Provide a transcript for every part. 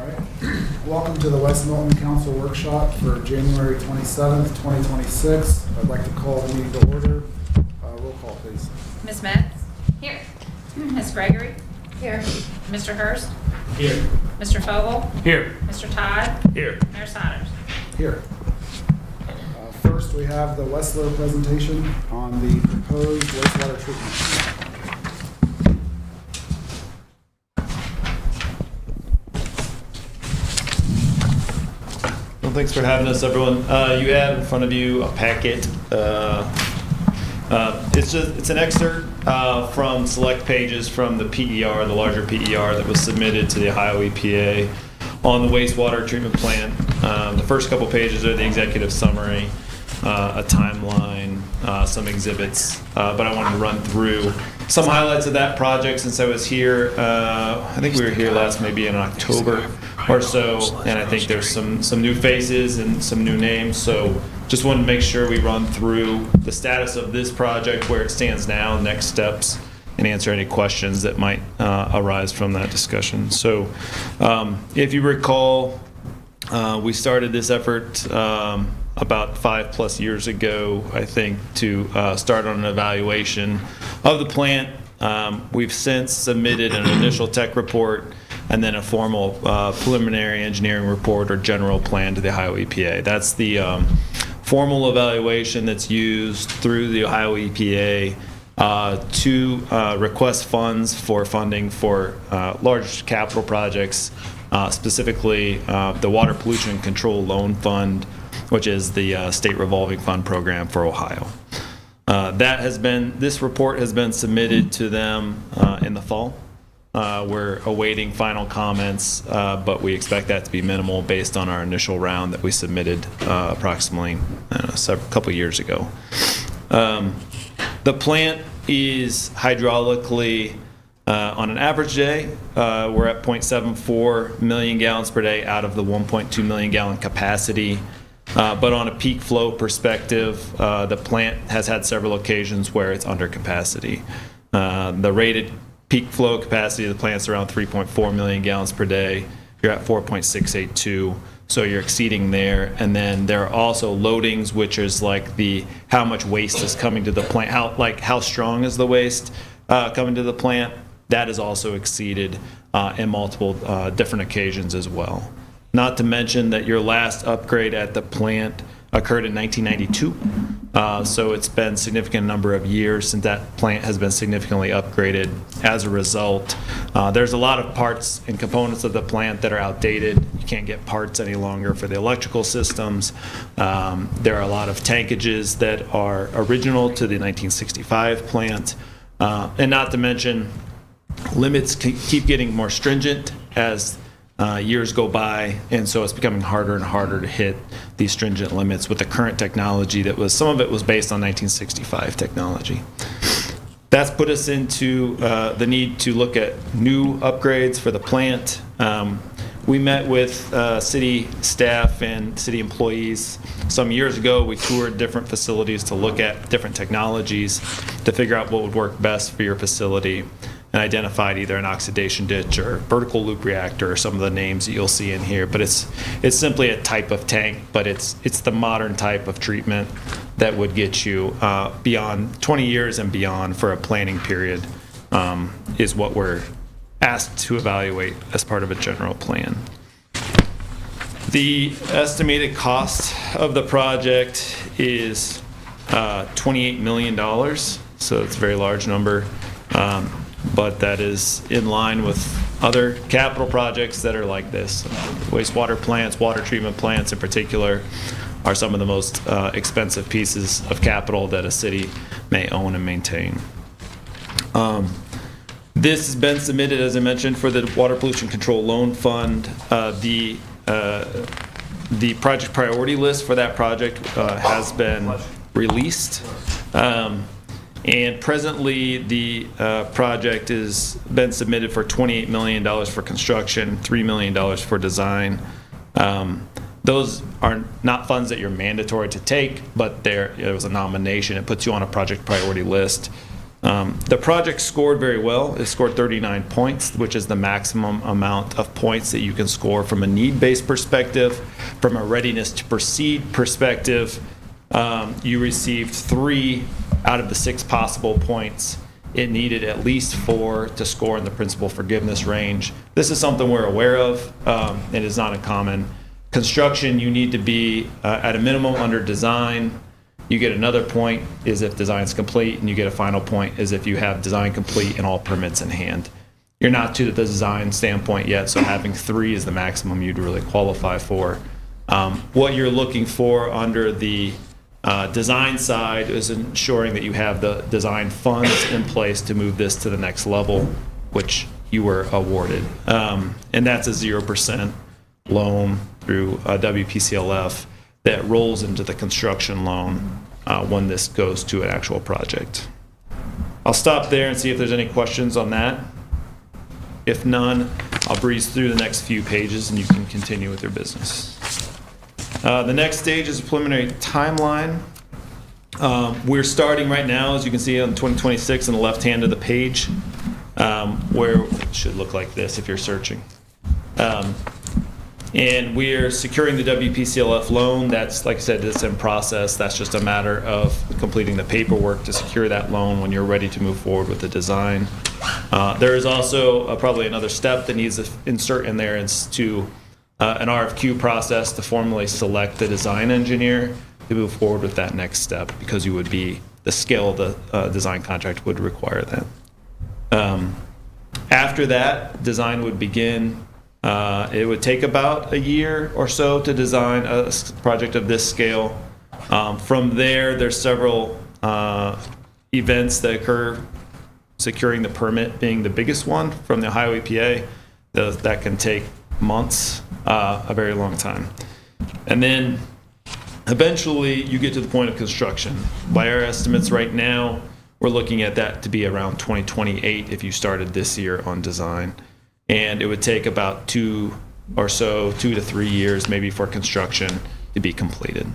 All right. Welcome to the West Milton Council Workshop for January 27th, 2026. I'd like to call the meeting to order. Roll call, please. Ms. Metz? Here. Ms. Gregory? Here. Mr. Hurst? Here. Mr. Fogel? Here. Mr. Todd? Here. Mayor Sodders? Here. First, we have the Westler presentation on the proposed wastewater treatment. Well, thanks for having us, everyone. You have in front of you a packet. It's an excerpt from select pages from the PER, the larger PER that was submitted to the Ohio EPA on the wastewater treatment plant. The first couple pages are the executive summary, a timeline, some exhibits, but I wanted to run through some highlights of that project since I was here. I think we were here last maybe in October or so, and I think there's some new faces and some new names, so just wanted to make sure we run through the status of this project, where it stands now, next steps, and answer any questions that might arise from that discussion. So if you recall, we started this effort about 5+ years ago, I think, to start on an evaluation of the plant. We've since submitted an initial tech report and then a formal preliminary engineering report or general plan to the Ohio EPA. That's the formal evaluation that's used through the Ohio EPA to request funds for funding for large capital projects, specifically the Water Pollution Control Loan Fund, which is the state revolving fund program for Ohio. This report has been submitted to them in the fall. We're awaiting final comments, but we expect that to be minimal based on our initial round that we submitted approximately a couple years ago. The plant is hydraulically, on an average day, we're at 0.74 million gallons per day out of the 1.2 million gallon capacity. But on a peak flow perspective, the plant has had several occasions where it's under capacity. The rated peak flow capacity of the plant is around 3.4 million gallons per day. You're at 4.682, so you're exceeding there. And then there are also loadings, which is like how much waste is coming to the plant, how strong is the waste coming to the plant. That is also exceeded in multiple different occasions as well. Not to mention that your last upgrade at the plant occurred in 1992. So it's been a significant number of years since that plant has been significantly upgraded. As a result, there's a lot of parts and components of the plant that are outdated. You can't get parts any longer for the electrical systems. There are a lot of tankages that are original to the 1965 plant. And not to mention, limits keep getting more stringent as years go by, and so it's becoming harder and harder to hit these stringent limits with the current technology some of it was based on 1965 technology. That's put us into the need to look at new upgrades for the plant. We met with city staff and city employees some years ago. We toured different facilities to look at different technologies to figure out what would work best for your facility, and identified either an oxidation ditch or vertical loop reactor or some of the names that you'll see in here. But it's simply a type of tank, but it's the modern type of treatment that would get you beyond 20 years and beyond for a planning period, is what we're asked to evaluate as part of a general plan. The estimated cost of the project is $28 million, so it's a very large number. But that is in line with other capital projects that are like this. Wastewater plants, water treatment plants in particular, are some of the most expensive pieces of capital that a city may own and maintain. This has been submitted, as I mentioned, for the Water Pollution Control Loan Fund. The project priority list for that project has been released. And presently, the project has been submitted for $28 million for construction, $3 million for design. Those are not funds that you're mandatory to take, but there was a nomination. It puts you on a project priority list. The project scored very well. It scored 39 points, which is the maximum amount of points that you can score from a need-based perspective. From a readiness to proceed perspective, you received 3 out of the 6 possible points. It needed at least 4 to score in the principal forgiveness range. This is something we're aware of. It is not uncommon. Construction, you need to be at a minimum under design. You get another point is if design is complete, and you get a final point is if you have design complete and all permits in hand. You're not to the design standpoint yet, so having 3 is the maximum you'd really qualify for. What you're looking for under the design side is ensuring that you have the design funds in place to move this to the next level, which you were awarded. And that's a 0% loan through WPCLF that rolls into the construction loan when this goes to an actual project. I'll stop there and see if there's any questions on that. If none, I'll breeze through the next few pages and you can continue with your business. The next stage is a preliminary timeline. We're starting right now, as you can see on 2026 on the left hand of the page, where it should look like this if you're searching. And we're securing the WPCLF loan. That's, like I said, it's in process. That's just a matter of completing the paperwork to secure that loan when you're ready to move forward with the design. There is also probably another step that needs to insert in there. It's to an RFQ process to formally select the design engineer to move forward with that next step, because you would be, the scale of the design contract would require that. After that, design would begin. It would take about a year or so to design a project of this scale. From there, there's several events that occur, securing the permit being the biggest one from the Ohio EPA. That can take months, a very long time. And then eventually you get to the point of construction. By our estimates right now, we're looking at that to be around 2028 if you started this year on design. And it would take about 2 to 3 years maybe for construction to be completed.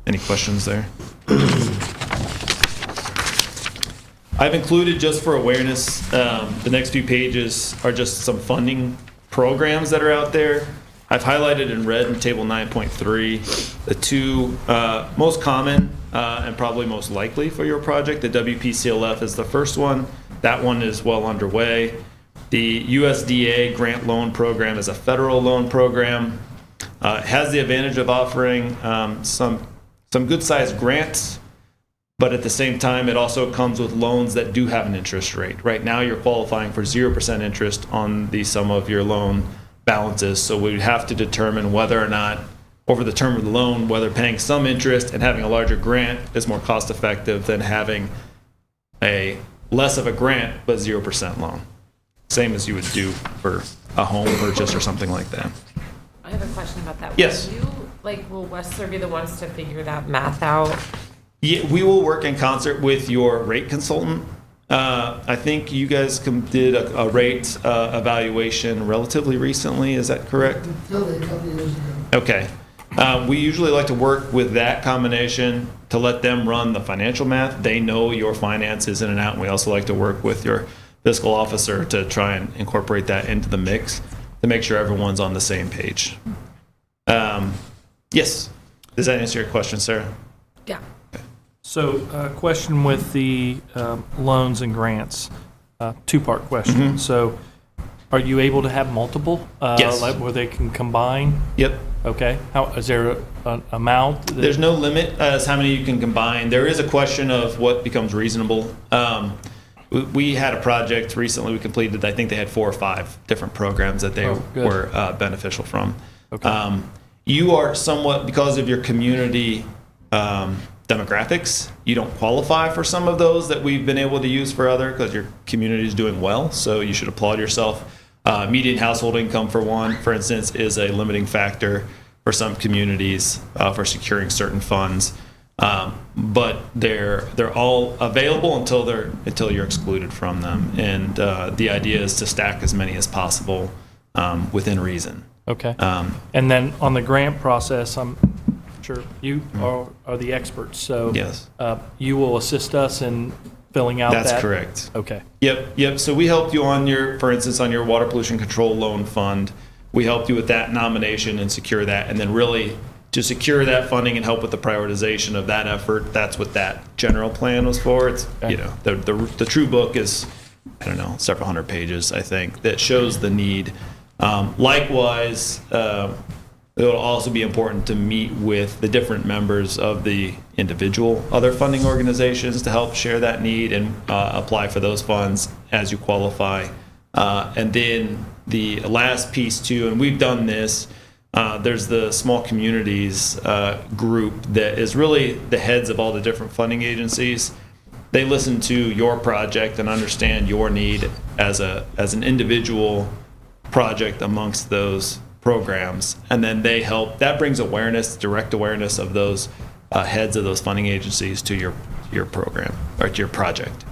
Any questions there? I've included, just for awareness, the next few pages are just some funding programs that are out there. I've highlighted in red in table 9.3 the 2 most common and probably most likely for your project. The WPCLF is the first one. That one is well underway. The USDA grant loan program is a federal loan program. It has the advantage of offering some good-sized grants, but at the same time, it also comes with loans that do have an interest rate. Right now, you're qualifying for 0% interest on the sum of your loan balances, so we'd have to determine whether or not, over the term of the loan, whether paying some interest and having a larger grant is more cost-effective than having a less of a grant but 0% loan. Same as you would do for a home purchase or something like that. I have a question about that. Yes. Will Westler be the ones to figure that math out? Yeah, we will work in concert with your rate consultant. I think you guys did a rate evaluation relatively recently. Is that correct? Until a couple years ago. Okay. We usually like to work with that combination to let them run the financial math. They know your finances in and out, and we also like to work with your fiscal officer to try and incorporate that into the mix to make sure everyone's on the same page. Yes. Does that answer your question, Sarah? Yeah. So, question with the loans and grants, 2-part question. Mm-hmm. So, are you able to have multiple? Yes. Like where they can combine? Yep. Okay. How is there an amount? There's no limit as how many you can combine. There is a question of what becomes reasonable. We had a project recently we completed. I think they had 4 or 5 different programs that they were beneficial from. Okay. You are somewhat, because of your community demographics, you don't qualify for some of those that we've been able to use for other, because your community is doing well. So you should applaud yourself. Median household income, for instance, is a limiting factor for some communities for securing certain funds. But they're all available until you're excluded from them. And the idea is to stack as many as possible within reason. Okay. And then on the grant process, I'm sure you are the experts. So Yes. You will assist us in filling out that? That's correct. Okay. Yep. So we helped you on your, for instance, on your water pollution control loan fund. We helped you with that nomination and secure that. And then really to secure that funding and help with the prioritization of that effort, that's what that general plan was for. It's, Okay. the true book is, I don't know, several hundred pages, I think, that shows the need. Likewise, it'll also be important to meet with the different members of the individual other funding organizations to help share that need and apply for those funds as you qualify. And then the last piece too, and we've done this, there's the small communities group that is really the heads of all the different funding agencies. They listen to your project and understand your need as an individual project amongst those programs, and then they help. That brings awareness, direct awareness of those heads of those funding agencies to your program or to your project.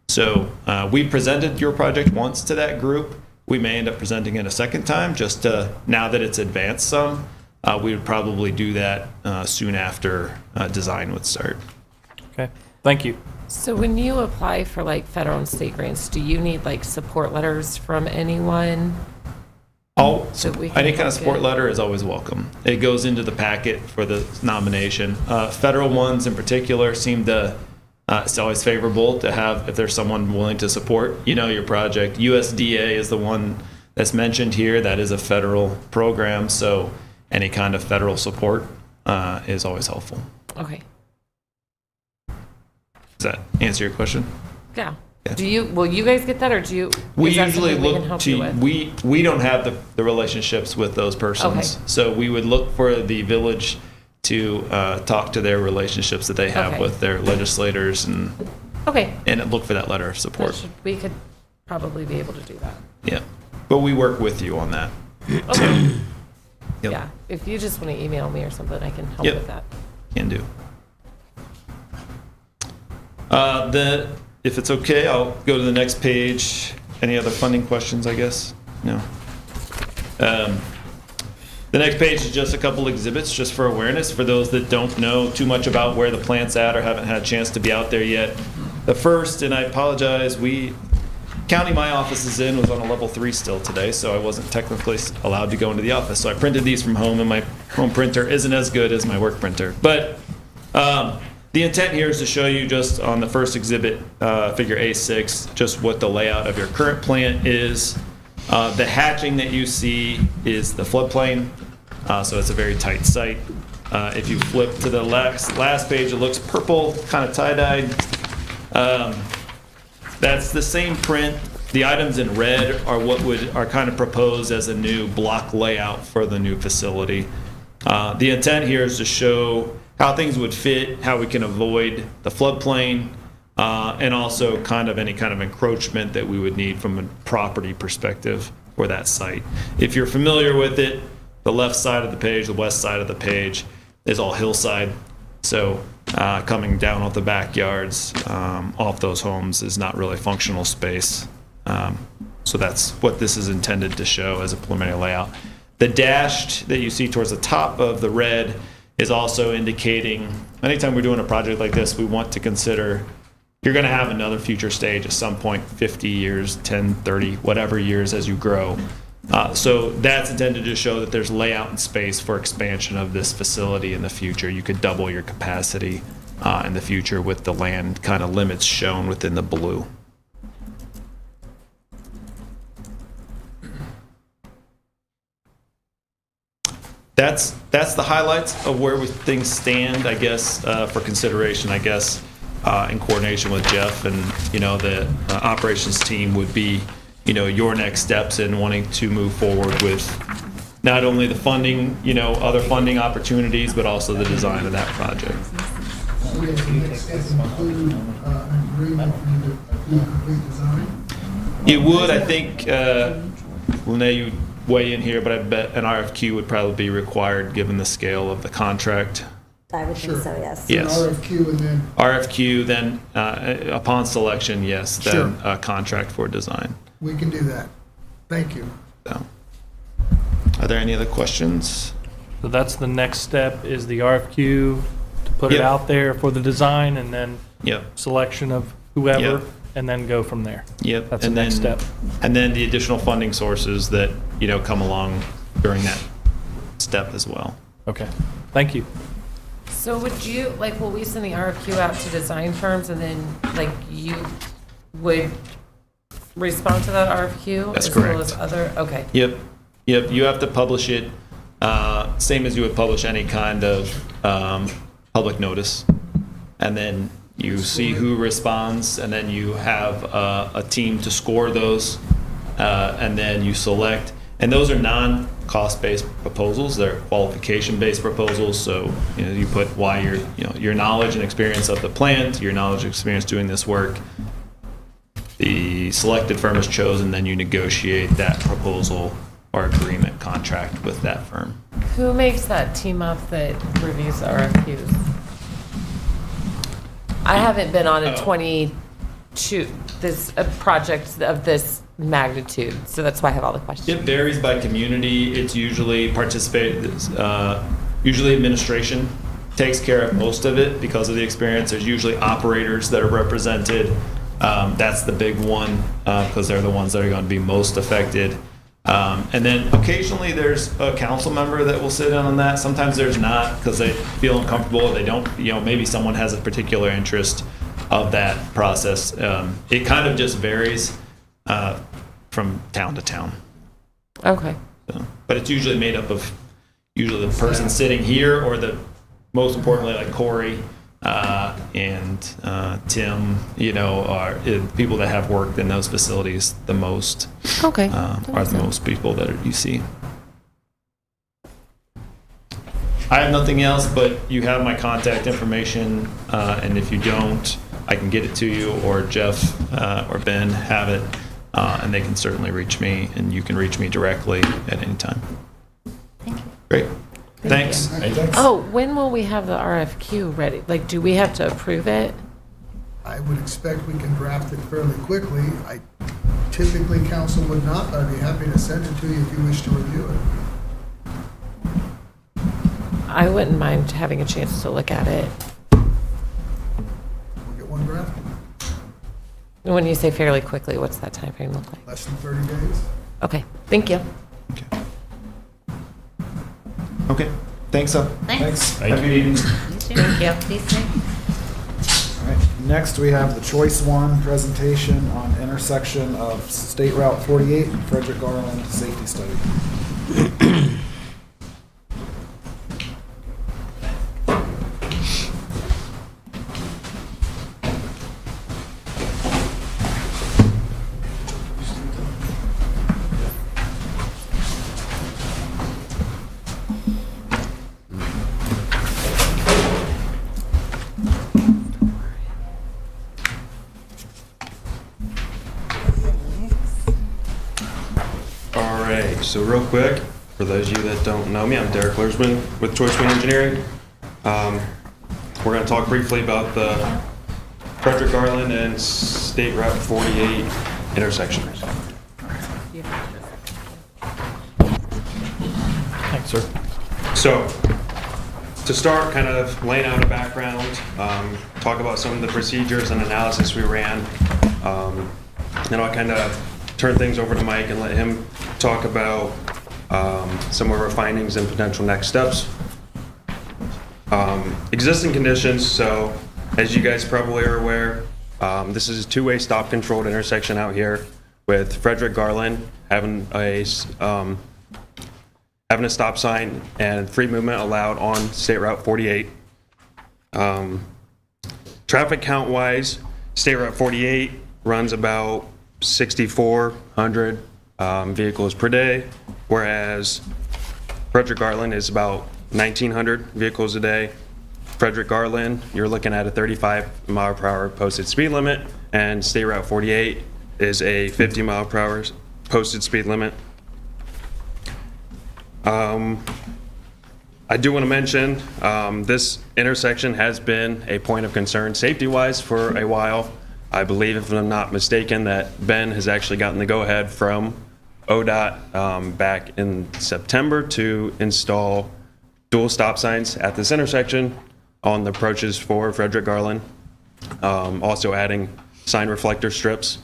So we presented your project once to that group. We may end up presenting it a second time, just now that it's advanced some. We would probably do that soon after design would start. Okay, thank you. So when you apply for like federal and state grants, do you need like support letters from anyone? So we can Any kind of look support at- letter is always welcome. It goes into the packet for the nomination. Federal ones in particular seem to, it's always favorable to have, if there's someone willing to support, your project. USDA is the one that's mentioned here. That is a federal program, so any kind of federal support is always helpful. Okay. Does that answer your question? Yeah. Yeah. Will you guys get that, or do you? We is that usually something we can look help you to, with? we don't have the relationships with those persons. Okay. So we would look for the village to talk to their relationships that they have Okay. with their legislators and Okay. look for that letter of That support. we could probably be able to do that. Yeah. But we work with you on that. Okay. Yep. Yeah. If you just want to email me or something, I can help Yep. with that. Can do. If it's okay, I'll go to the next page. Any other funding questions, I guess? No. The next page is just a couple exhibits, just for awareness, for those that don't know too much about where the plant's at or haven't had a chance to be out there yet. The first, and I apologize, county my office is in was on a level 3 still today, so I wasn't technically allowed to go into the office. So I printed these from home, and my home printer isn't as good as my work printer. But the intent here is to show you just on the first exhibit, figure A6, just what the layout of your current plant is. The hatching that you see is the floodplain, so it's a very tight site. If you flip to the last page, it looks purple, kind of tie-dyed. That's the same print. The items in red are what are kind of proposed as a new block layout for the new facility. The intent here is to show how things would fit, how we can avoid the floodplain, and also kind of any kind of encroachment that we would need from a property perspective for that site. If you're familiar with it, the left side of the page, the west side of the page is all hillside. So coming down off the backyards, off those homes is not really functional space. So that's what this is intended to show as a preliminary layout. The dashed that you see towards the top of the red is also indicating, anytime we're doing a project like this, we want to consider you're going to have another future stage at some point, 50 years, 10, 30, whatever years as you grow. So that's intended to show that there's layout and space for expansion of this facility in the future. You could double your capacity in the future with the land kind of limits shown within the blue. That's the highlights of where things stand, I guess, for consideration, I guess, in coordination with Jeff and, the operations team would be, your next steps in wanting to move forward with not only the funding, other funding opportunities, but also the design of that project. So yes, the next step include an agreement for you to do complete design? It would, I think, Lene, you weigh in here, but I bet an RFQ would probably be required given the scale of the contract. I would Sure. think so, yes. Yes. An RFQ and then, RFQ, then upon selection, yes, then Sure. a contract for design. we can do that. Thank you. So, are there any other questions? So that's the next step, is the RFQ, to put it Yep. out there for the design, and then Yep. selection of whoever, Yep. and then go from there. Yep. That's the and next then, step. And then the additional funding sources that, come along during that step as well. Okay, thank you. So would you, like, will we send the RFQ out to design firms and then, like, you would respond to that RFQ? That's as well correct. as other, okay. Yep. You have to publish it, same as you would publish any kind of public notice. And then you see who responds, and then you have a team to score those, and then you select. And those are non-cost-based proposals. They're qualification-based proposals. So you put why your knowledge and experience of the plant, your knowledge and experience doing this work. The selected firm is chosen, then you negotiate that proposal or agreement contract with that firm. Who makes that team up that reviews the RFQs? I haven't been on a 22, a project of this magnitude, so that's why I have all the questions. It varies by community. It's usually usually administration takes care of most of it because of the experience. There's usually operators that are represented. That's the big one because they're the ones that are going to be most affected. And then occasionally there's a council member that will sit in on that. Sometimes there's not because they feel uncomfortable. They don't, maybe someone has a particular interest of that process. It kind of just varies from town to town. Okay. So, but it's usually made up of usually the person sitting here or most importantly, like Corey and Tim, are people that have worked in those facilities the most. Okay. Are the most people that you see. I have nothing else, but you have my contact information, and if you don't, I can get it to you, or Jeff or Ben have it, and they can certainly reach me, and you can reach me directly at any time. Thank you. Great. Thanks. Thanks. Oh, when will we have the RFQ ready? Like, do we have to approve it? I would expect we can draft it fairly quickly. Typically, council would not, but I'd be happy to send it to you if you wish to review it. I wouldn't mind having a chance to look at it. We'll get one drafted, When you say fairly quickly, what's that time frame look like? less than 30 days. Okay, thank you. Okay. Thanks. Thanks. Have a good evening. You too. Thank you. Be safe. All right, next we have the Choice One presentation on intersection of State Route 48 and Frederick Garland Safety Study. All right, so real quick, for those of you that don't know me, I'm Derek Lersman with Choice One Engineering. We're going to talk briefly about the Frederick Garland and State Route 48 intersection. Thanks, sir. So, to start, kind of laying out a background, talk about some of the procedures and analysis we ran. Then I'll kind of turn things over to Mike and let him talk about some of our findings and potential next steps. Existing conditions, so as you guys probably are aware, this is a two-way stop-controlled intersection out here with Frederick Garland having a stop sign and free movement allowed on State Route 48. Traffic count-wise, State Route 48 runs about 6,400 vehicles per day, whereas Frederick Garland is about 1,900 vehicles a day. Frederick Garland, you're looking at a 35 mile per hour posted speed limit, and State Route 48 is a 50 mile per hour posted speed limit. I do want to mention this intersection has been a point of concern safety-wise for a while. I believe, if I'm not mistaken, that Ben has actually gotten the go-ahead from ODOT back in September to install dual stop signs at this intersection on the approaches for Frederick Garland. Also adding sign reflector strips.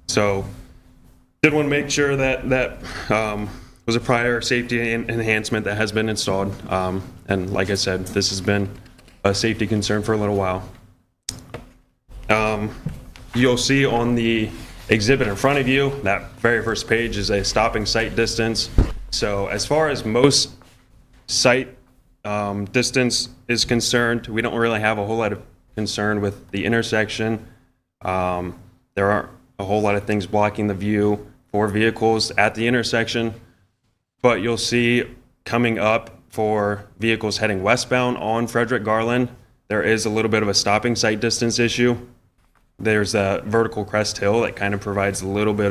So did want to make sure that was a prior safety enhancement that has been installed. And like I said, this has been a safety concern for a little while. You'll see on the exhibit in front of you, that very first page is a stopping sight distance. So as far as most sight distance is concerned, we don't really have a whole lot of concern with the intersection. There aren't a whole lot of things blocking the view for vehicles at the intersection, but you'll see coming up for vehicles heading westbound on Frederick Garland, there is a little bit of a stopping sight distance issue. There's a vertical crest hill that kind of provides a little bit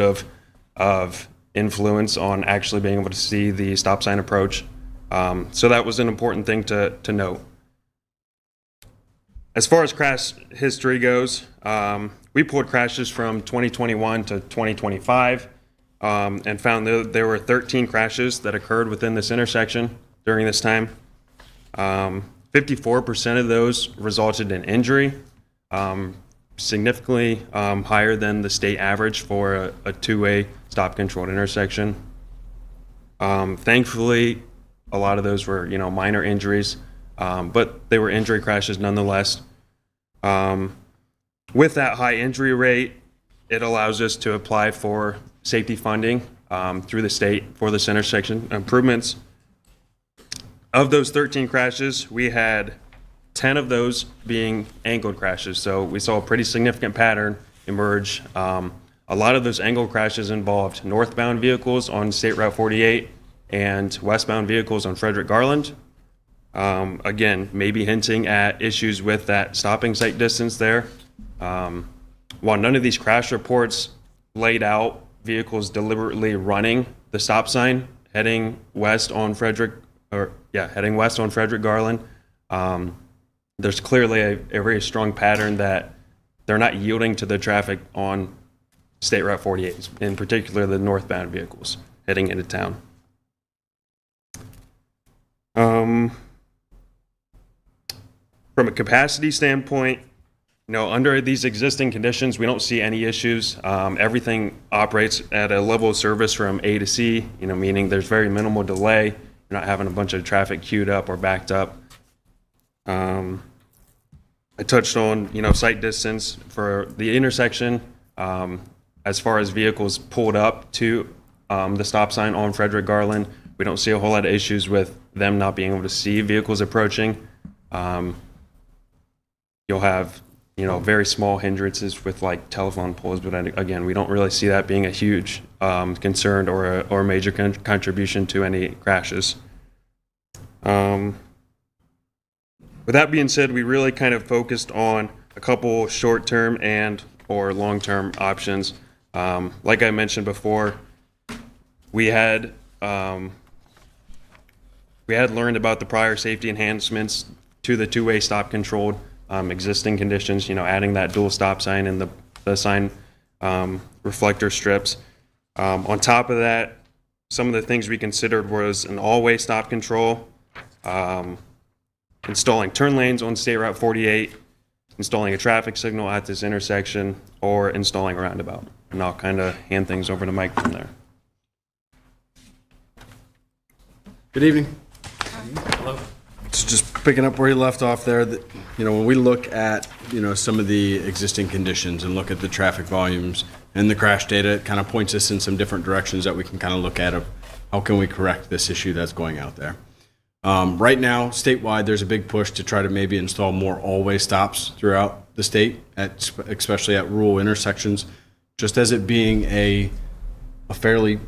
of influence on actually being able to see the stop sign approach. So that was an important thing to note. As far as crash history goes, we pulled crashes from 2021 to 2025 and found that there were 13 crashes that occurred within this intersection during this time. 54% of those resulted in injury, significantly higher than the state average for a two-way stop-controlled intersection. Thankfully, a lot of those were, minor injuries, but they were injury crashes nonetheless. With that high injury rate, it allows us to apply for safety funding through the state for this intersection improvements. Of those 13 crashes, we had 10 of those being angled crashes. So we saw a pretty significant pattern emerge. A lot of those angled crashes involved northbound vehicles on State Route 48 and westbound vehicles on Frederick Garland. Again, maybe hinting at issues with that stopping sight distance there. While none of these crash reports laid out vehicles deliberately running the stop sign heading west on Frederick Garland, there's clearly a very strong pattern that they're not yielding to the traffic on State Route 48, in particular the northbound vehicles heading into town. From a capacity standpoint, under these existing conditions, we don't see any issues. Everything operates at a level of service from A to C, meaning there's very minimal delay. You're not having a bunch of traffic queued up or backed up. I touched on, sight distance for the intersection. As far as vehicles pulled up to the stop sign on Frederick Garland, we don't see a whole lot of issues with them not being able to see vehicles approaching. You'll have, very small hindrances with like telephone poles, but again, we don't really see that being a huge concern or a major contribution to any crashes. With that being said, we really kind of focused on a couple short-term or long-term options. Like I mentioned before, we had learned about the prior safety enhancements to the two-way stop controlled existing conditions, adding that dual stop sign and the sign reflector strips. On top of that, some of the things we considered was an all-way stop control, installing turn lanes on State Route 48, installing a traffic signal at this intersection, or installing a roundabout. And I'll kind of hand things over to Mike from there. Good evening. Hello. So just picking up where you left off there, when we look at, some of the existing conditions and look at the traffic volumes and the crash data, it kind of points us in some different directions that we can kind of look at of how can we correct this issue that's going out there. Right now, statewide, there's a big push to try to maybe install more all-way stops throughout the state, especially at rural intersections, just as it being a fairly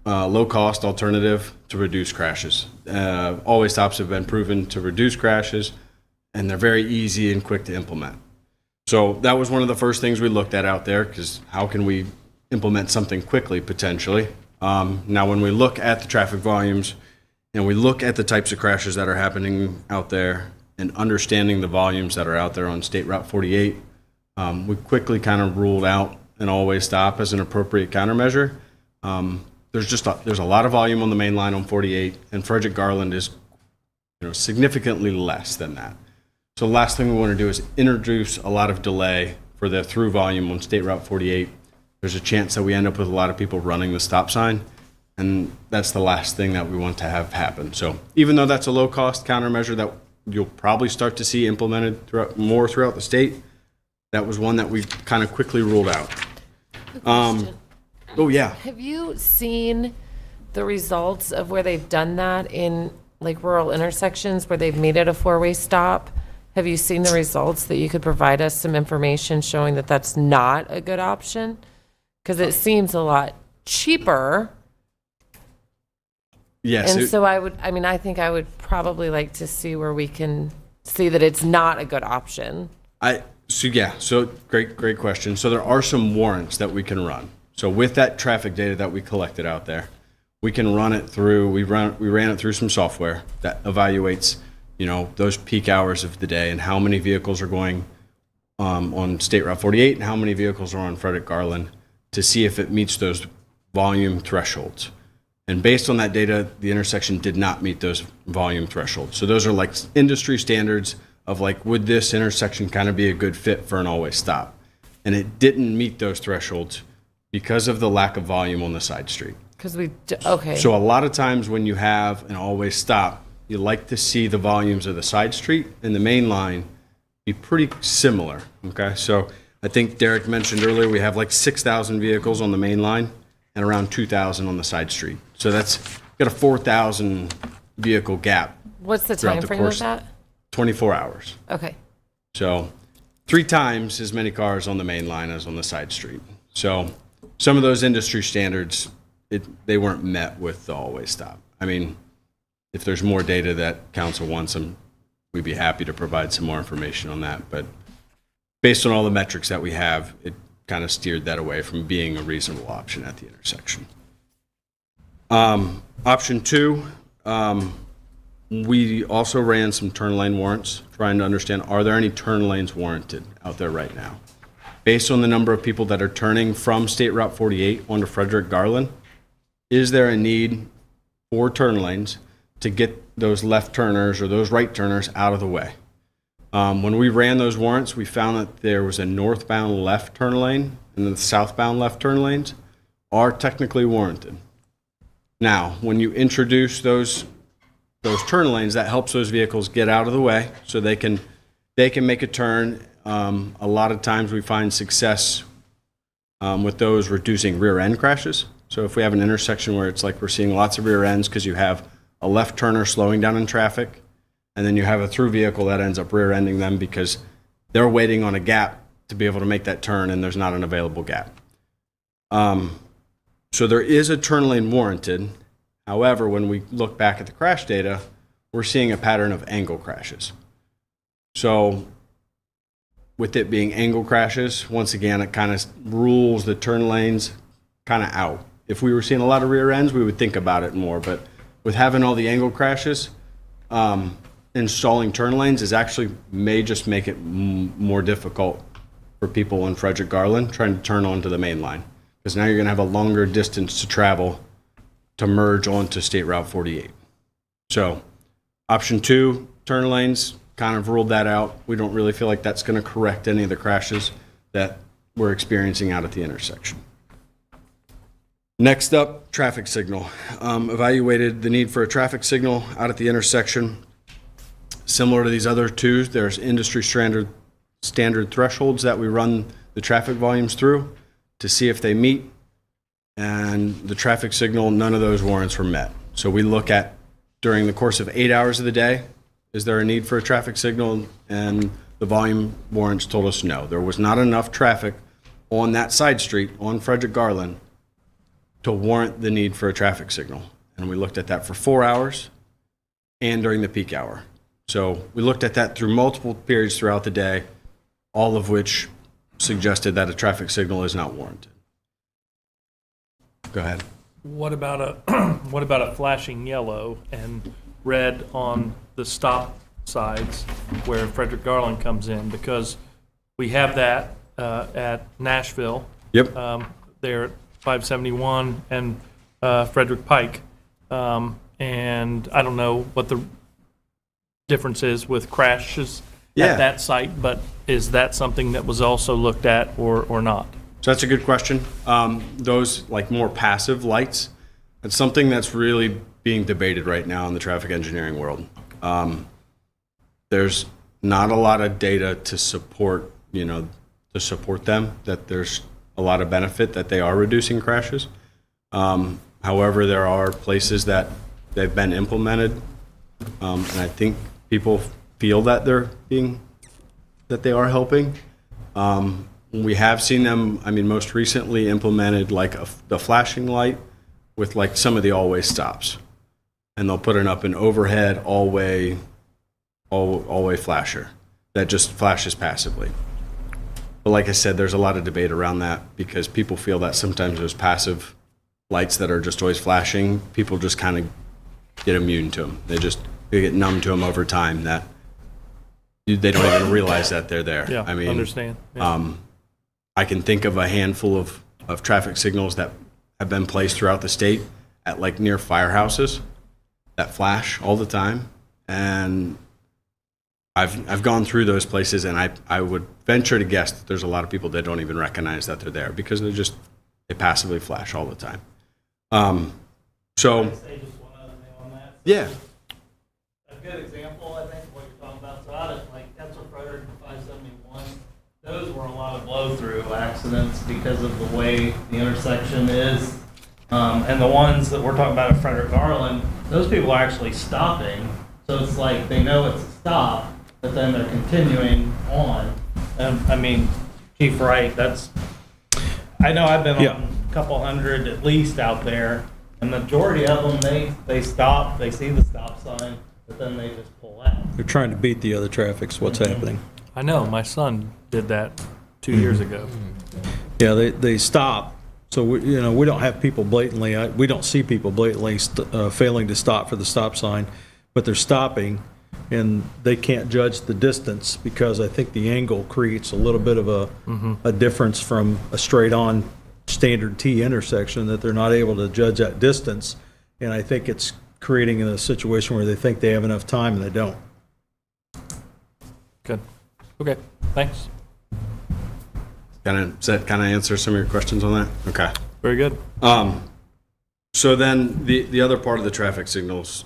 low-cost alternative to reduce crashes. All-way stops have been proven to reduce crashes, and they're very easy and quick to implement. So that was one of the first things we looked at out there, because how can we implement something quickly, potentially? Now, when we look at the traffic volumes, and we look at the types of crashes that are happening out there and understanding the volumes that are out there on State Route 48, we quickly kind of ruled out an all-way stop as an appropriate countermeasure. There's a lot of volume on the main line on 48, and Frederick Garland is significantly less than that. So the last thing we want to do is introduce a lot of delay for the through volume on State Route 48, there's a chance that we end up with a lot of people running the stop sign, and that's the last thing that we want to have happen. So even though that's a low-cost countermeasure that you'll probably start to see implemented throughout the state, that was one that we kind of quickly ruled out. Oh, yeah. Have you seen the results of where they've done that in like rural intersections where they've made it a four-way stop? Have you seen the results that you could provide us some information showing that that's not a good option? Because it seems a lot cheaper. Yes. And so I think I would probably like to see where we can see that it's not a good option. So great question. So there are some warrants that we can run. So with that traffic data that we collected out there, we can run it through, we ran it through some software that evaluates, those peak hours of the day and how many vehicles are going on State Route 48 and how many vehicles are on Frederick Garland to see if it meets those volume thresholds. And based on that data, the intersection did not meet those volume thresholds. So those are like industry standards of like, would this intersection kind of be a good fit for an always stop? And it didn't meet those thresholds because of the lack of volume on the side street. Okay. So a lot of times when you have an always stop, you like to see the volumes of the side street and the main line be pretty similar, okay? So I think Derek mentioned earlier, we have like 6,000 vehicles on the main line and around 2,000 on the side street. So that's got a 4,000 vehicle gap. What's the throughout time the frame course. of that? 24 hours. Okay. So 3 times as many cars on the main line as on the side street. So some of those industry standards, they weren't met with the always stop. I mean, if there's more data that council wants, we'd be happy to provide some more information on that. But based on all the metrics that we have, it kind of steered that away from being a reasonable option at the intersection. Option 2, we also ran some turn lane warrants, trying to understand, are there any turn lanes warranted out there right now? Based on the number of people that are turning from State Route 48 onto Frederick Garland, is there a need for turn lanes to get those left turners or those right turners out of the way? When we ran those warrants, we found that there was a northbound left turn lane and the southbound left turn lanes are technically warranted. Now, when you introduce those turn lanes, that helps those vehicles get out of the way so they can make a turn. A lot of times we find success with those reducing rear end crashes. So if we have an intersection where it's like we're seeing lots of rear ends because you have a left turner slowing down in traffic, and then you have a through vehicle that ends up rear-ending them because they're waiting on a gap to be able to make that turn and there's not an available gap. So there is a turn lane warranted. However, when we look back at the crash data, we're seeing a pattern of angle crashes. So with it being angle crashes, once again, it kind of rules the turn lanes kind of out. If we were seeing a lot of rear ends, we would think about it more, but with having all the angle crashes, installing turn lanes may just make it more difficult for people in Frederick Garland trying to turn onto the main line. Because now you're going to have a longer distance to travel to merge onto State Route 48. So option 2, turn lanes, kind of ruled that out. We don't really feel like that's going to correct any of the crashes that we're experiencing out at the intersection. Next up, traffic signal. Evaluated the need for a traffic signal out at the intersection. Similar to these other two, there's industry standard thresholds that we run the traffic volumes through to see if they meet. And the traffic signal, none of those warrants were met. So we look at, during the course of 8 hours of the day, is there a need for a traffic signal? And the volume warrants told us no. There was not enough traffic on that side street on Frederick Garland to warrant the need for a traffic signal. And we looked at that for 4 hours and during the peak hour. So we looked at that through multiple periods throughout the day, all of which suggested that a traffic signal is not warranted. Go ahead. What about a flashing yellow and red on the stop sides where Frederick Garland comes in? Because we have that at Nashville. Yep. There at 571 and Frederick Pike. And I don't know what the difference is with crashes Yeah. at that site, but is that something that was also looked at or not? So that's a good question. Those like more passive lights, it's something that's really being debated right now in the traffic engineering world. There's not a lot of data to support, them, that there's a lot of benefit that they are reducing crashes. However, there are places that they've been implemented, and I think people feel that that they are helping. We have seen them, most recently implemented like the flashing light with like some of the all-way stops. And they'll put it up an overhead all-way flasher that just flashes passively. But like I said, there's a lot of debate around that because people feel that sometimes those passive lights that are just always flashing, people just kind of get immune to them. They get numb to them over time that they don't even realize that they're there. Yeah, understand. Yeah. I can think of a handful of traffic signals that have been placed throughout the state at like near firehouses that flash all the time. And I've gone through those places, and I would venture to guess that there's a lot of people that don't even recognize that they're there because they passively flash all the time. So, Say just one other thing on that. yeah. A good example, I think, of what you're talking about. So out at like Kessler Frederick and 571, those were a lot of blow-through accidents because of the way the intersection is. And the ones that we're talking about at Frederick Garland, those people are actually stopping. So it's like they know it's a stop, but then they're continuing on. Chief Wright, I know I've been on a couple hundred at least out there, and the majority of them, they stop, they see the stop sign, but then they just pull out. They're trying to beat the other traffic's what's happening. I know, my son did that 2 years ago. Yeah, they stop. So we don't have people blatantly. We don't see people blatantly failing to stop for the stop sign, but they're stopping, and they can't judge the distance because I think the angle creates a little bit of a difference from a straight-on standard T intersection that they're not able to judge that distance, and I think it's creating a situation where they think they have enough time and they don't. Good. Okay, thanks. Does that kind of answer some of your questions on that? Okay. Very good. So then the other part of the traffic signals,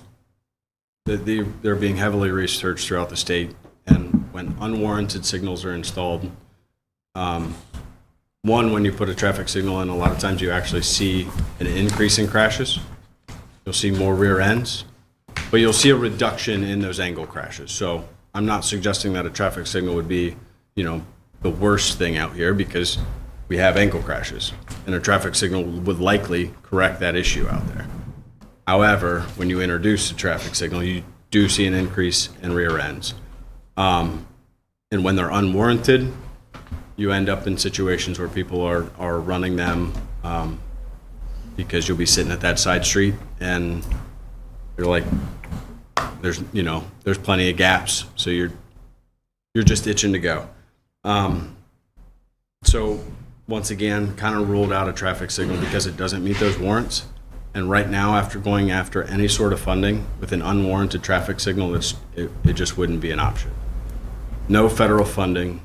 they're being heavily researched throughout the state, and when unwarranted signals are installed, when you put a traffic signal in, a lot of times you actually see an increase in crashes. You'll see more rear ends, but you'll see a reduction in those angle crashes. So I'm not suggesting that a traffic signal would be, the worst thing out here because we have ankle crashes, and a traffic signal would likely correct that issue out there. However, when you introduce a traffic signal, you do see an increase in rear ends. And when they're unwarranted, you end up in situations where people are running them because you'll be sitting at that side street and you're like, there's plenty of gaps, so you're just itching to go. So once again, kind of ruled out a traffic signal because it doesn't meet those warrants. And right now, after going after any sort of funding with an unwarranted traffic signal, it just wouldn't be an option. No federal funding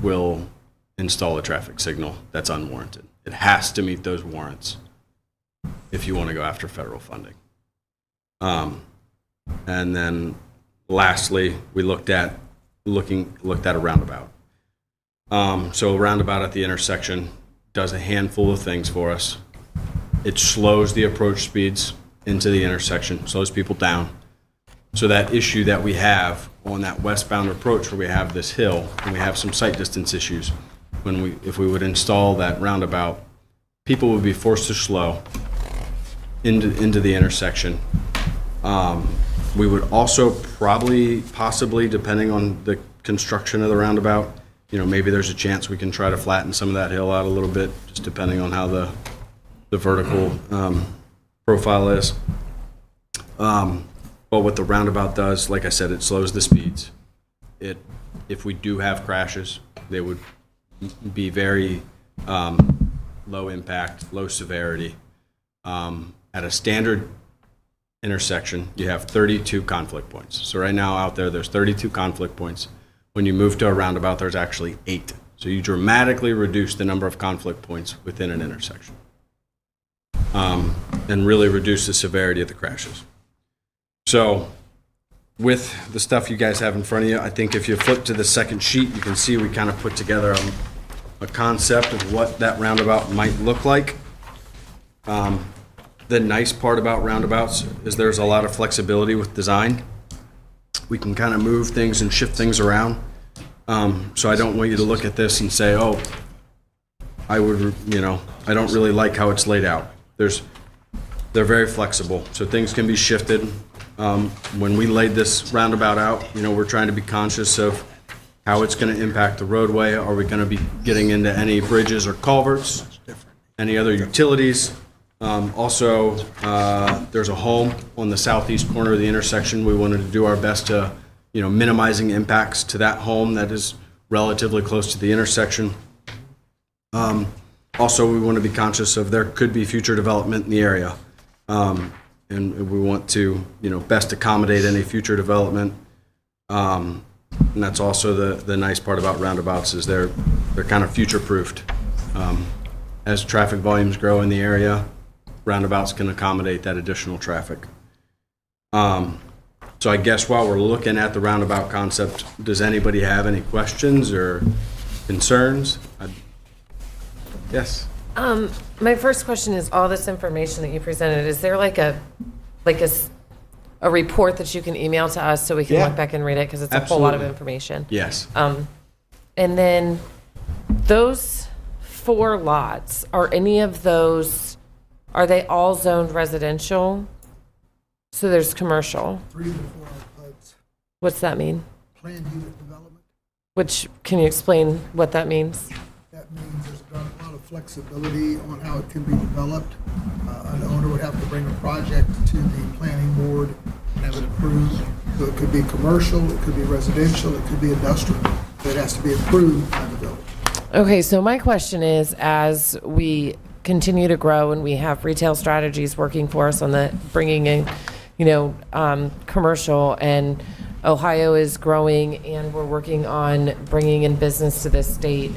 will install a traffic signal that's unwarranted. It has to meet those warrants if you want to go after federal funding. And then lastly, we looked at a roundabout. So a roundabout at the intersection does a handful of things for us. It slows the approach speeds into the intersection, slows people down. So that issue that we have on that westbound approach where we have this hill and we have some sight distance issues, if we would install that roundabout, people would be forced to slow into the intersection. We would also possibly, depending on the construction of the roundabout, maybe there's a chance we can try to flatten some of that hill out a little bit, just depending on how the vertical profile is. But what the roundabout does, like I said, it slows the speeds. If we do have crashes, they would be very low impact, low severity. At a standard intersection, you have 32 conflict points. So right now out there's 32 conflict points. When you move to a roundabout, there's actually 8. So you dramatically reduce the number of conflict points within an intersection. And really reduce the severity of the crashes. So with the stuff you guys have in front of you, I think if you flip to the second sheet, you can see we kind of put together a concept of what that roundabout might look like. The nice part about roundabouts is there's a lot of flexibility with design. We can kind of move things and shift things around. So I don't want you to look at this and say, oh, I don't really like how it's laid out. They're very flexible, so things can be shifted. When we laid this roundabout out, we're trying to be conscious of how it's going to impact the roadway. Are we going to be getting into any bridges or culverts? Any other utilities? Also, there's a home on the southeast corner of the intersection. We wanted to do our best to, minimizing impacts to that home that is relatively close to the intersection. Also, we want to be conscious of there could be future development in the area. And we want to, best accommodate any future development. And that's also the nice part about roundabouts is they're kind of future-proofed. As traffic volumes grow in the area, roundabouts can accommodate that additional traffic. So I guess while we're looking at the roundabout concept, does anybody have any questions or concerns? Yes. My first question is, all this information that you presented, is there like a report that you can email to us so we can Yeah. look back and read it? Because it's a whole lot of Absolutely. information. Yes. And then those 4 lots, are any of those, are they all zoned residential? So there's commercial. 3 to 4 are PUDs, What's that mean? planned unit development. Can you explain what that means? That means there's got a lot of flexibility on how it can be developed. An owner would have to bring a project to the planning board and have it approved. So it could be commercial, it could be residential, it could be industrial, but it has to be approved by the village. Okay, so my question is, as we continue to grow and we have retail strategies working for us on the bringing in, commercial, and Ohio is growing and we're working on bringing in business to this state,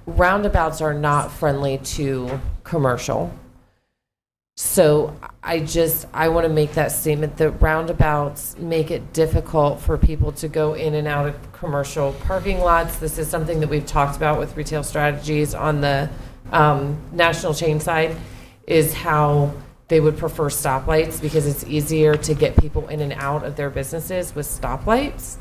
roundabouts are not friendly to commercial. So I want to make that statement that roundabouts make it difficult for people to go in and out of commercial parking lots. This is something that we've talked about with retail strategies on the national chain side, is how they would prefer stoplights because it's easier to get people in and out of their businesses with stoplights.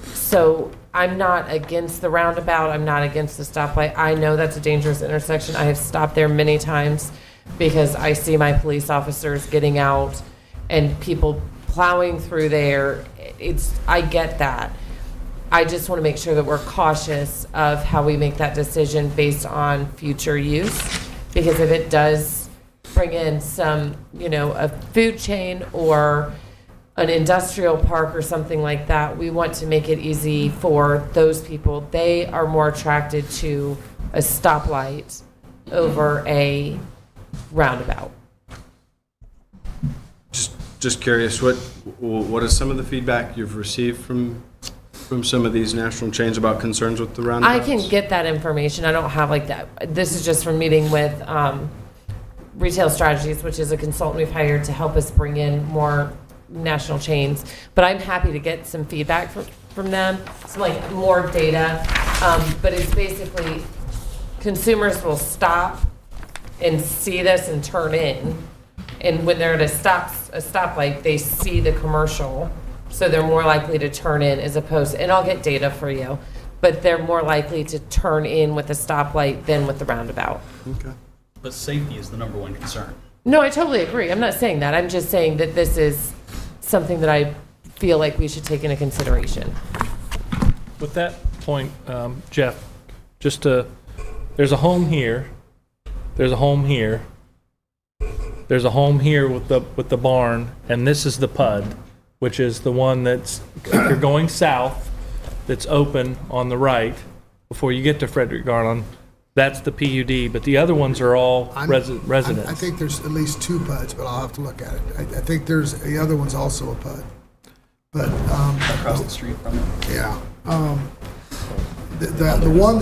So I'm not against the roundabout. I'm not against the stoplight. I know that's a dangerous intersection. I have stopped there many times because I see my police officers getting out and people plowing through there. I get that. I just want to make sure that we're cautious of how we make that decision based on future use. Because if it does bring in some, a food chain or an industrial park or something like that, we want to make it easy for those people. They are more attracted to a stoplight over a roundabout. Just curious, what is some of the feedback you've received from some of these national chains about concerns with the I roundabouts? can get that information. I don't have like that. This is just from meeting with Retail Strategies, which is a consultant we've hired to help us bring in more national chains. But I'm happy to get some feedback from them, some like more data. But it's basically consumers will stop and see this and turn in. And when they're at a stoplight, they see the commercial. So they're more likely to turn in as opposed, and I'll get data for you, but they're more likely to turn in with a stoplight than with the roundabout. Okay. But safety is the number one concern. No, I totally agree. I'm not saying that. I'm just saying that this is something that I feel like we should take into consideration. With that point, Jeff, there's a home here, there's a home here, there's a home here with the barn, and this is the PUD, which is the one that's, if you're going south, that's open on the right before you get to Frederick Garland. That's the PUD, but the other ones are all residents. I think there's at least 2 PUDs, but I'll have to look at it. I think the other one's also a PUD. But, Across the street from it. yeah. The one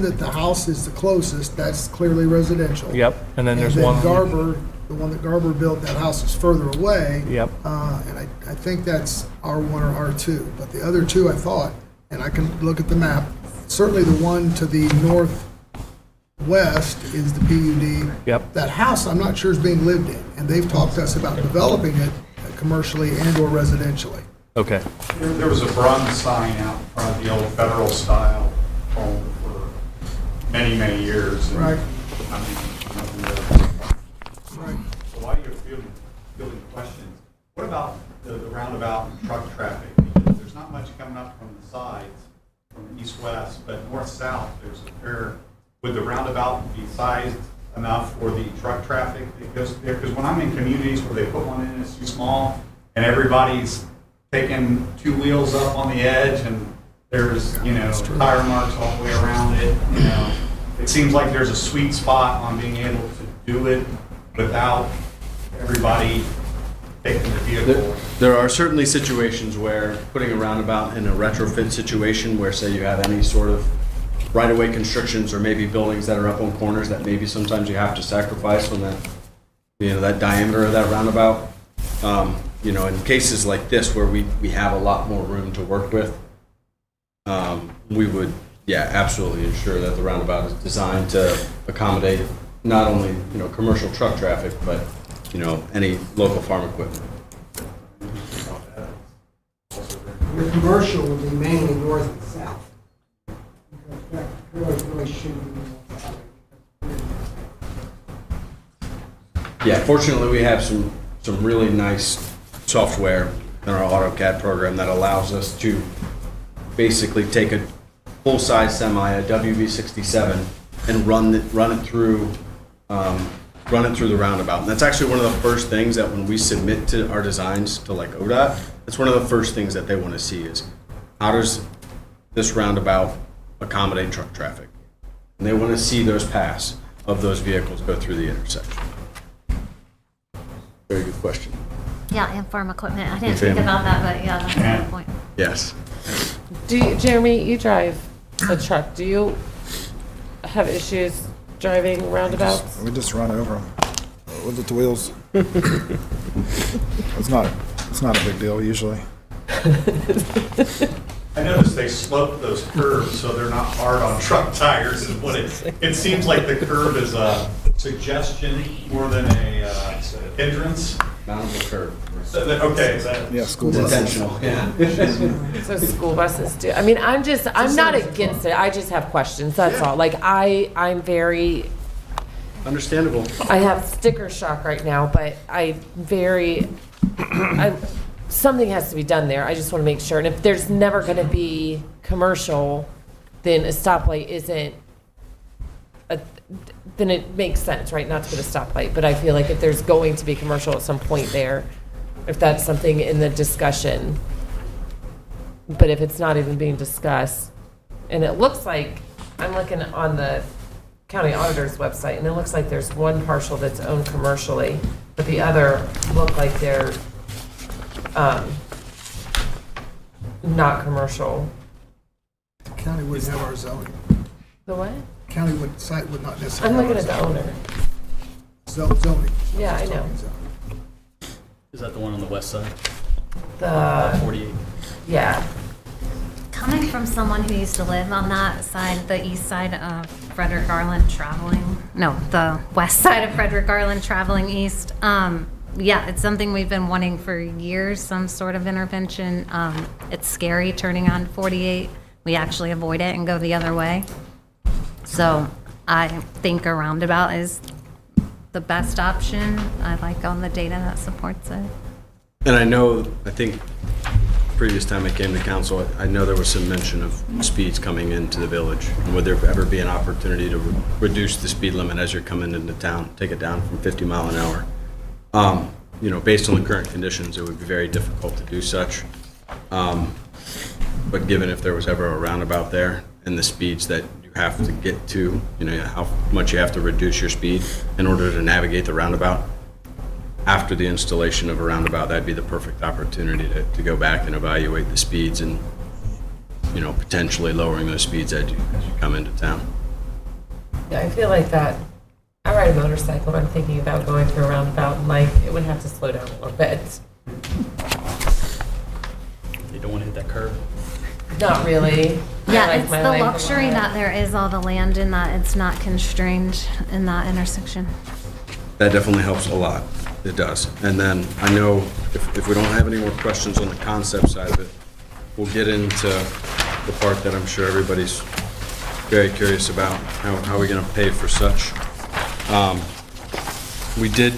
that the house is the closest, that's clearly residential. Yep, and then there's And one. then Garber, the one that Garber built, that house is further away. Yep. And I think that's R1 or R2, but the other two I thought, and I can look at the map, certainly the one to the northwest is the PUD. Yep. That house, I'm not sure is being lived in, and they've talked to us about developing it commercially and/or residentially. Okay. There was a bronze sign out in front of the old federal style home for many, many years. and, Right. I mean, nothing there. Right. So while you're fielding questions, what about the roundabout and truck traffic? Because there's not much coming up from the sides, from east-west, but north-south, there's a fair, would the roundabout be sized enough for the truck traffic that goes there? Because when I'm in communities where they put one in, it's too small, and everybody's taking two wheels up on the edge, and there's, tire marks all the way around it, It seems like there's a sweet spot on being able to do it without everybody taking the vehicle. There are certainly situations where putting a roundabout in a retrofit situation where, say, you have any sort of right-of-way constrictions or maybe buildings that are up on corners that maybe sometimes you have to sacrifice on that, that diameter of that roundabout. In cases like this where we have a lot more room to work with, we would, absolutely ensure that the roundabout is designed to accommodate not only, commercial truck traffic, but, any local farm equipment. Your commercial would be mainly north and south. That really shouldn't be north and south. Yeah, fortunately, we have some really nice software in our AutoCAD program that allows us to basically take a full-size semi, a WV67, and run it through the roundabout. And that's actually one of the first things that when we submit to our designs to like ODOT, that's one of the first things that they want to see is how does this roundabout accommodate truck traffic? And they want to see those paths of those vehicles go through the intersection. Very good question. Yeah, and farm equipment. I didn't And think family. about that, but yeah, that's a good point. Yes. Jeremy, you drive a truck. Do you have issues driving roundabouts? We just run over them with the wheels. It's not a big deal usually. I noticed they slope those curves so they're not hard on truck tires is what it seems like the curve is a suggestion more than a hindrance. Mountable curve. Okay, is that? Yeah, school It's buses. intentional, yeah. So school buses do. I mean, I'm not against it. I just have questions. That's all. Like I'm very. Understandable. I have sticker shock right now, but something has to be done there. I just want to make sure. And if there's never going to be commercial, then a stoplight isn't. Then it makes sense, right, not to put a stoplight. But I feel like if there's going to be commercial at some point there, if that's something in the discussion, but if it's not even being discussed, and it looks like, I'm looking on the county auditor's website, and it looks like there's one parcel that's owned commercially, but the other look like they're not commercial. The county wouldn't have our zoning. The what? County site would not I'm necessarily. looking at the owner. Zoning. Yeah, I know. Is that the one on the west side? The, 48. yeah. Coming from someone who used to live on that side, the east side of Frederick Garland the west side of Frederick Garland traveling east. Yeah, it's something we've been wanting for years, some sort of intervention. It's scary turning on 48. We actually avoid it and go the other way. So I think a roundabout is the best option. I like on the data that supports it. And I think previous time I came to council, I know there was some mention of speeds coming into the village. And would there ever be an opportunity to reduce the speed limit as you're coming into town, take it down from 50 mile an hour? Based on the current conditions, it would be very difficult to do such. But given if there was ever a roundabout there and the speeds that you have to get to, how much you have to reduce your speed in order to navigate the roundabout, after the installation of a roundabout, that'd be the perfect opportunity to go back and evaluate the speeds and, you know, potentially lowering those speeds as you come into town. Yeah, I feel like that. I ride a motorcycle, and I'm thinking about going through a roundabout, and like, it would have to slow down a little bit. You don't want to hit that curve. Not really. I Yeah, like it's my the life a luxury lot. that there is all the land in that it's not constrained in that intersection. That definitely helps a lot. It does. And then I know if we don't have any more questions on the concept side of it, we'll get into the part that I'm sure everybody's very curious about. How are we going to pay for such? We did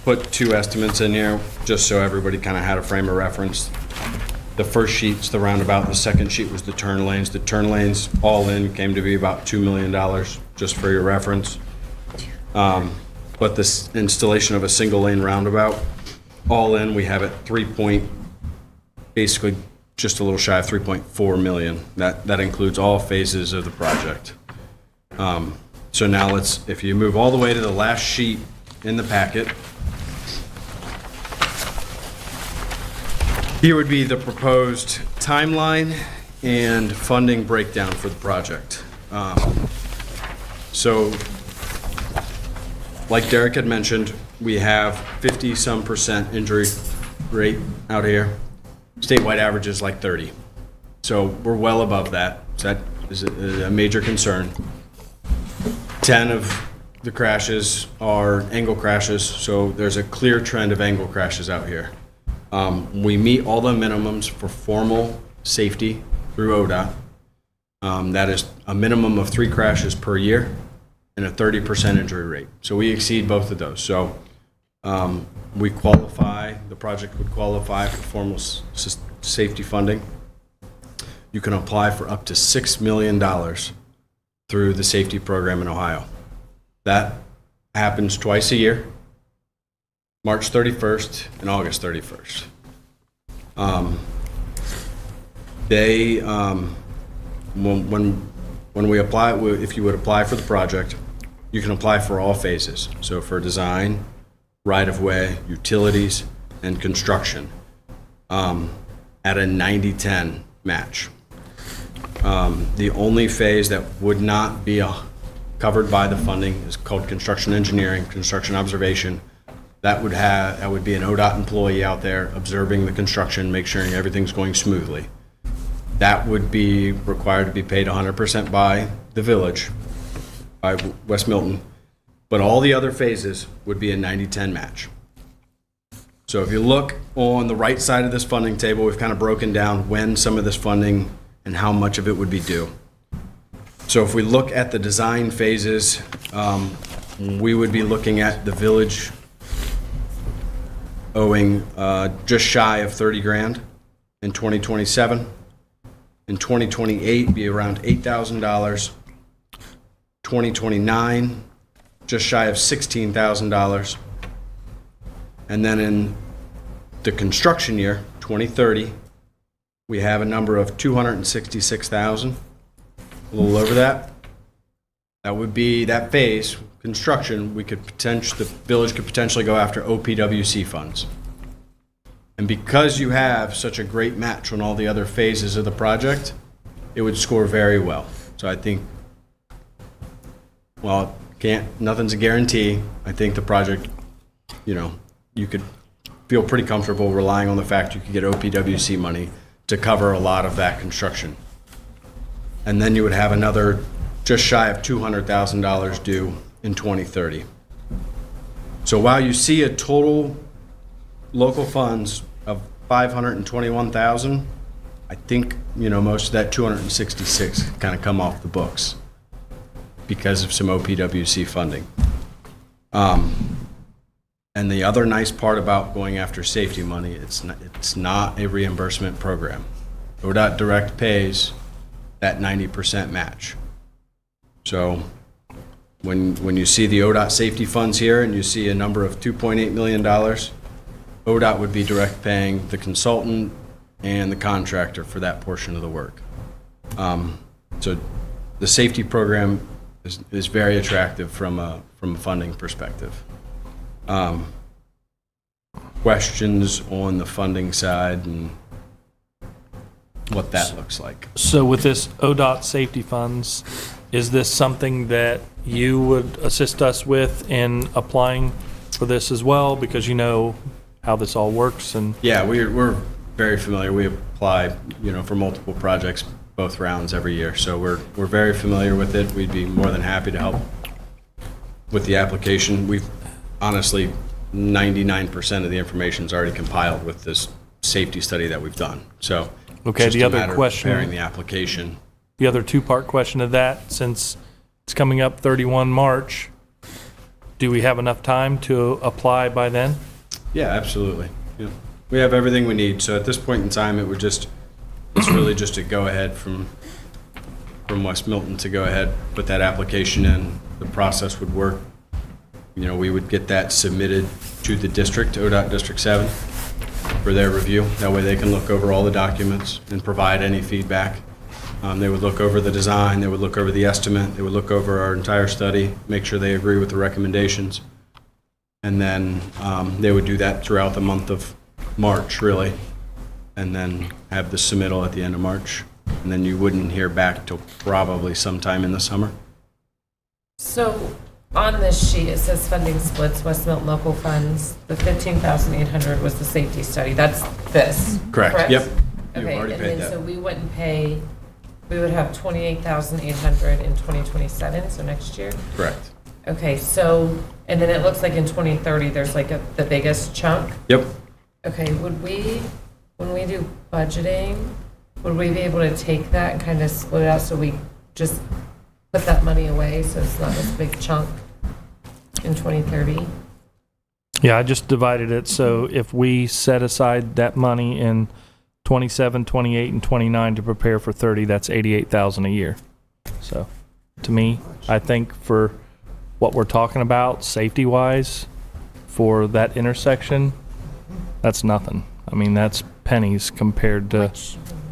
put two estimates in here just so everybody kind of had a frame of reference. The first sheet's the roundabout, the second sheet was the turn lanes. The turn lanes all in came to be about $2 million, just for your reference. But this installation of a single lane roundabout, all in, we have it basically just a little shy of 3.4 million. That includes all phases of the project. So now if you move all the way to the last sheet in the packet, here would be the proposed timeline and funding breakdown for the project. So, like Derek had mentioned, we have 50-some% injury rate out here. Statewide average is like 30. So we're well above that. So that is a major concern. 10 of the crashes are angle crashes, so there's a clear trend of angle crashes out here. We meet all the minimums for formal safety through ODOT. That is a minimum of 3 crashes per year and a 30% injury rate. So we exceed both of those. So we qualify, the project would qualify for formal safety funding. You can apply for up to $6 million through the safety program in Ohio. That happens twice a year, March 31st and August 31st. When we apply, if you would apply for the project, you can apply for all phases. So for design, right-of-way, utilities, and construction at a 90-10 match. The only phase that would not be covered by the funding is called construction engineering, construction observation. That would be an ODOT employee out there observing the construction, make sure everything's going smoothly. That would be required to be paid 100% by the village, by West Milton, but all the other phases would be a 90-10 match. So if you look on the right side of this funding table, we've kind of broken down when some of this funding and how much of it would be due. So if we look at the design phases, we would be looking at the village owing just shy of 30 grand in 2027. In 2028, be around $8,000. 2029, just shy of $16,000. And then in the construction year, 2030, we have a number of 266,000, a little over that. That would be that phase, construction, the village could potentially go after OPWC funds. And because you have such a great match on all the other phases of the project, it would score very well. So I think, well, nothing's a guarantee. I think the project, you could feel pretty comfortable relying on the fact you could get OPWC money to cover a lot of that construction. And then you would have another just shy of $200,000 due in 2030. So while you see a total local funds of 521,000, I think, most of that 266 kind of come off the books because of some OPWC funding. And the other nice part about going after safety money, it's not a reimbursement program. ODOT Direct pays that 90% match. So when you see the ODOT safety funds here and you see a number of $2.8 million, ODOT would be direct paying the consultant and the contractor for that portion of the work. So the safety program is very attractive from a funding perspective. questions on the funding side and what that looks like. So with this ODOT safety funds, is this something that you would assist us with in applying for this as well? Because you know how this all works and, Yeah, we're very familiar. We apply, for multiple projects, both rounds every year. So we're very familiar with it. We'd be more than happy to help with the application. We've honestly, 99% of the information is already compiled with this safety study that we've done. So Okay, it's just the a other matter of question- preparing the application. the other two-part question of that, since it's coming up 31 March, do we have enough time to apply by then? Yeah, absolutely. Yeah. We have everything we need. So at this point in time, it's really just a go-ahead from West Milton to go ahead, put that application in. The process would work. We would get that submitted to the district, ODOT District 7, for their review. That way they can look over all the documents and provide any feedback. They would look over the design, they would look over the estimate, they would look over our entire study, make sure they agree with the recommendations. And then they would do that throughout the month of March, really, and then have the submittal at the end of March. And then you wouldn't hear back till probably sometime in the summer. So on this sheet, it says funding splits, West Milton local funds. The 15,800 was the safety study. That's this. Correct. Yep. You've Okay, already and paid then that. so we would have 28,800 in 2027, so next year? Correct. Okay, so, and then it looks like in 2030, there's like the biggest chunk. Yep. Okay, when we do budgeting, would we be able to take that and kind of split it out so we just put that money away so it's not this big chunk in 2030? Yeah, I just divided it, so if we set aside that money in 27, 28, and 29 to prepare for 30, that's 88,000 a year. So, to me, I think for what we're talking about, safety-wise, for that intersection, that's nothing. I mean, that's pennies compared to,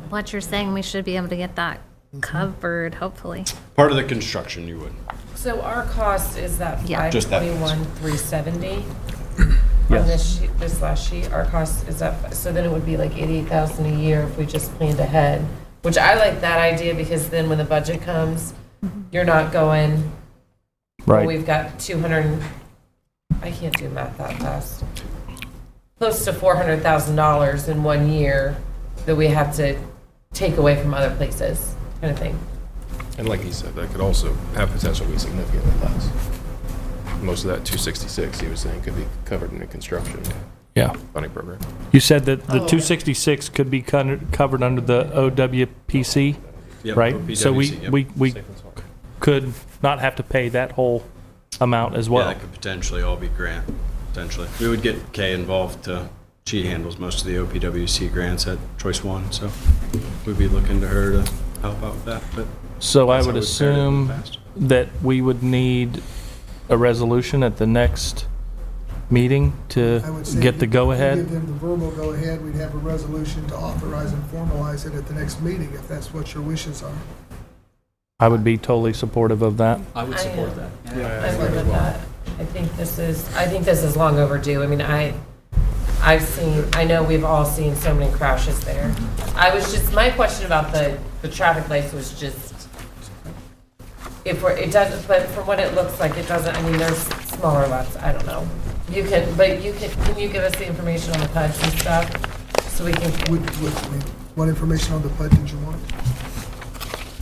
What you're saying, we should be able to get that covered, hopefully. Part of the construction, you would. So our cost is that Yeah. Just that. 521,370 Yes. on this last sheet. Our cost is up, so then it would be like 88,000 a year if we just planned ahead, which I like that idea because then when the budget comes, you're not going, well, right. we've got 200, I can't do math that fast. Close to $400,000 in 1 year that we have to take away from other places, kind of thing. And like he said, that could also have potential to be significantly less. Most of that 266, he was saying, could be covered in a construction Yeah. funding program. You said that the 266 could be covered under the OWPC, Yep, right? So OPWC, yep. we could not have to pay that whole amount as Yeah, well. that could potentially all be grant, potentially. We would get Kay involved. She handles most of the OPWC grants at Choice One, so we'd be looking to her to help out with that. But So I that's would how we've paired it in assume the past. that we would need a resolution at the next meeting to I would say get the Give go-ahead. them the verbal go-ahead, we'd have a resolution to authorize and formalize it at the next meeting, if that's what your wishes are. I would be totally supportive of that. I would support that. I would with that. I think this is long overdue. I mean, I know we've all seen so many crashes there. My question about the traffic lights was just, but from what it looks like, it doesn't, I mean, there's smaller lots, I don't know. Can you give us the information on the PUDs and stuff? So we can, What information on the PUD did you want?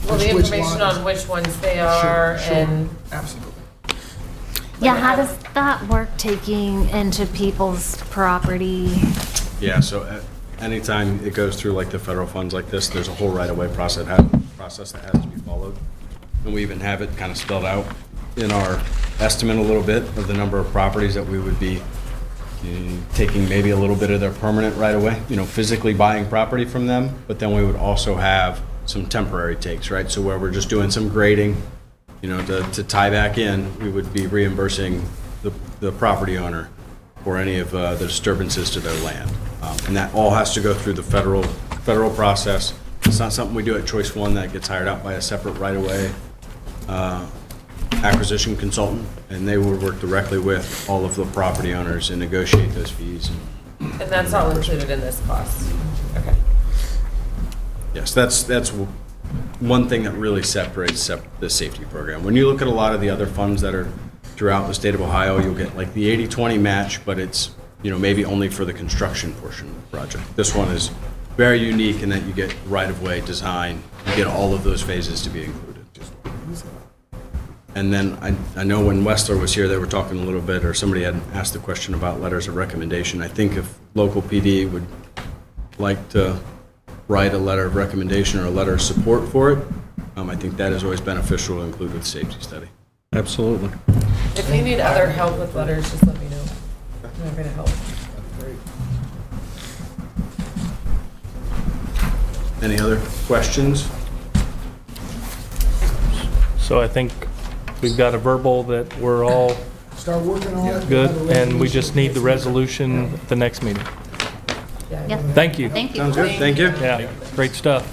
well, the Which information lot is- on which ones they are Sure, and. Absolutely. Yeah, how does that work, taking into people's property? Yeah, so anytime it goes through like the federal funds like this, there's a whole right-of-way process that has to be followed. And we even have it kind of spelled out in our estimate a little bit of the number of properties that we would be taking maybe a little bit of their permanent right-of-way, physically buying property from them, but then we would also have some temporary takes, right? So where we're just doing some grading, to tie back in, we would be reimbursing the property owner for any of the disturbances to their land. And that all has to go through the federal process. It's not something we do at Choice One that gets hired out by a separate right-of-way acquisition consultant, and they would work directly with all of the property owners and negotiate those fees And that's all included in this cost? Okay. Yes, that's one thing that really separates the safety program. When you look at a lot of the other funds that are throughout the state of Ohio, you'll get like the 80-20 match, but it's, maybe only for the construction portion of the project. This one is very unique in that you get right-of-way design, you get all of those phases to be included. And then I know when Westler was here, they were talking a little bit, or somebody had asked the question about letters of recommendation. I think if local PD would like to write a letter of recommendation or a letter of support for it, I think that is always beneficial to include with the safety study. Absolutely. If you need other help with letters, just let me know. I'm happy to help. Any other questions? So I think we've got a verbal that we're all Start working on it. good, We'll have a and we just need the resolution. resolution at the next meeting. Yeah. Thank you. Thank you. Sounds good, thank you. Yeah, great stuff.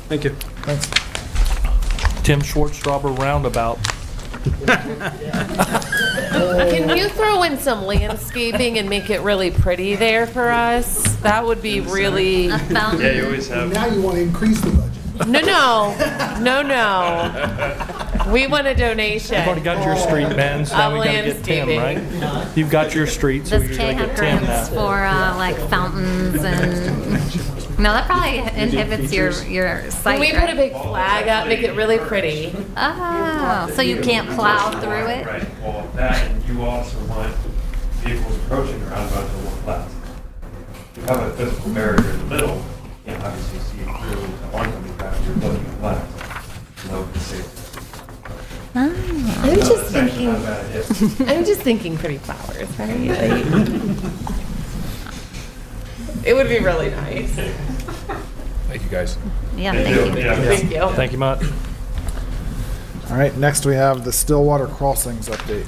Thank you. Tim Schwartztrauber Roundabout. Can you throw in some landscaping and make it really pretty there for us? That would be really, A fountain. Yeah, you always have. Now you want to increase the budget. no. We want a donation. You've already got your street, Ben, so now we gotta get Tim, right? You've got your street, so Does we Kay gotta have get Tim grants now. for like fountains and? No, that probably inhibits your Can sight, we put a right? big flag up, make it really pretty? Oh, so you can't plow through it? Right, well, that, and you also want vehicles approaching the roundabout to look left. You have a physical barrier in the middle, you can't obviously see through the oncoming traffic, you're looking left. No, it's safe. I'm just thinking, Not a bad idea. I'm just thinking pretty flowers, right? Like, it would be really nice. Thank you, guys. Yeah, thank you. Thank you. Thank you much. All right, next we have the Stillwater Crossings update.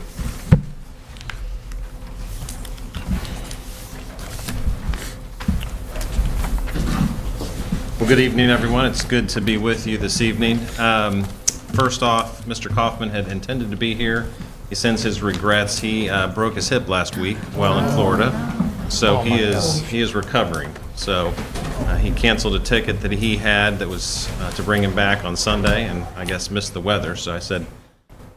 Well, good evening, everyone. It's good to be with you this evening. First off, Mr. Kaufman had intended to be here. He sends his regrets. He broke his hip last week while in Florida, so he is recovering. So he canceled a ticket that he had that was to bring him back on Sunday, and I guess missed the weather. So I said,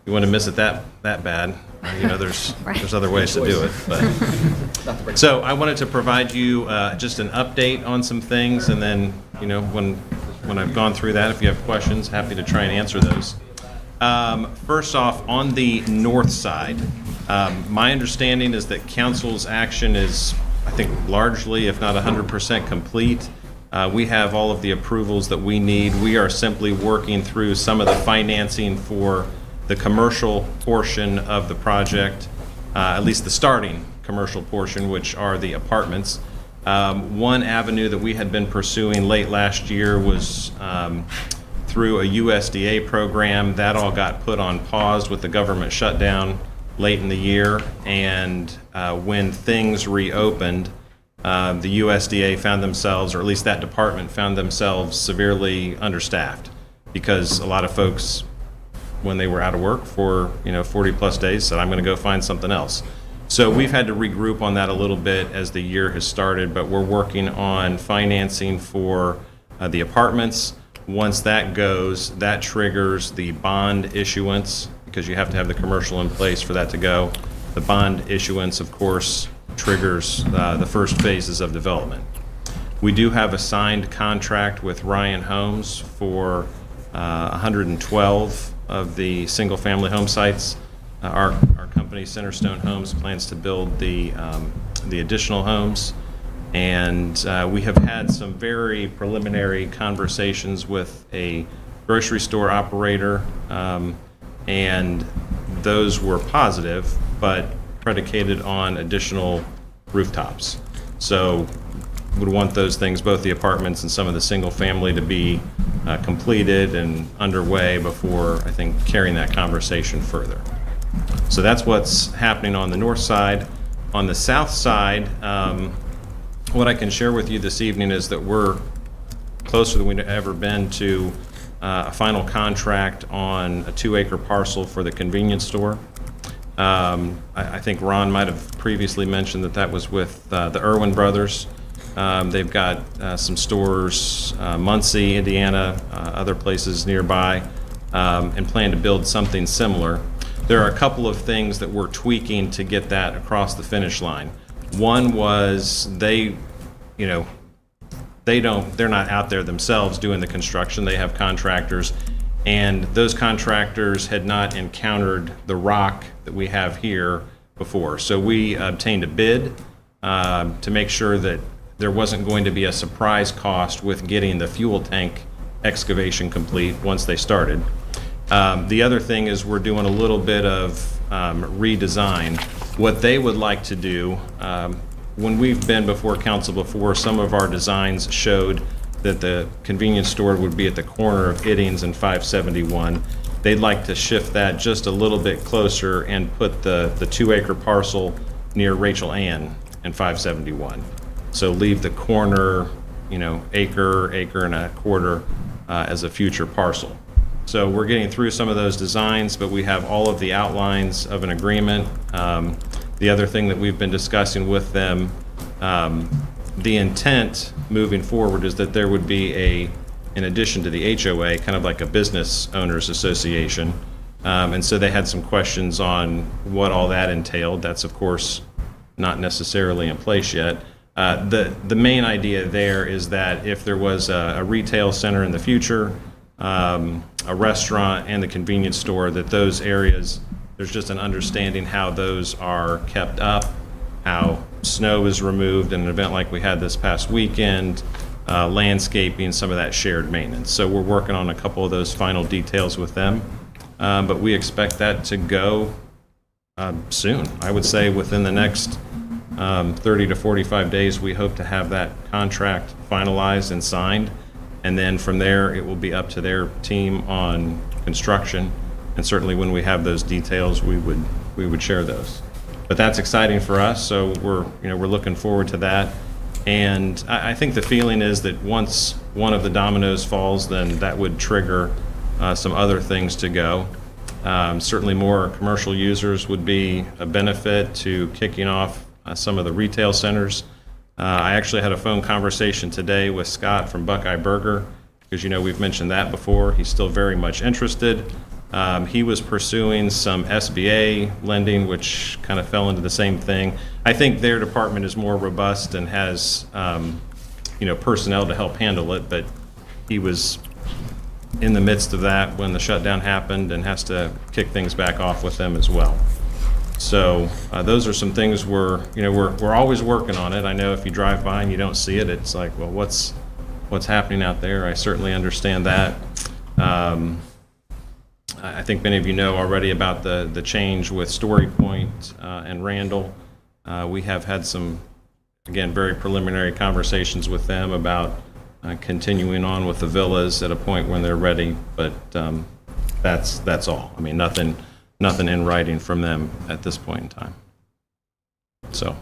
"You want to miss it that bad? There's Right. there's other ways to do it." But so I wanted to provide you just an update on some things, and then when I've gone through that, if you have questions, happy to try and answer those. First off, on the north side, my understanding is that council's action is, I think, largely, if not 100% complete. We have all of the approvals that we need. We are simply working through some of the financing for the commercial portion of the project, at least the starting commercial portion, which are the apartments. One avenue that we had been pursuing late last year was through a USDA program. That all got put on pause with the government shutdown late in the year, and when things reopened, the USDA found themselves, or at least that department found themselves, severely understaffed, because a lot of folks, when they were out of work for 40-plus days, said, "I'm going to go find something else." So we've had to regroup on that a little bit as the year has started, but we're working on financing for the apartments. Once that goes, that triggers the bond issuance, because you have to have the commercial in place for that to go. The bond issuance, of course, triggers the first phases of development. We do have a signed contract with Ryan Homes for 112 of the single-family home sites. Our company, Centerstone Homes, plans to build the additional homes. And we have had some very preliminary conversations with a grocery store operator, and those were positive, but predicated on additional rooftops. So would want those things, both the apartments and some of the single family, to be completed and underway before, I think, carrying that conversation further. So that's what's happening on the north side. On the south side, what I can share with you this evening is that we're closer than we've ever been to a final contract on a 2-acre parcel for the convenience store. I think Ron might have previously mentioned that that was with the Irwin Brothers. They've got some stores, Muncie, Indiana, other places nearby, and plan to build something similar. There are a couple of things that we're tweaking to get that across the finish line. One was they're not out there themselves doing the construction. They have contractors, and those contractors had not encountered the rock that we have here before. So we obtained a bid to make sure that there wasn't going to be a surprise cost with getting the fuel tank excavation complete once they started. The other thing is we're doing a little bit of redesign. What they would like to do, when we've been before council before, some of our designs showed that the convenience store would be at the corner of Iddings and 571. They'd like to shift that just a little bit closer and put the 2-acre parcel near Rachel Ann and 571. So leave the corner, acre and a quarter as a future parcel. So we're getting through some of those designs, but we have all of the outlines of an agreement. The other thing that we've been discussing with them, the intent moving forward is that there would be in addition to the HOA, kind of like a business owners association. And so they had some questions on what all that entailed. That's of course not necessarily in place yet. The main idea there is that if there was a retail center in the future, a restaurant and the convenience store, that those areas, there's just an understanding how those are kept up, how snow is removed in an event like we had this past weekend, landscaping, some of that shared maintenance. So we're working on a couple of those final details with them, but we expect that to go soon. I would say within the next 30 to 45 days, we hope to have that contract finalized and signed. And then from there, it will be up to their team on construction. And certainly when we have those details, we would share those. But that's exciting for us, so we're looking forward to that. And I think the feeling is that once one of the dominoes falls, then that would trigger some other things to go. Certainly more commercial users would be a benefit to kicking off some of the retail centers. I actually had a phone conversation today with Scott from Buckeye Burger, because we've mentioned that before. He's still very much interested. He was pursuing some SBA lending, which kind of fell into the same thing. I think their department is more robust and has personnel to help handle it, but he was in the midst of that when the shutdown happened and has to kick things back off with them as well. So those are some things we're always working on it. I know if you drive by and you don't see it, it's like, well, what's happening out there? I certainly understand that. I think many of you know already about the change with Story Point and Randall. We have had some, again, very preliminary conversations with them about continuing on with the villas at a point when they're ready, but that's all. I mean, nothing in writing from them at this point in time. So,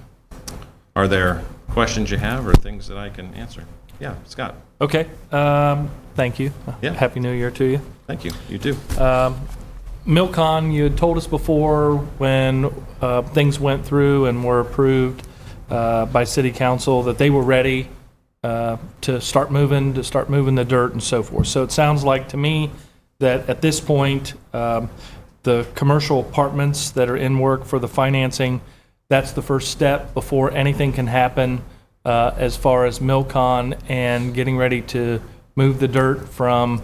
are there questions you have or things that I can answer? Yeah, Scott. Okay, thank you. Yeah. Happy New Year to you. Thank you. You too. Milcon, you had told us before when things went through and were approved by City Council that they were ready to start moving the dirt and so forth. So it sounds like to me that at this point, the commercial apartments that are in work for the financing, that's the first step before anything can happen as far as Milcon and getting ready to move the dirt from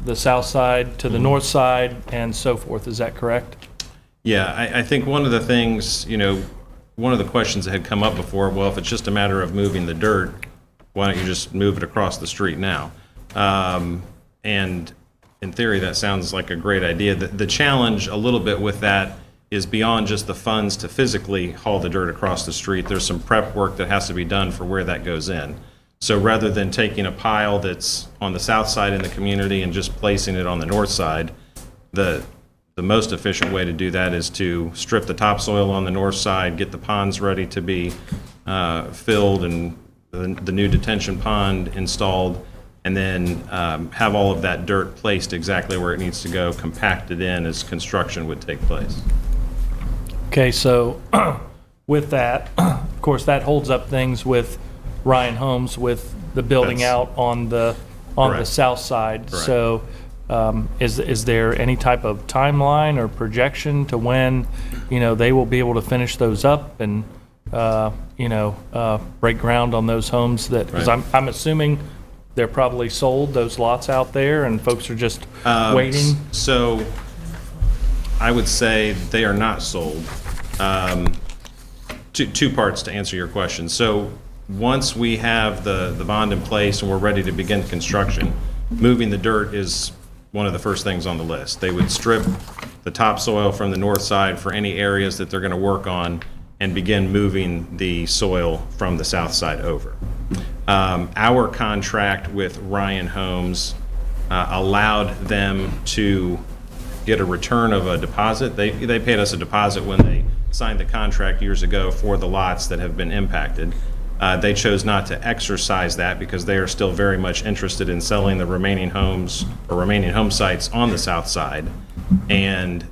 the south side to the north side and so forth. Is that correct? Yeah, I think one of the things, one of the questions that had come up before, well, if it's just a matter of moving the dirt, why don't you just move it across the street now? And in theory, that sounds like a great idea. The challenge a little bit with that is beyond just the funds to physically haul the dirt across the street. There's some prep work that has to be done for where that goes in. So rather than taking a pile that's on the south side in the community and just placing it on the north side, the most efficient way to do that is to strip the topsoil on the north side, get the ponds ready to be filled and the new detention pond installed, and then have all of that dirt placed exactly where it needs to go, compacted in as construction would take place. Okay, so with that, of course, that holds up things with Ryan Homes with the building That's out on the correct. south side. Correct. So is there any type of timeline or projection to when, they will be able to finish those up and, break ground on those homes that, because Right. I'm assuming they're probably sold, those lots out there, and folks are just waiting? So I would say they are not sold. Two parts to answer your question. So once we have the bond in place and we're ready to begin construction, moving the dirt is one of the first things on the list. They would strip the topsoil from the north side for any areas that they're going to work on and begin moving the soil from the south side over. Our contract with Ryan Homes allowed them to get a return of a deposit. They paid us a deposit when they signed the contract years ago for the lots that have been impacted. They chose not to exercise that because they are still very much interested in selling the remaining homes or remaining home sites on the south side. And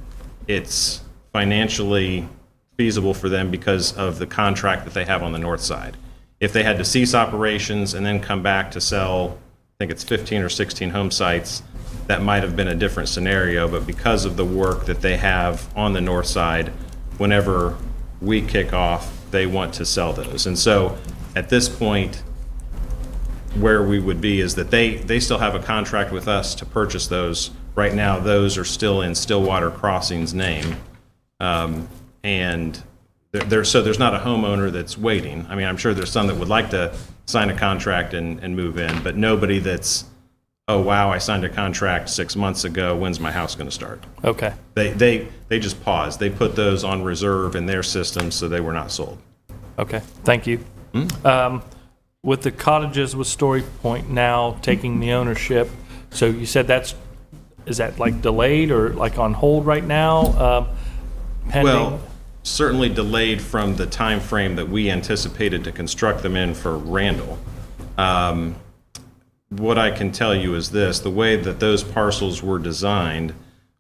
it's financially feasible for them because of the contract that they have on the north side. If they had to cease operations and then come back to sell, I think it's 15 or 16 home sites, that might have been a different scenario. But because of the work that they have on the north side, whenever we kick off, they want to sell those. And so at this point, where we would be is that they still have a contract with us to purchase those. Right now, those are still in Stillwater Crossing's name. And so there's not a homeowner that's waiting. I mean, I'm sure there's some that would like to sign a contract and move in, but nobody that's, oh, wow, I signed a contract 6 months ago, when's my house going to start? Okay. They just paused. They put those on reserve in their system, so they were not sold. Okay, thank you. With the cottages with Story Point now taking the ownership, so you said is that like delayed or like on hold right now? Pending? Well, certainly delayed from the time frame that we anticipated to construct them in for Randall. What I can tell you is this: the way that those parcels were designed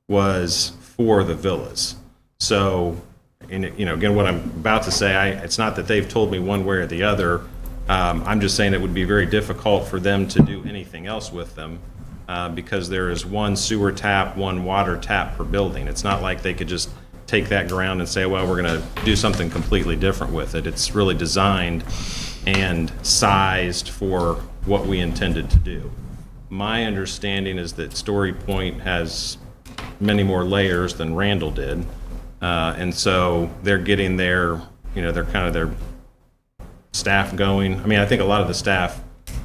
was for the villas. So, again, what I'm about to say, it's not that they've told me one way or the other. I'm just saying it would be very difficult for them to do anything else with them because there is one sewer tap, one water tap per building. It's not like they could just take that ground and say, well, we're going to do something completely different with it. It's really designed and sized for what we intended to do. My understanding is that Story Point has many more layers than Randall did. And so they're getting their staff going. I mean, I think a lot of the staff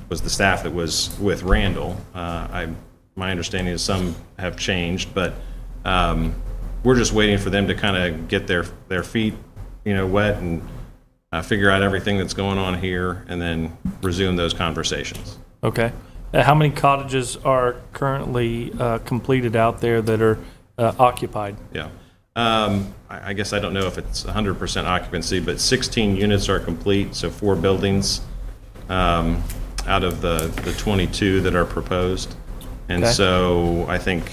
was the staff that was with Randall. My understanding is some have changed, but we're just waiting for them to kind of get their feet, wet and figure out everything that's going on here and then resume those conversations. Okay. How many cottages are currently completed out there that are occupied? Yeah. I guess I don't know if it's 100% occupancy, but 16 units are complete, so 4 buildings out of the 22 that are proposed. And Okay. so I think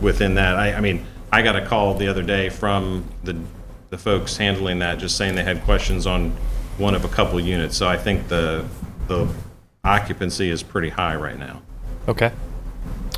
within that, I mean, I got a call the other day from the folks handling that, just saying they had questions on one of a couple units. So I think the occupancy is pretty high right now. Okay.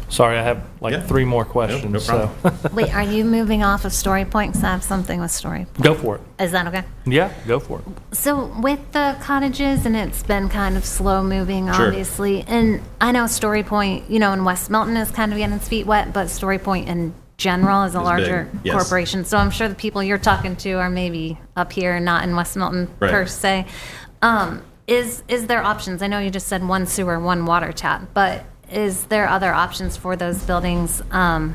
Sorry, I have like Yeah. 3 more No questions. problem. Wait, are you moving off of Story Point? 'Cause I have something with Story Point. Go for it. Is that okay? Yeah, go for it. So with the cottages, and it's been kind of slow moving, Sure. obviously, and I know Story Point, in West Milton is kind of getting its feet wet, but Story Point in general is a Is larger big, yes. corporation. So I'm sure the people you're talking to are maybe up here, not in West Milton Right. per se. Is there options? I know you just said one sewer, one water tap, but is there other options for those buildings?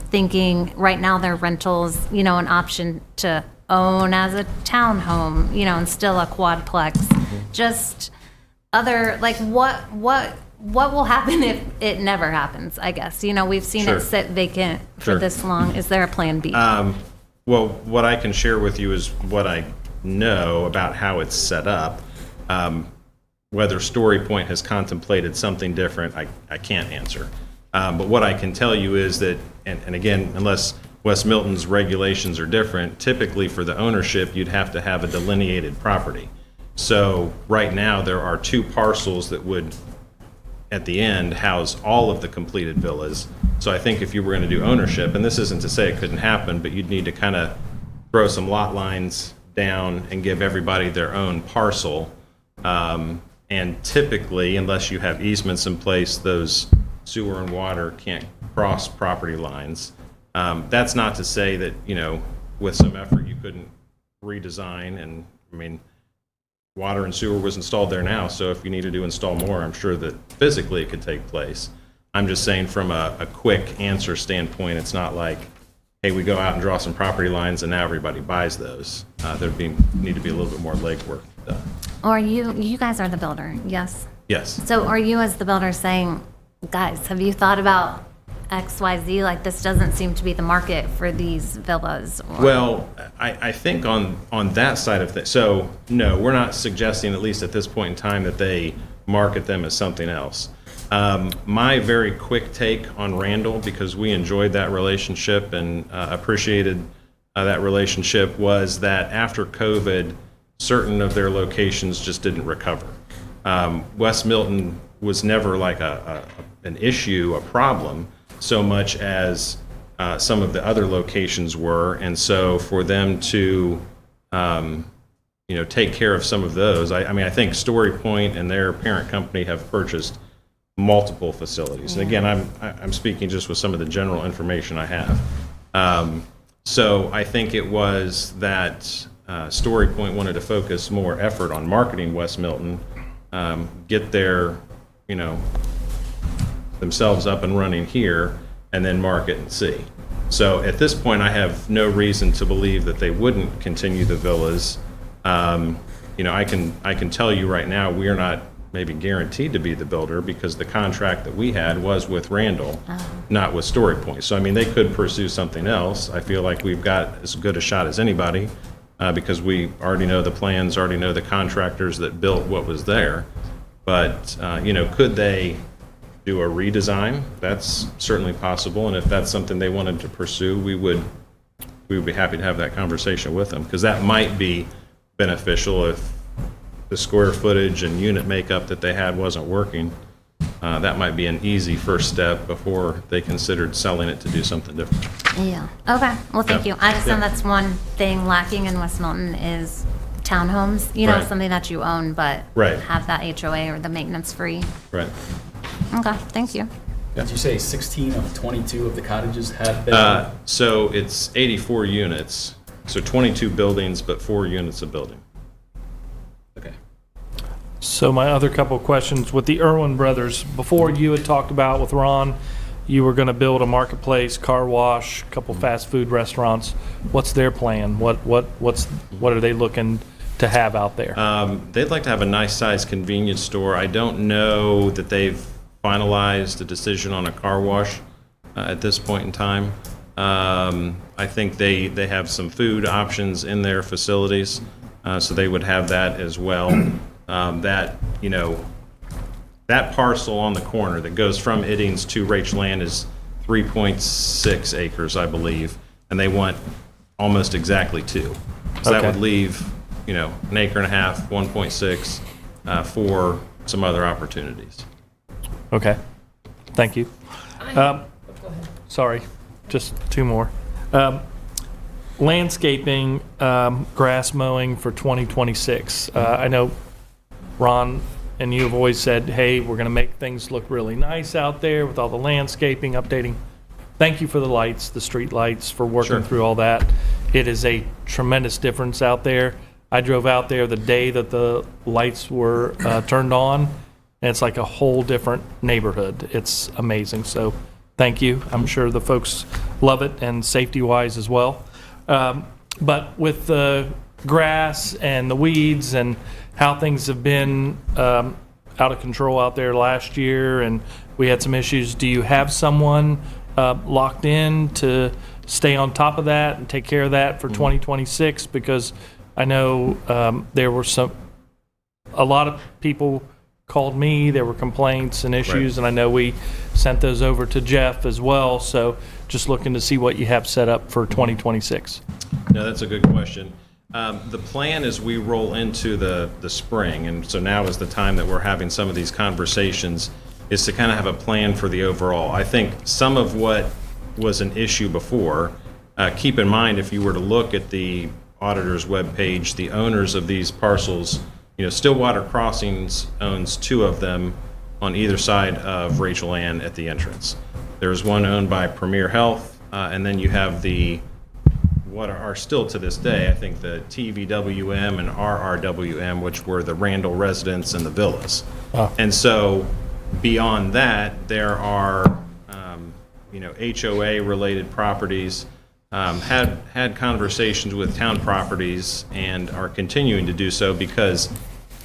Thinking right now they're rentals, an option to own as a townhome, and still a quadplex. Just other, like what will happen if it never happens, I guess? We've seen Sure. it sit vacant for Sure. this long. Is there a plan B? Well, what I can share with you is what I know about how it's set up. Whether Story Point has contemplated something different, I can't answer. But what I can tell you is that, and again, unless West Milton's regulations are different. Typically, for the ownership, you'd have to have a delineated property. So right now, there are 2 parcels that would, at the end, house all of the completed villas. So I think if you were going to do ownership, and this isn't to say it couldn't happen, but you'd need to kind of throw some lot lines down and give everybody their own parcel. And typically, unless you have easements in place, those sewer and water can't cross property lines. That's not to say that, you know, with some effort, you couldn't redesign. And I mean, water and sewer was installed there now, so if you needed to install more, I'm sure that physically it could take place. I'm just saying from a quick answer standpoint, it's not like, hey, we go out and draw some property lines and now everybody buys those. Need to be a little bit more legwork done. Or you guys are the builder, yes? Yes. So are you as the builder saying, guys, have you thought about XYZ? Like, this doesn't seem to be the market for these villas? Or... Well, I think on that side of things, so no, we're not suggesting, at least at this point in time, that they market them as something else. My very quick take on Randall, because we enjoyed that relationship and appreciated that relationship, was that after COVID, certain of their locations just didn't recover. West Milton was never like an issue, a problem, so much as some of the other locations were. And so for them to, take care of some of those, I mean, I think Story Point and their parent company have purchased multiple facilities. And again, I'm speaking just with some of the general information I have. So I think it was that Story Point wanted to focus more effort on marketing West Milton, get their, themselves up and running here, and then market and see. So at this point, I have no reason to believe that they wouldn't continue the villas. I can tell you right now, we are not maybe guaranteed to be the builder because the contract that we had was with Randall, not with Story Point. So I mean, they could pursue something else. I feel like we've got as good a shot as anybody because we already know the plans, already know the contractors that built what was there. But could they do a redesign? That's certainly possible. And if that's something they wanted to pursue, we would be happy to have that conversation with them, because that might be beneficial if the square footage and unit makeup that they had wasn't working. That might be an easy first step before they considered selling it to do something different. Yeah. Okay. Well, thank Yeah. you. I just Yeah. know that's one thing lacking in West Milton is townhomes. Right. Something that you own, but Right. have that HOA or the maintenance free. Right. Okay. Thank you. Did you say 16 of 22 of the cottages have been? So it's 84 units, so 22 buildings, but 4 units a building. Okay. So my other couple of questions with the Irwin brothers, before you had talked about with Ron, you were going to build a marketplace, car wash, a couple fast food restaurants. What's their plan? What are they looking to have out there? They'd like to have a nice sized convenience store. I don't know that they've finalized a decision on a car wash at this point in time. I think they have some food options in their facilities, so they would have that as well. That parcel on the corner that goes from Iddings to Rach Land is 3.6 acres, I believe, and they want almost exactly 2. So that Okay. would leave, an acre and a half, 1.6, for some other opportunities. Okay. Thank you. Sorry, just 2 more. Landscaping, grass mowing for 2026. I know Ron and you have always said, hey, we're going to make things look really nice out there with all the landscaping, updating. Thank you for the lights, the street lights, for working Sure. through all that. It is a tremendous difference out there. I drove out there the day that the lights were turned on, and it's like a whole different neighborhood. It's amazing. So thank you. I'm sure the folks love it, and safety-wise as well. But with the grass and the weeds and how things have been out of control out there last year, and we had some issues, do you have someone locked in to stay on top of that and take care of that for 2026? Because I know there were a lot of people called me, there were complaints and issues, and I know we sent those over to Jeff as well. So just looking to see what you have set up for 2026. No, that's a good question. The plan as we roll into the spring, and so now is the time that we're having some of these conversations, is to kind of have a plan for the overall. I think some of what was an issue before, keep in mind, if you were to look at the auditor's webpage, the owners of these parcels, Stillwater Crossings owns 2 of them on either side of Rachel Ann at the entrance. There's one owned by Premier Health, and then you have what are still to this day, I think, the TVWM and RRWM, which were the Randall residents and the villas. And so beyond that, there are, HOA-related properties, had conversations with town properties and are continuing to do so because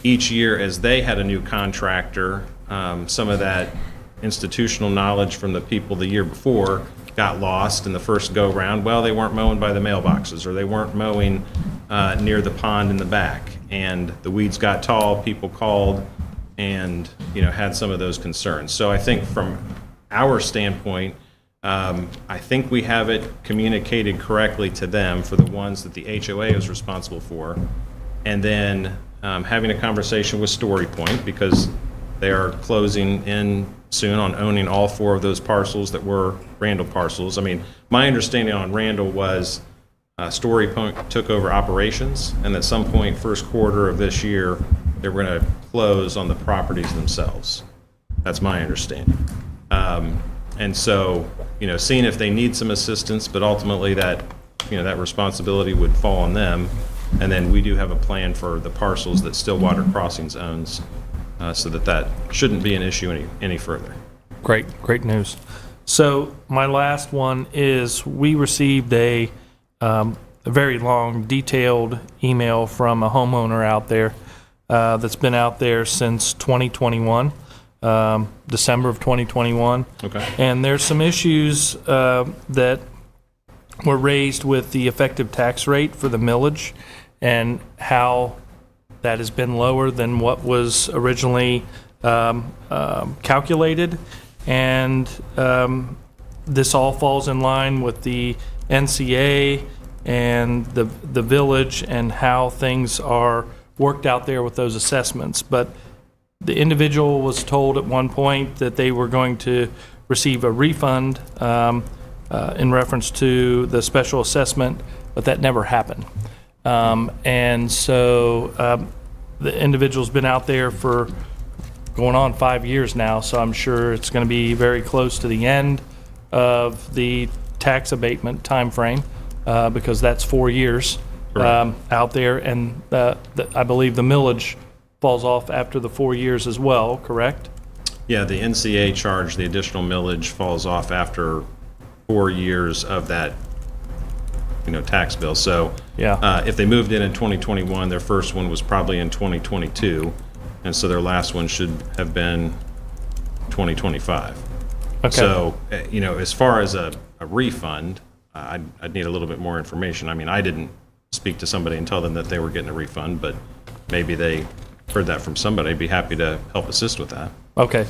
each year as they had a new contractor, some of that institutional knowledge from the people the year before got lost in the first go-round. Well, they weren't mowing by the mailboxes, or they weren't mowing near the pond in the back, and the weeds got tall, people called, and had some of those concerns. So I think from our standpoint, I think we have it communicated correctly to them for the ones that the HOA is responsible for, and then having a conversation with Story Point, because they are closing in soon on owning all 4 of those parcels that were Randall parcels. I mean, my understanding on Randall was Story Point took over operations, and at some point, first quarter of this year, they were going to close on the properties themselves. That's my understanding. And so, seeing if they need some assistance, but ultimately that responsibility would fall on them. And then we do have a plan for the parcels that Stillwater Crossings owns, so that shouldn't be an issue any further. Great news. So my last one is we received a very long, detailed email from a homeowner out there that's been out there since 2021, December of 2021. Okay. And there's some issues that were raised with the effective tax rate for the millage and how that has been lower than what was originally calculated. And this all falls in line with the NCA and the village and how things are worked out there with those assessments. But the individual was told at one point that they were going to receive a refund in reference to the special assessment, but that never happened. And so the individual's been out there for going on 5 years now, so I'm sure it's going to be very close to the end of the tax abatement timeframe, because that's 4 years out there, and I believe the millage falls off after the 4 years as well, correct? Yeah, the NCA charge, the additional millage, falls off after 4 years of that tax bill. So if they moved in 2021, their first one was probably in 2022, and so their last one should have been 2025. Okay. So, as far as a refund, I'd need a little bit more information. I mean, I didn't speak to somebody and tell them that they were getting a refund, but maybe they heard that from somebody. I'd be happy to help assist with that. Okay.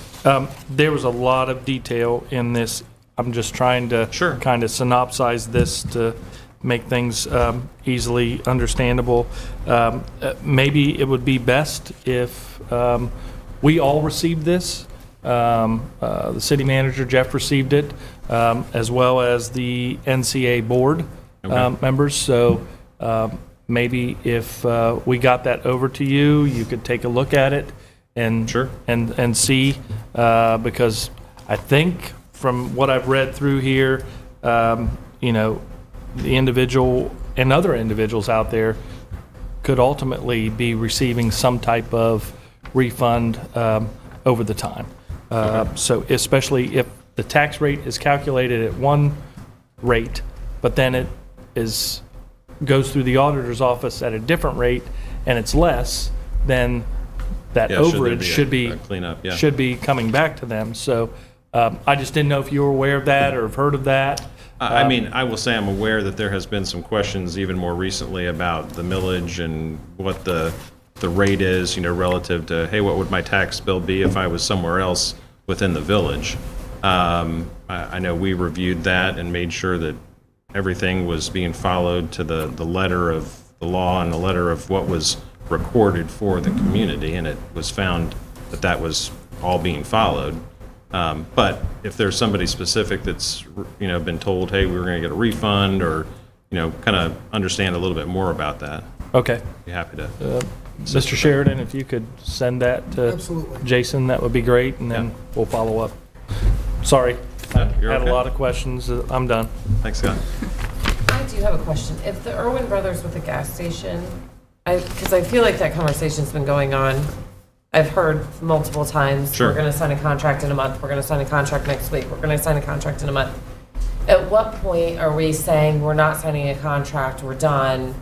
There was a lot of detail in this. I'm just trying to kind of synopsize this to make things easily understandable. Maybe it would be best if we all received this. The city manager, Jeff, received it, as well as the NCA board members. So maybe if we got that over to you, you could take a look at it and and see, because I think from what I've read through here, the individual and other individuals out there could ultimately be receiving some type of refund over the time. So especially if the tax rate is calculated at one rate, but then it goes through the auditor's office at a different rate and it's less, then that overage should be coming back to them. So I just didn't know if you were aware of that or have heard of that. I mean, I will say I'm aware that there has been some questions even more recently about the millage and what the rate is, relative to, hey, what would my tax bill be if I was somewhere else within the village? I know we reviewed that and made sure that everything was being followed to the letter of the law and the letter of what was recorded for the community, and it was found that that was all being followed. But if there's somebody specific that's, been told, hey, we were going to get a refund, or, kind of understand a little bit more about that, Okay. be happy to. Mr. Sheridan, if you could send that to Absolutely. Jason, that would be great, and then we'll follow up. Sorry, I You're had okay. a lot of questions. I'm done. Thanks, Scott. I do have a question. If the Irwin Brothers with the gas station, because I feel like that conversation's been going on, I've heard multiple times. Sure. We're going to sign a contract in a month. We're going to sign a contract next week. We're going to sign a contract in a month. At what point are we saying we're not signing a contract, we're done?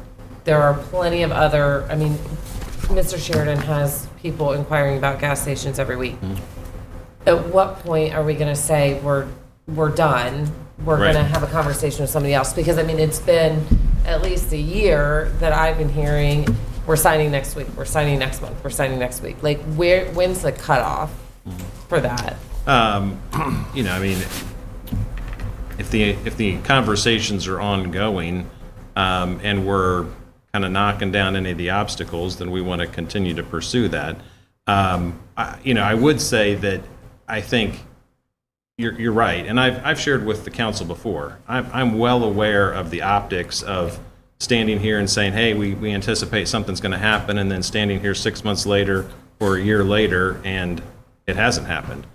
There are plenty of other, Mr. Sheridan has people inquiring about gas stations every week. At what point are we going to say we're done? We're Right. going to have a conversation with somebody else? Because, it's been at least a year that I've been hearing, we're signing next week, we're signing next month, we're signing next week. Like, when's the cutoff for that? If the conversations are ongoing, and we're kind of knocking down any of the obstacles, then we want to continue to pursue that. I would say that I think you're right, and I've shared with the council before. I'm well aware of the optics of standing here and saying, hey, we anticipate something's going to happen, and then standing here 6 months later or a year later, and it hasn't happened.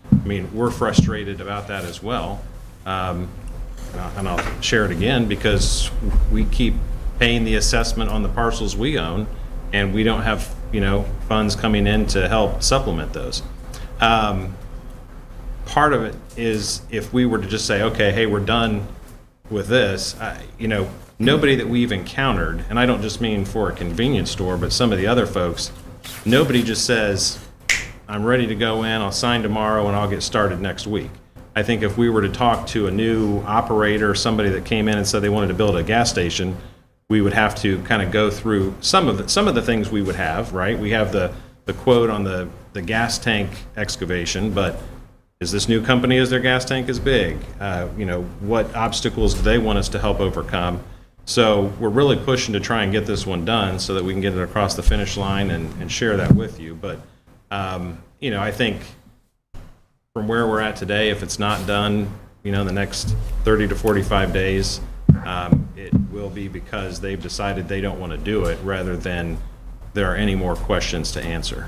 We're frustrated about that as well. And I'll share it again, because we keep paying the assessment on the parcels we own, and we don't have, funds coming in to help supplement those. Part of it is, if we were to just say, okay, hey, we're done with this, nobody that we've encountered, and I don't just mean for a convenience store, but some of the other folks, nobody just says, I'm ready to go in, I'll sign tomorrow, and I'll get started next week. I think if we were to talk to a new operator, somebody that came in and said they wanted to build a gas station, we would have to kind of go through some of the things we would have, right? We have the quote on the gas tank excavation, but is this new company, is their gas tank as big? What obstacles do they want us to help overcome? So we're really pushing to try and get this one done so that we can get it across the finish line and share that with you. But, I think from where we're at today, if it's not done, in the next 30 to 45 days, it will be because they've decided they don't want to do it, rather than there are any more questions to answer.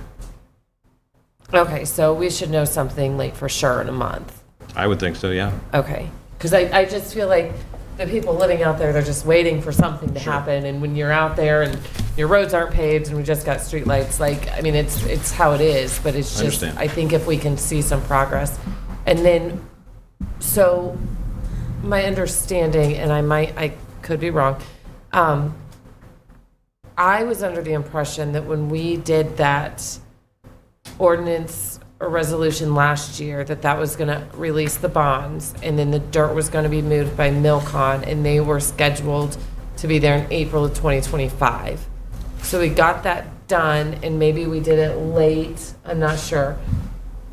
Okay, so we should know something like for sure in a month. I would think so, yeah. Okay, because I just feel like the people living out there, they're just waiting for something to happen. And when you're out there and your roads aren't paved and we just got streetlights, it's how it is. But it's just, understand. I think if we can see some progress. And then, so my understanding, and I could be wrong, I was under the impression that when we did that ordinance or resolution last year, that was going to release the bonds, and then the dirt was going to be moved by Milcon, and they were scheduled to be there in April of 2025. So we got that done, and maybe we did it late, I'm not sure.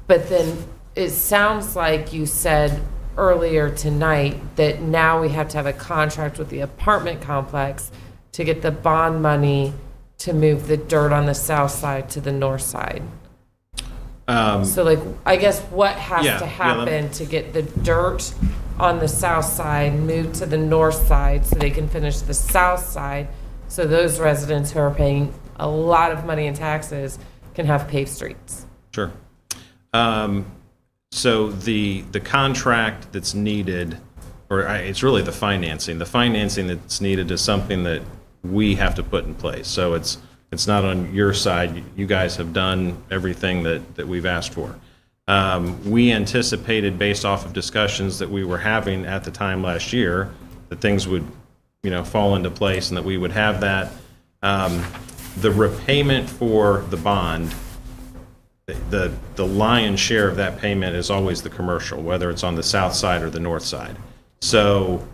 But then it sounds like you said earlier tonight that now we have to have a contract with the apartment complex to get the bond money to move the dirt on the south side to the north side. So I guess what has Yeah, to yeah, let me- happen to get the dirt on the south side moved to the north side so they can finish the south side, so those residents who are paying a lot of money in taxes can have paved streets? Sure. So the contract that's needed, or it's really the financing. The financing that's needed is something that we have to put in place. So it's not on your side. You guys have done everything that we've asked for. We anticipated, based off of discussions that we were having at the time last year, that things would, fall into place and that we would have that. The repayment for the bond, the lion's share of that payment is always the commercial, whether it's on the south side or the north side. So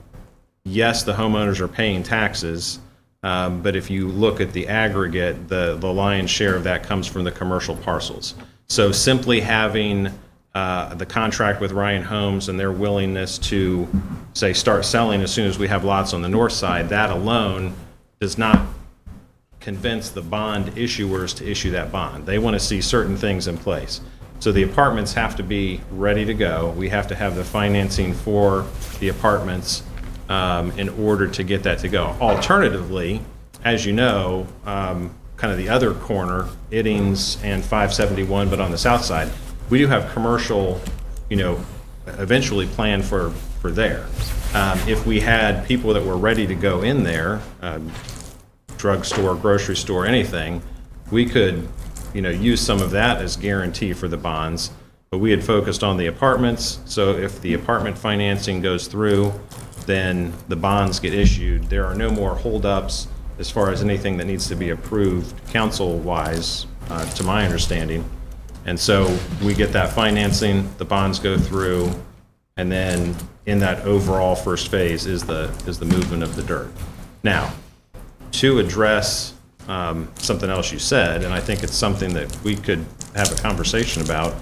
yes, the homeowners are paying taxes, but if you look at the aggregate, the lion's share of that comes from the commercial parcels. So simply having the contract with Ryan Homes and their willingness to, say, start selling as soon as we have lots on the north side, that alone does not convince the bond issuers to issue that bond. They want to see certain things in place. So the apartments have to be ready to go. We have to have the financing for the apartments in order to get that to go. Alternatively, as you know, kind of the other corner, Iddings and 571, but on the south side, we do have commercial, eventually planned for there. If we had people that were ready to go in there, drugstore, grocery store, anything, we could, use some of that as guarantee for the bonds. But we had focused on the apartments, so if the apartment financing goes through, then the bonds get issued. There are no more holdups as far as anything that needs to be approved council-wise, to my understanding. And so we get that financing, the bonds go through, and then in that overall first phase is the movement of the dirt. Now, to address something else you said, and I think it's something that we could have a conversation about,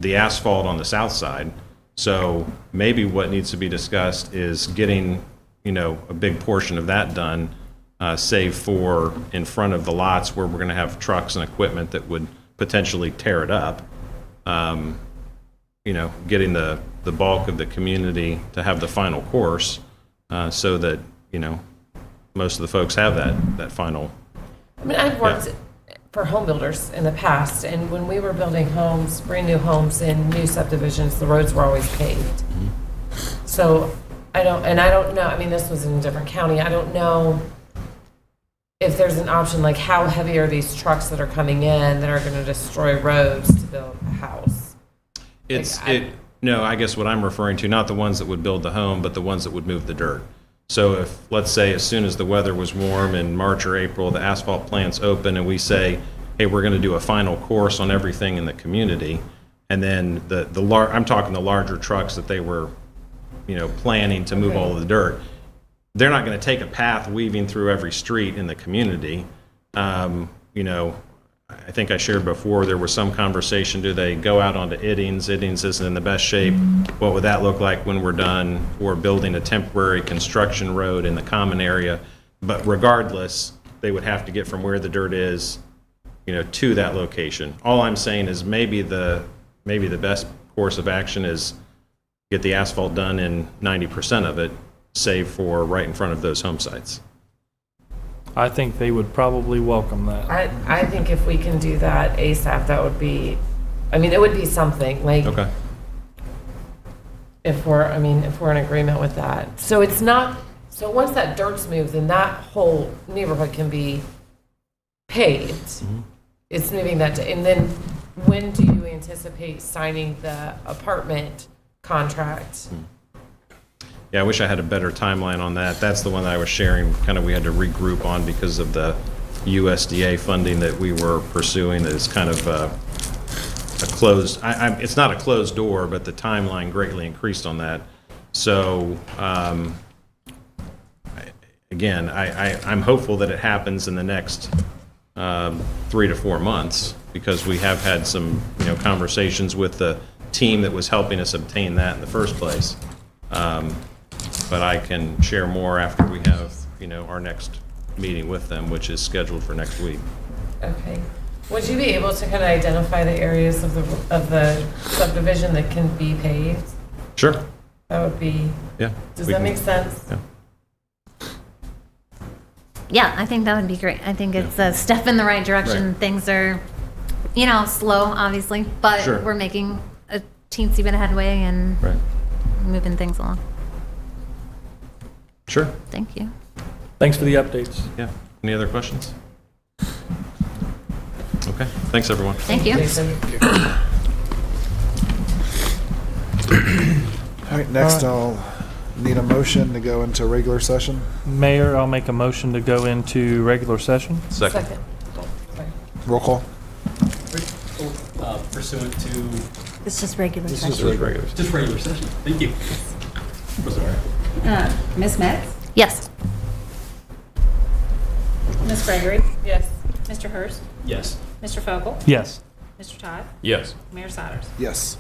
the asphalt on the south side. So maybe what needs to be discussed is getting, a big portion of that done, save for in front of the lots where we're going to have trucks and equipment that would potentially tear it up. Getting the bulk of the community to have the final course, so that, most of the folks have that final. I mean, I've worked for home builders in the past, and when we were building homes, brand new homes in new subdivisions, the roads were always paved. So I don't know, I mean, this was in a different county. I don't know if there's an option, like how heavy are these trucks that are coming in that are going to destroy roads to build a house? No, I guess what I'm referring to, not the ones that would build the home, but the ones that would move the dirt. So if, let's say, as soon as the weather was warm in March or April, the asphalt plant's open and we say, hey, we're going to do a final course on everything in the community. And then I'm talking the larger trucks that they were, planning to move all of the dirt. They're not going to take a path weaving through every street in the community. I think I shared before, there was some conversation, do they go out onto Iddings? Iddings isn't in the best shape. What would that look like when we're done? Or building a temporary construction road in the common area. But regardless, they would have to get from where the dirt is, to that location. All I'm saying is maybe the best course of action is get the asphalt done in 90% of it, save for right in front of those home sites. I think they would probably welcome that. I think if we can do that ASAP, that would be, it would be something, like. Okay. If we're in agreement with that. So it's not, so once that dirt's moved, then that whole neighborhood can be paved. Mm-hmm. It's moving that, and then when do you anticipate signing the apartment contract? Mm-hmm. Yeah, I wish I had a better timeline on that. That's the one that I was sharing, we had to regroup on because of the USDA funding that we were pursuing that is kind of a closed, it's not a closed door, but the timeline greatly increased on that. So, again, I'm hopeful that it happens in the next 3 to 4 months because we have had some, conversations with the team that was helping us obtain that in the first place. But I can share more after we have, our next meeting with them, which is scheduled for next week. Okay. Would you be able to kind of identify the areas of the subdivision that can be paved? Sure. That would be. Yeah. Does that make sense? Yeah. Yeah, I think that would be great. I think it's a step in the right direction. Right. Things are, slow, obviously, but Sure. we're making a teensy bit of headway and moving things along. Sure. Thank you. Thanks for the updates. Yeah. Any other questions? Okay. Thanks, everyone. Thank you. All right, next I'll need a motion to go into regular session. Mayor, I'll make a motion to go into regular session. Second. Roll call. Pursuant to. It's just regular This session. is regular. Just regular session. Thank you. Ms. Metz? Yes. Ms. Gregory? Yes. Mr. Hurst? Yes. Mr. Fogle? Yes. Mr. Todd? Yes. Mayor Sauders? Yes.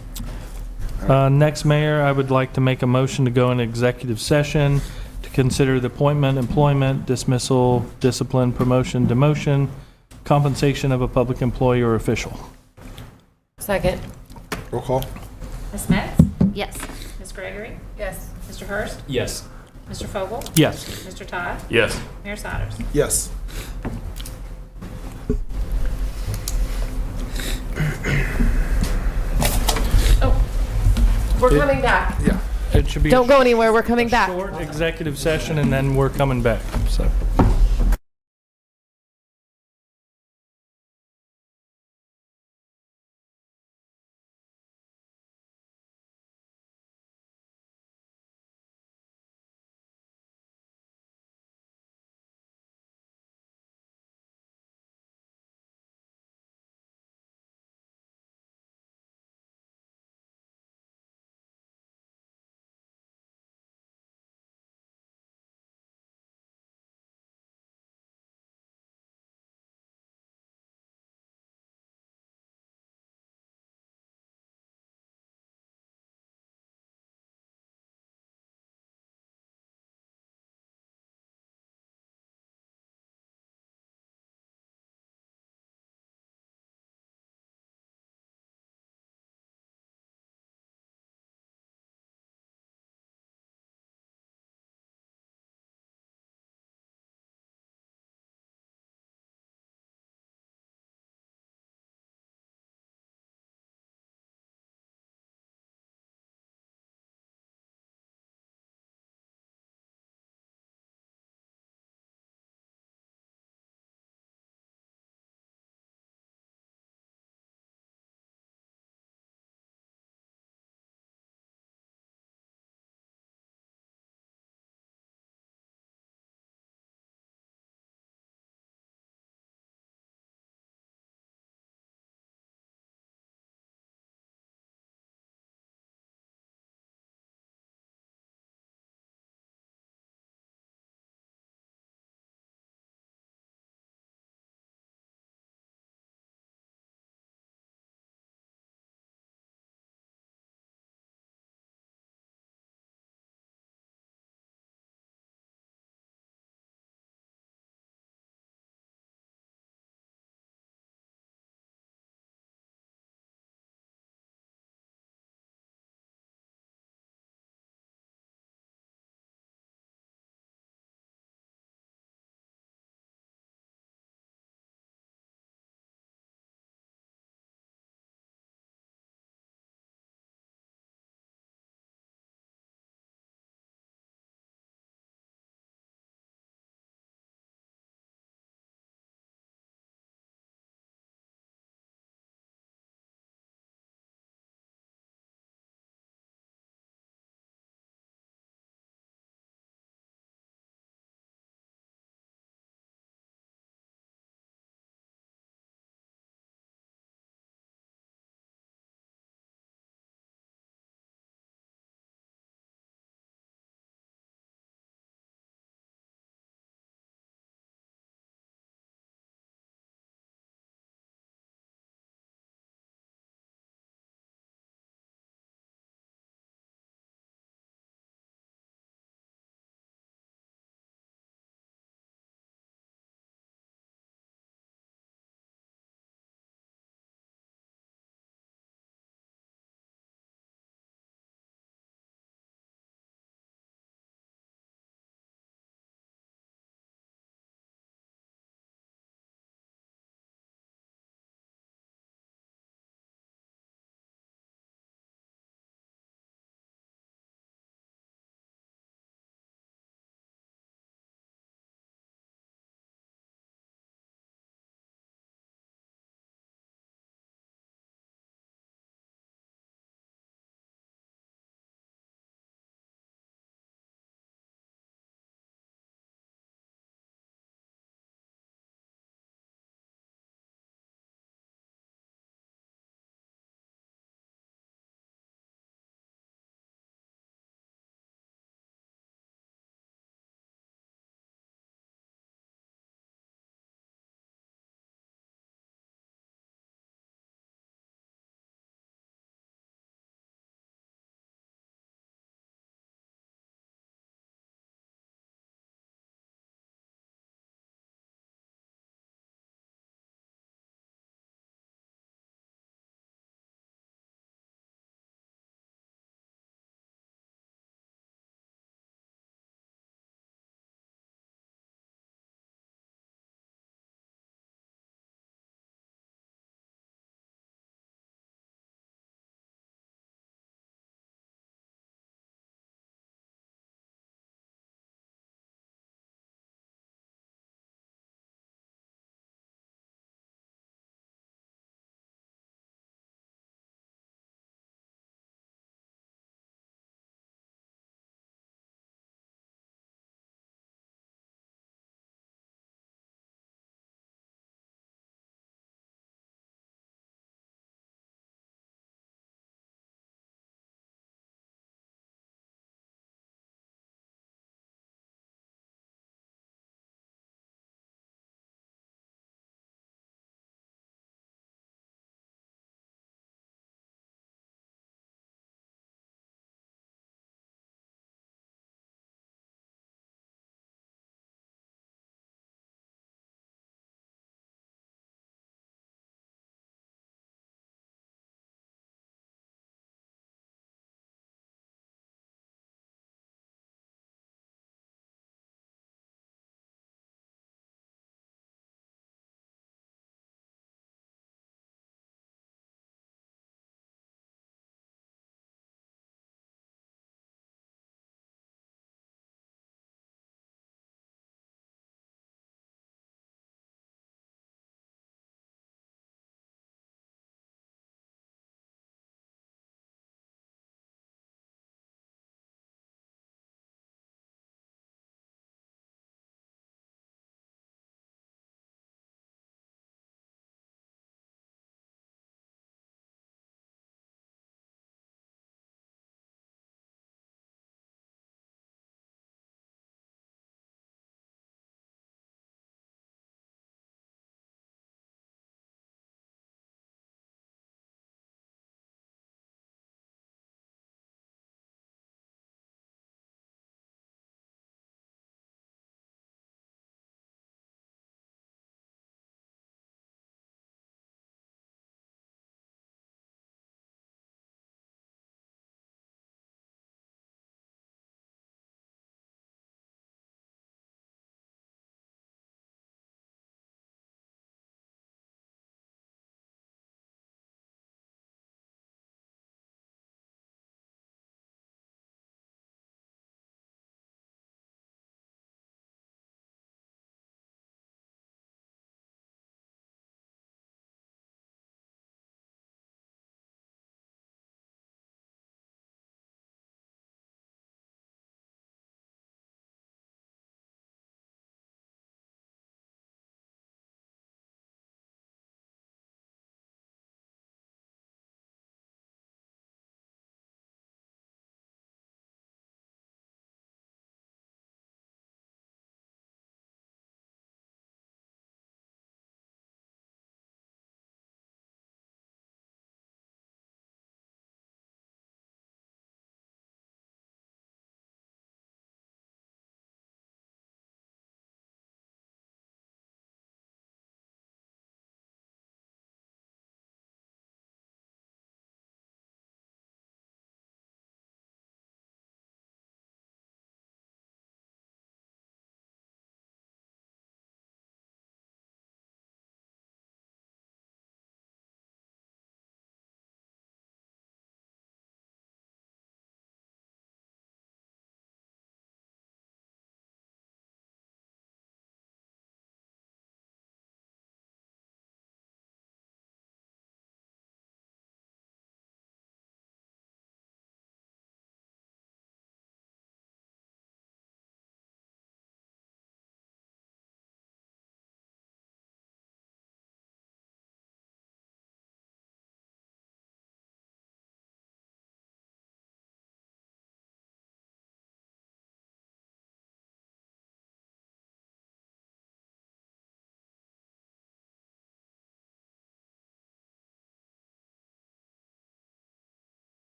Next, Mayor, I would like to make a motion to go into executive session to consider the appointment, employment, dismissal, discipline, promotion, demotion, compensation of a public employee or official. Second. Roll call. Ms. Metz? Yes. Ms. Gregory? Yes. Mr. Hurst? Yes. Mr. Fogel? Yes. Mr. Todd? Yes. Mayor Sauders? Yes. We're coming back. Yeah. It should be Don't go anywhere, we're coming a back. short executive session, and then we're coming back, so.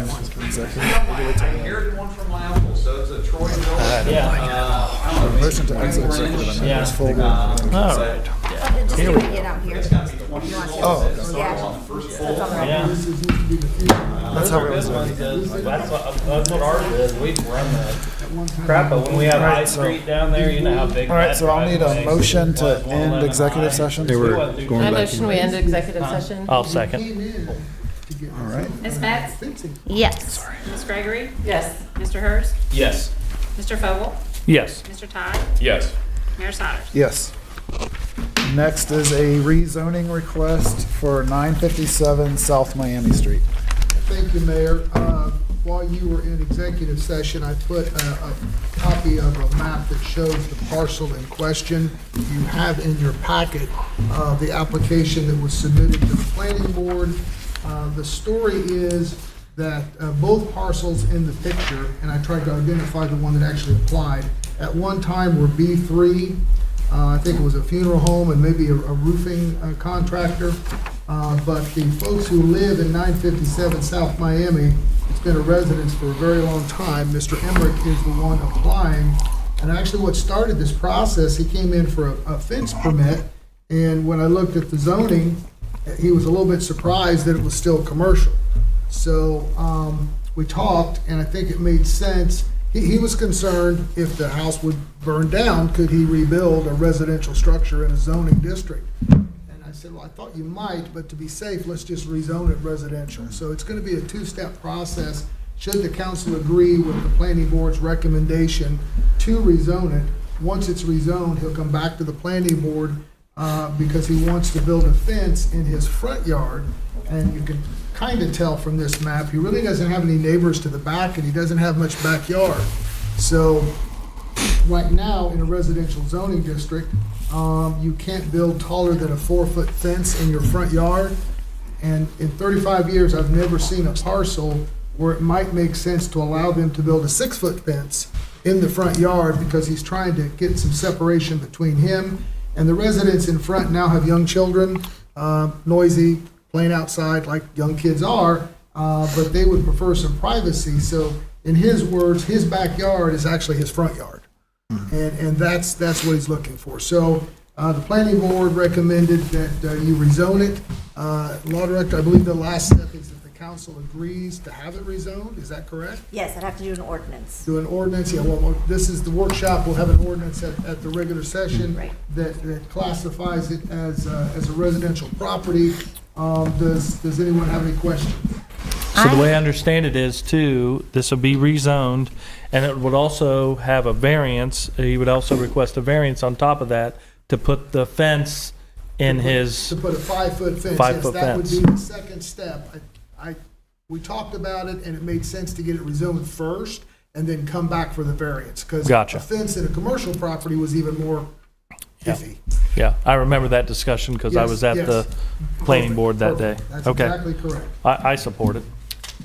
I inherited one from my uncle, so it's a Troy Bill. Yeah. Motion to exit executive and then just fold in. All right. Just do it get out here. Oh, Yeah. that's how we always do it. That's what ours is. We run the crap, but when we have High Street down there, you know how big. All right, that so I'll need driveway a is. motion to Won't let end them executive hide. session. They were I going back. motion we end executive session. I'll second. Came in to get All right. Ms. Metz? fencing. Yes. Ms. Gregory? Yes. Mr. Hurst? Yes. Mr. Fogel? Yes. Mr. Todd? Yes. Mayor Sodders? Yes. Next is a rezoning request for 957 South Miami Street. Thank you, Mayor. While you were in executive session, I put a copy of a map that shows the parcel in question. You have in your packet the application that was submitted to the planning board. The story is that both parcels in the picture, and I tried to identify the one that actually applied, at one time were B3. I think it was a funeral home and maybe a roofing contractor. But the folks who live in 957 South Miami, it's been a residence for a very long time. Mr. Emmerich is the one applying. And actually what started this process, he came in for a fence permit. And when I looked at the zoning, he was a little bit surprised that it was still commercial. So we talked, and I think it made sense. He was concerned if the house would burn down, could he rebuild a residential structure in a zoning district? And I said, well, I thought you might, but to be safe, let's just rezone it residential. So it's going to be a two-step process. Should the council agree with the planning board's recommendation to rezone it, once it's rezoned, he'll come back to the planning board because he wants to build a fence in his front yard. And you can kind of tell from this map, he really doesn't have any neighbors to the back, and he doesn't have much backyard. So right now, in a residential zoning district, you can't build taller than a 4-foot fence in your front yard. And in 35 years, I've never seen a parcel where it might make sense to allow them to build a 6-foot fence in the front yard, because he's trying to get some separation between him and the residents in front. Now have young children, noisy, playing outside like young kids are, but they would prefer some privacy. So in his words, his backyard is actually his front yard. And that's what he's looking for. So the planning board recommended that you rezone it. Law director, I believe the last step is that the council agrees to have it rezoned. Is that correct? Yes, I'd have to do an ordinance. Do an ordinance, yeah, well, this is the workshop, we'll have an ordinance at the regular session Right. that classifies it as a residential property. Does anyone have any questions? So the way I understand it is too, this will be rezoned, and it would also have a variance. He would also request a variance on top of that to put the fence in his, To put a 5-foot fence. 5-foot Yes, that would be fence. the second step. We talked about it, and it made sense to get it rezoned first and then come back for the variance. Because Gotcha. a fence in a commercial property was even more iffy. yeah, I remember that discussion because I Yes, was at yes. the planning Perfect, board that day. perfect. That's Okay, exactly correct. I support it.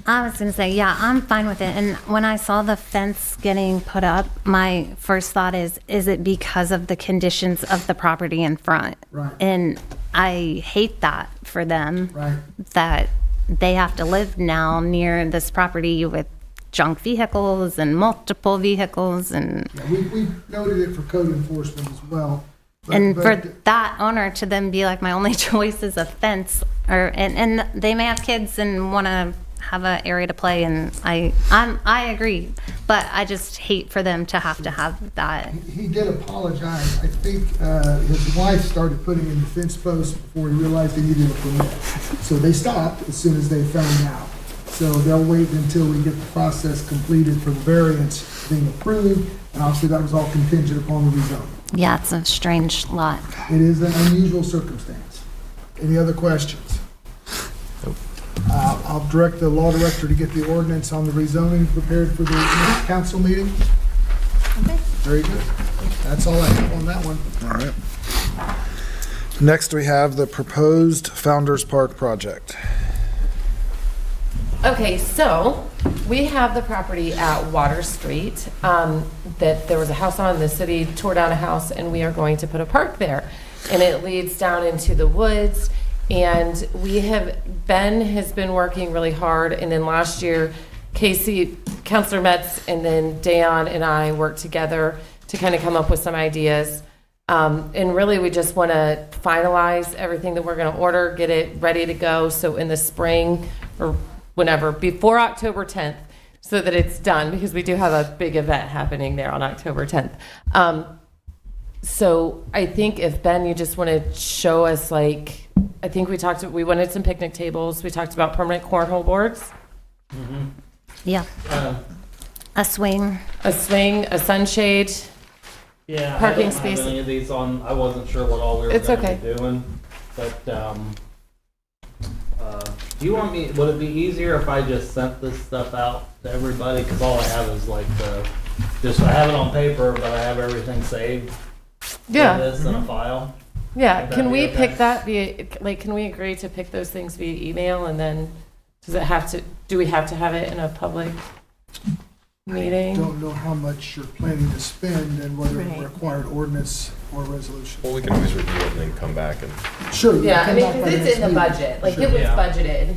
I was gonna say, yeah, I'm fine with it. And when I saw the fence getting put up, my first thought is it because of the conditions of the property in front? Right. And I hate that for them. Right. That they have to live now near this property with junk vehicles and multiple vehicles and, Yeah, we noted it for code enforcement as well. But- and but- for that owner to then be like, my only choice is a fence, and they may have kids and want to have an area to play, and I agree, but I just hate for them to have that. He did apologize. I think his wife started putting in the fence posts before he realized he needed a permit. So they stopped as soon as they found out. So they'll wait until we get the process completed for the variance being approved. And obviously, that was all contingent upon the rezone. Yeah, it's a strange lot. It is an unusual circumstance. Any other questions? I'll direct the law director to get the ordinance on the rezoning prepared for the next council meeting. Okay. Very good. That's all I have on that one. All right. Next, we have the proposed Founders Park project. Okay, so we have the property at Water Street, that there was a house on, the city tore down a house, and we are going to put a park there. And it leads down into the woods, And Ben has been working really hard, and then last year, Casey, Counselor Metz, and then Dayon and I worked together to kind of come up with some ideas. And really, we just want to finalize everything that we're going to order, get it ready to go, so in the spring or whenever, before October 10th, so that it's done, because we do have a big event happening there on October 10th. So I think if, Ben, you just want to show us, like, I think we wanted some picnic tables, we talked about permanent cornhole boards. Yeah. A swing. A sunshade. Yeah, Parking I don't space. have any of these on. I wasn't sure what all we were It's going to okay. be doing. But do you want me? Would it be easier if I just sent this stuff out to everybody? Because all I have is like I have it on paper, but I have everything saved. Yeah. In this in a file. Yeah, Would that can be we okay? pick that via, like, can we agree to pick those things via email, and then do we have to have it in a public meeting? Don't know how much you're planning to spend and whether it Right. required ordinance or resolution. Well, we can always review it and then come back and. Sure. you Yeah, I come mean, back by because next it's in the meeting. budget, like, Sure. it was Yeah. budgeted.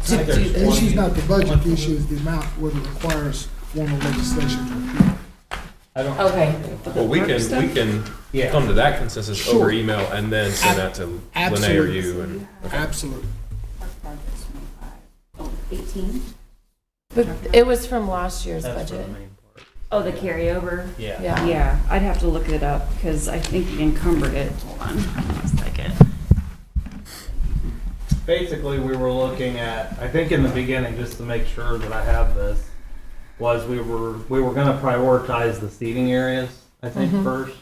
To do The this. issue's not the budget, the issue is the amount, whether it requires formal legislation to approve. I don't. Okay. Well, we can Yeah. come to that consensus Sure. over email and then send that to Lene or Absolutely. you and. Absolutely. Oh, 18? But it was from last year's That's for the budget. main part. Oh, the carryover? Yeah. Yeah. Yeah, I'd have to look it up because I think you encumbered it. Hold on, a second. Basically, we were looking at, I think in the beginning, just to make sure that I have this, was we were going to prioritize the seating areas, I think, first.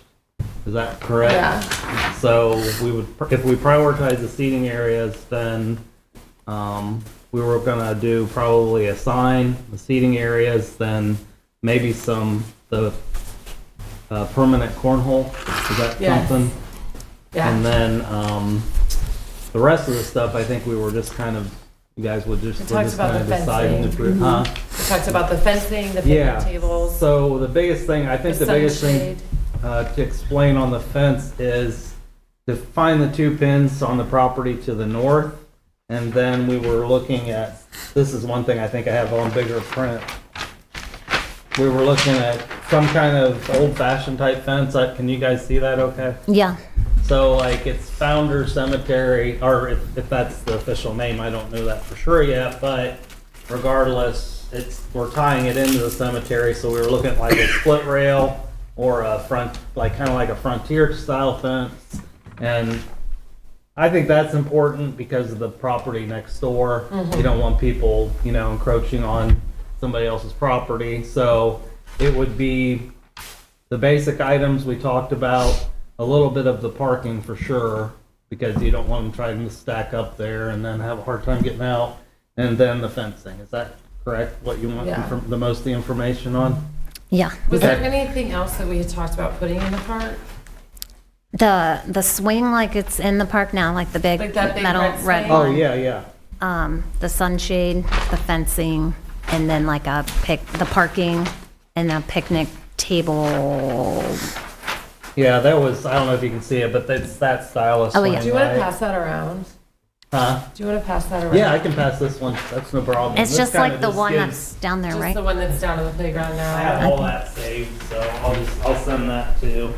Is that correct? Yeah. So if we prioritize the seating areas, then we were gonna do probably a sign, the seating areas, then maybe the permanent cornhole. Is that Yes. something? And Yeah. then the rest of the stuff, I think we were just kind of, you guys would just, We we're talked just about kind of the deciding fencing. to, huh? We talked about the fencing, the Yeah. picnic tables, So the biggest thing, I think the the biggest sunshade. thing to explain on the fence is to find the 2 pins on the property to the north. And then we were looking at, this is one thing I think I have on bigger print. We were looking at some kind of old fashioned type fence. Can you guys see that okay? Yeah. So like it's Founder Cemetery, or if that's the official name, I don't know that for sure yet, but regardless, we're tying it into the cemetery, so we were looking at like a split rail or a kind of like a frontier style fence. And I think that's important because of the property next door. You don't want people, encroaching on somebody else's property. So it would be the basic items we talked about, a little bit of the parking for sure, because you don't want them trying to stack up there and then have a hard time getting out. And then the fencing. Is that correct? What you want Yeah. the most of the information on? Yeah. Was there anything else that we had talked about putting in the park? The swing, like it's in the park now, like the big Like that big metal red red swing? Oh, one. yeah. The sunshade, the fencing, and then like the parking and a picnic table. Yeah, that was, I don't know if you can see it, but it's that style of Oh, swing yeah. Do you want to light. pass that around? Huh? Do you want to pass that around? Yeah, I can pass this one. That's no problem. It's This just kinda like the just one gives- that's down there, Just right? the one that's down on the playground I have now. all that saved, so I'll send that to.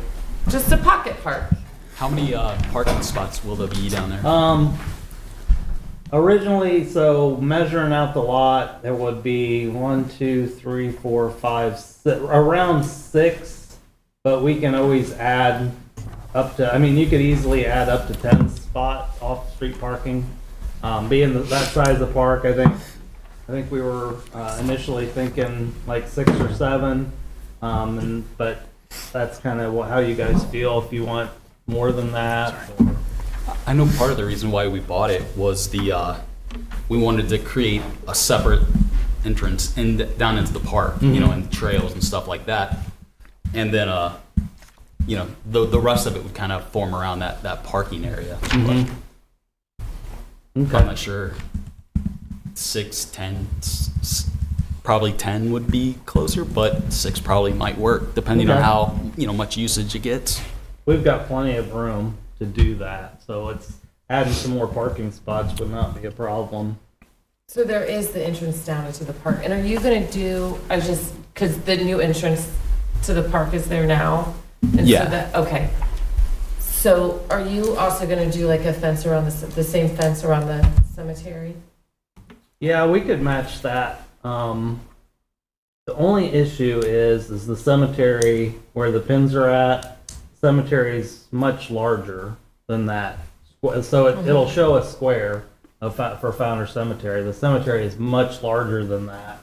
Just a pocket park. How many parking spots will there be down there? Originally, so measuring out the lot, there would be 1, 2, 3, 4, 5, around 6, but we can always add up to, you could easily add up to 10 spots off-street parking. Being that size of park, I think we were initially thinking like 6 or 7, but that's kind of how you guys feel, if you want more than that. I know part of the reason why we bought it was we wanted to create a separate entrance down into the park, and trails and stuff like that. And then, the rest of it would kind of form around that parking area. Okay. But I'm not sure. 6, 10, probably 10 would be closer, but 6 probably might work depending on Okay. how, much usage it gets. We've got plenty of room to do that, so adding some more parking spots would not be a problem. So there is the entrance down into the park, and are you gonna do, because the new entrance to the park is there now? And so Yeah. that, okay. So are you also gonna do like a fence around the same fence around the cemetery? Yeah, we could match that. The only issue is the cemetery where the pins are at. Cemetery is much larger than that, so it'll show a square for Founder Cemetery. The cemetery is much larger than that,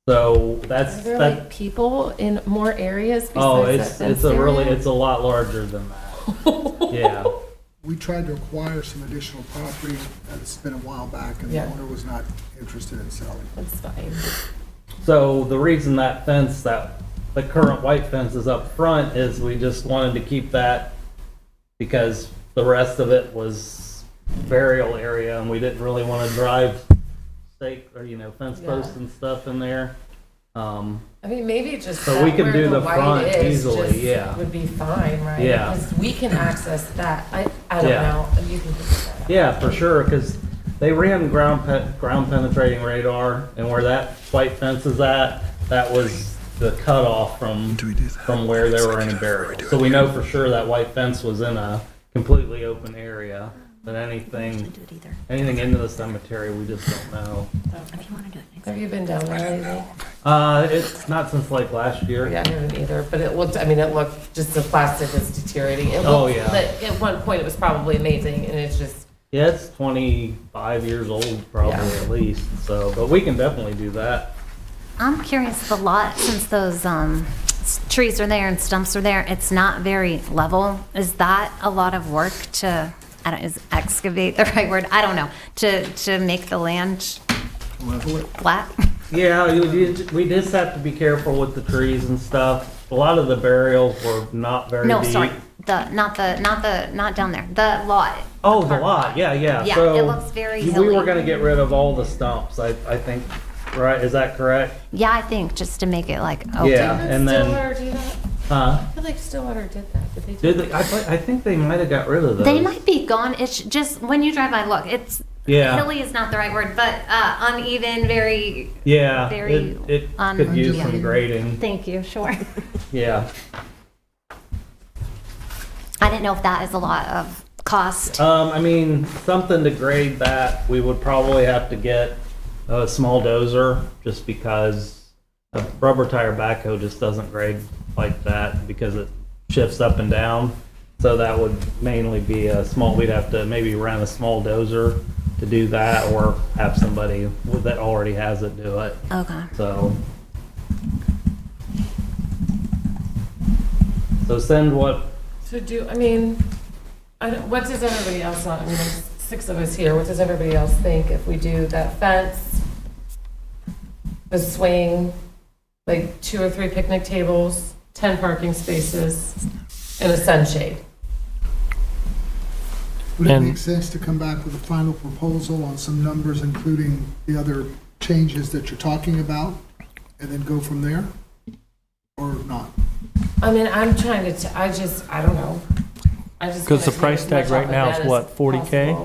so Are that's there that. like people in more areas Oh, besides that it's fenced a really area? it's a lot larger than that. Yeah. We tried to acquire some additional property, it's been a while back, and the Yeah. owner was not interested in selling. That's fine. So the reason that fence, the current white fence is up front is we just wanted to keep that because the rest of it was burial area and we didn't really want to drive stake or, fence posts and stuff in there. I mean, maybe just So we that can where do the the white front is easily, just yeah. would be fine, right? Yeah. Because we can access that. I don't Yeah. know. You can figure that out. Yeah, for sure, because they ran ground penetrating radar, and where that white fence is at, that was the cutoff from where they were in a burial. So we know for sure that white fence was in a completely open area, but anything into the cemetery, we just don't know. Have you been down there lately? It's not since like last year. Yeah, I haven't either, but it looked just the plastic was deteriorating. It Oh, looked yeah. that at one point it was probably amazing, and it's just, Yeah, it's 25 years old probably Yeah. at least, so, but we can definitely do that. I'm curious, the lot, since those trees are there and stumps are there, it's not very level. Is that a lot of work to, is excavate the right word? I don't know, to make the land Level it. flat? Yeah, we just have to be careful with the trees and stuff. A lot of the burials were not very No, deep. sorry, not down there, the lot. Oh, the parking lot, yeah. Yeah, So it looks very We hilly. were gonna get rid of all the stumps, I think, right? Is that correct? Yeah, I think, just to make it like open. Yeah, and then, Stillwater do that? huh? I feel like Stillwater did that. Did they do Did they, I think they might have got rid of those. They might be gone, it's just, when you drive by, look, it's, Yeah. hilly is not the right word, but uneven, very, Yeah, very it could use some undulating. grading, Thank you, sure. yeah. I didn't know if that is a lot of cost. I mean, something to grade that, we would probably have to get a small dozer, just because a rubber tire backhoe just doesn't grade like that, because it shifts up and down. So that would mainly be we'd have to maybe rent a small dozer to do that, or have somebody that already has it do it. Okay. So send what, So what does everybody else want? I mean, there's 6 of us here. What does everybody else think if we do that fence, the swing, like 2 or 3 picnic tables, 10 parking spaces, and a sunshade? Would it And- make sense to come back with a final proposal on some numbers, including the other changes that you're talking about, and then go from there? Or not? I mean, I'm trying to, I don't know. Because the price tag right now is what, 40K?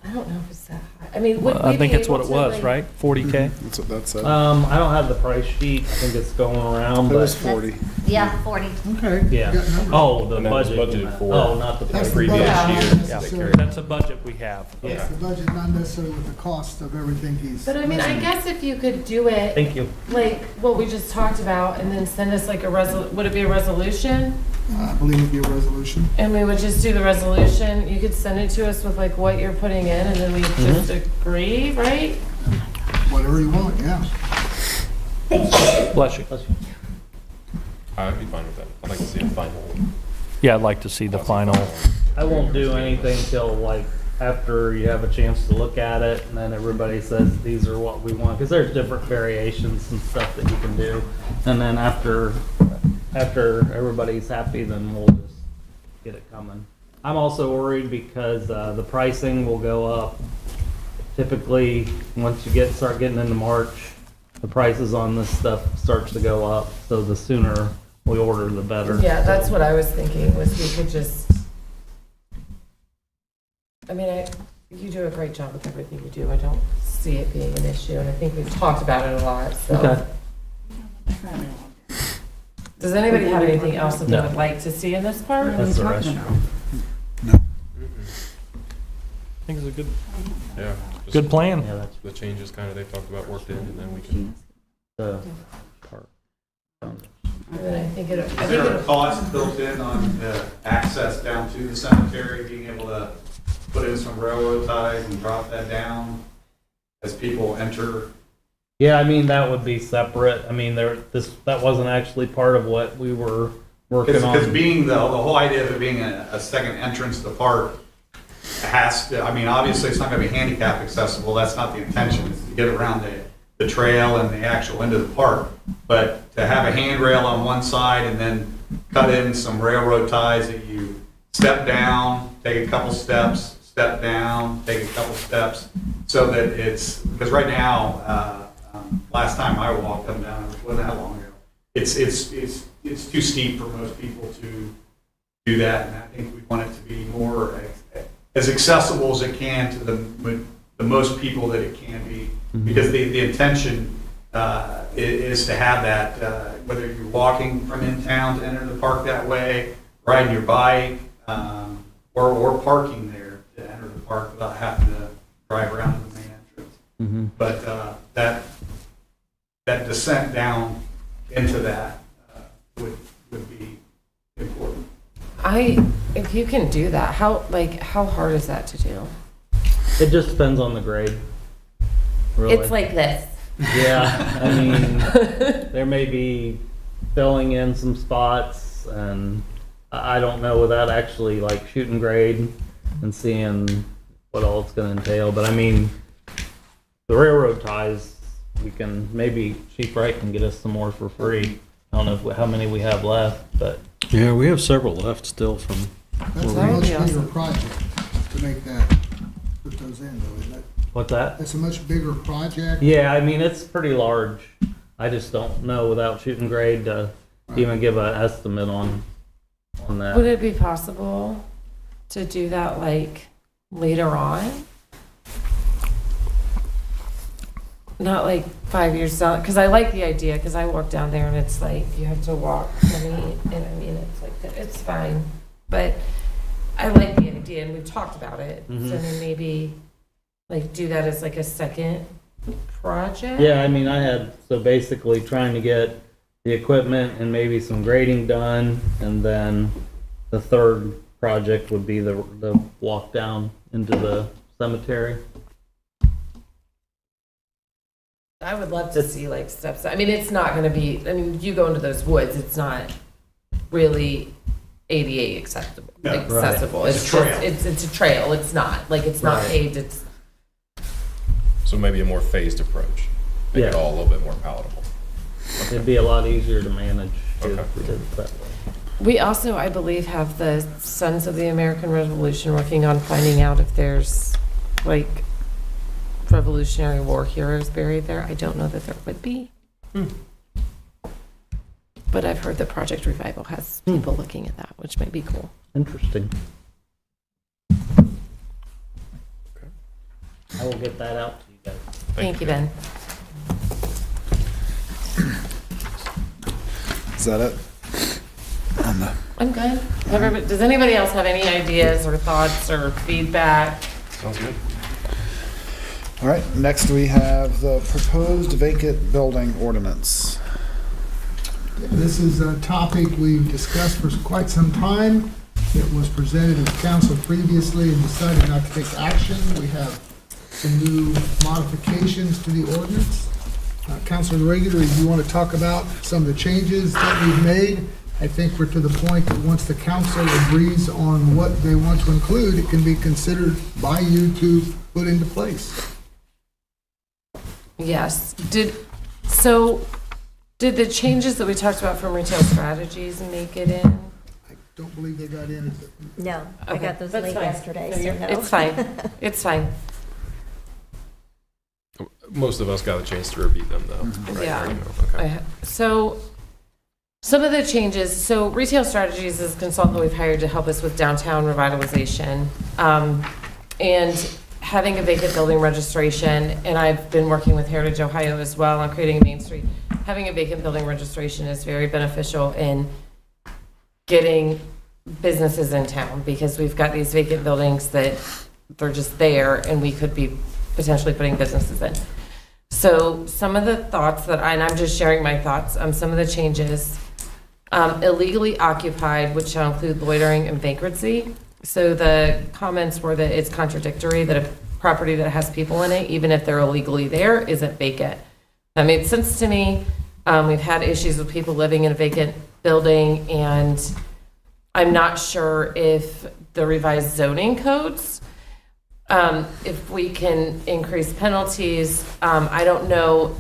I don't know if it's that high. I mean, would Well, I we think be it's what able it to, was, like- right? 40K? That's what that said. I don't have the price sheet, I think it's going around, It was but, 40. Yeah, 40. Okay. yeah. you got numbers. Oh, the And that was budget. budgeted for Oh, not the That's price. the previous budget, Yeah. not year. necessarily- That's a budget we have. That's the budget, not necessarily with the cost of everything he's. But I mean, I guess if you could do it, Thank you. like what we just talked about, and then send us like would it be a resolution? I believe it'd be a resolution. And we would just do the resolution, you could send it to us with like what you're putting in, and then we just agree, right? Whatever you want, yeah. Bless you. I'd be fine with that. I'd like to see a final. Yeah, I'd like to see the final. I won't do anything till like after you have a chance to look at it, and then everybody says these are what we want, because there's different variations and stuff that you can do. And then after everybody's happy, then we'll just get it coming. I'm also worried because the pricing will go up. Typically, once you start getting into March, the prices on this stuff starts to go up. So the sooner we order, the better. Yeah, that's what I was thinking, was we could just, I mean, you do a great job with everything you do. I don't see it being an issue, and I think we've talked about it a lot, so. Okay. Does anybody have anything else that they No. would like to see in this part? That's the rest. No. I think it's a good, Yeah. just good plan. The changes kind of they've talked about worked in, and then we can. The part. And then I think Is there a cost built in on the access down to the cemetery, being able to put in some railroad ties and drop that down as people enter? Yeah, I mean, that would be separate. I mean, that wasn't actually part of what we were working on. Because being the whole idea of it being a second entrance to the park has to, I mean, obviously it's not gonna be handicap accessible, that's not the intention, is to get around the trail and the actual end of the park. But to have a handrail on one side and then cut in some railroad ties that you step down, take a couple steps, step down, take a couple steps, so that it's, because right now, last time I walked them down, it wasn't that long ago, it's too steep for most people to do that, and I think we want it to be more as accessible as it can to the most people that it can be, because the intention is to have that, whether you're walking from in town to enter the park that way, riding your bike, or parking there to enter the park without having to drive around to the main entrance. But that descent down into that would be important. If you can do that, how hard is that to do? It just depends on the grade. Really. It's like this. Yeah, I mean, there may be filling in some spots, and I don't know without actually like shooting grade and seeing what all it's going to entail. But I mean, the railroad ties, we can, maybe Chief Wright can get us some more for free. I don't know how many we have left, but Yeah, we have several left still from. That's a That would much be bigger awesome. project to make that, put those in though, isn't it? what's that? That's a much bigger project. Yeah, I mean, it's pretty large. I just don't know without shooting grade to even give an estimate on that. Would it be possible to do that like later on? Not like 5 years down, because I like the idea, because I walk down there and it's like, you have to walk 20, and I mean, it's like, it's fine. But I like the idea, and we've talked about it, so then maybe like do that as like a second project? Yeah, I mean, so basically trying to get the equipment and maybe some grading done, and then the third project would be the walk down into the cemetery. I would love to see like steps. I mean, it's not going to be, I mean, you go into those woods, it's not really ADA accessible. No, accessible. It's a trail. It's a trail. It's not like it's not paved. It's So maybe a more phased approach. Make it Yeah. all a little bit more palatable. It'd be a lot easier to manage Okay. if we did it that way. We also, I believe, have the Sons of the American Revolution working on finding out if there's like Revolutionary War heroes buried there. I don't know that there would be. But I've heard that Project Revival has people looking at that, which might be cool. Interesting. I will get that out to you guys. Thank you, Ben. Is that it? I'm good. Does anybody else have any ideas or thoughts or feedback? Sounds good. All right, next we have the proposed vacant building ordinance. This is a topic we've discussed for quite some time. It was presented to council previously and decided not to take action. We have some new modifications to the ordinance. Councilor Reagan, do you want to talk about some of the changes that we've made? I think we're to the point that once the council agrees on what they want to include, it can be considered by you to put into place. Yes. Did the changes that we talked about from retail strategies make it in? I don't believe they got in. No, I Okay, got those that's late fine. yesterday, No, so you're- no. It's fine. It's fine. Most of us got a chance to review them though. Right, Yeah. our email. Okay. So some of the changes, so Retail Strategies is a consultant we've hired to help us with downtown revitalization. And having a vacant building registration, and I've been working with Heritage Ohio as well on creating a Main Street. Having a vacant building registration is very beneficial in getting businesses in town, because we've got these vacant buildings that they're just there, and we could be potentially putting businesses in. So some of the thoughts and I'm just sharing my thoughts, some of the changes. Illegally occupied, which shall include loitering and vagrancy. So the comments were that it's contradictory that a property that has people in it, even if they're illegally there, isn't vacant. That made sense to me. We've had issues with people living in a vacant building, and I'm not sure if the revised zoning codes, if we can increase penalties. I don't know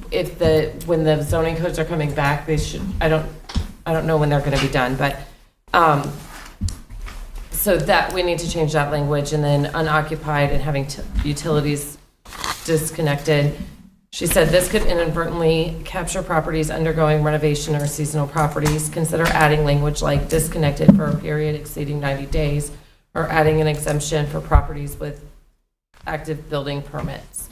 if when the zoning codes are coming back, they should, I don't know when they're gonna be done, but, so that, we need to change that language. And then unoccupied and having utilities disconnected. She said this could inadvertently capture properties undergoing renovation or seasonal properties. Consider adding language like disconnected for a period exceeding 90 days, or adding an exemption for properties with active building permits.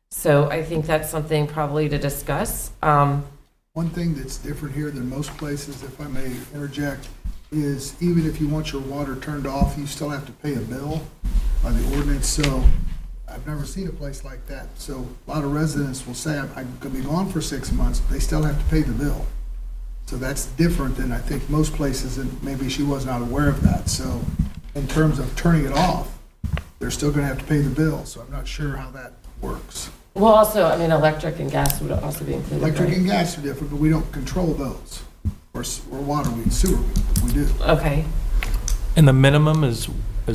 So I think that's something probably to discuss. One thing that's different here than most places, if I may interject, is even if you want your water turned off, you still have to pay a bill by the ordinance. So I've never seen a place like that. So a lot of residents will say, I'm going to be gone for 6 months. They still have to pay the bill. So that's different than I think most places, and maybe she was not aware of that. So in terms of turning it off, they're still going to have to pay the bill. So I'm not sure how that works. Well, also, I mean, electric and gas would also be included. Electric right? and gas are different, but we don't control those. Or water, sewer, we do. Okay. And the minimum is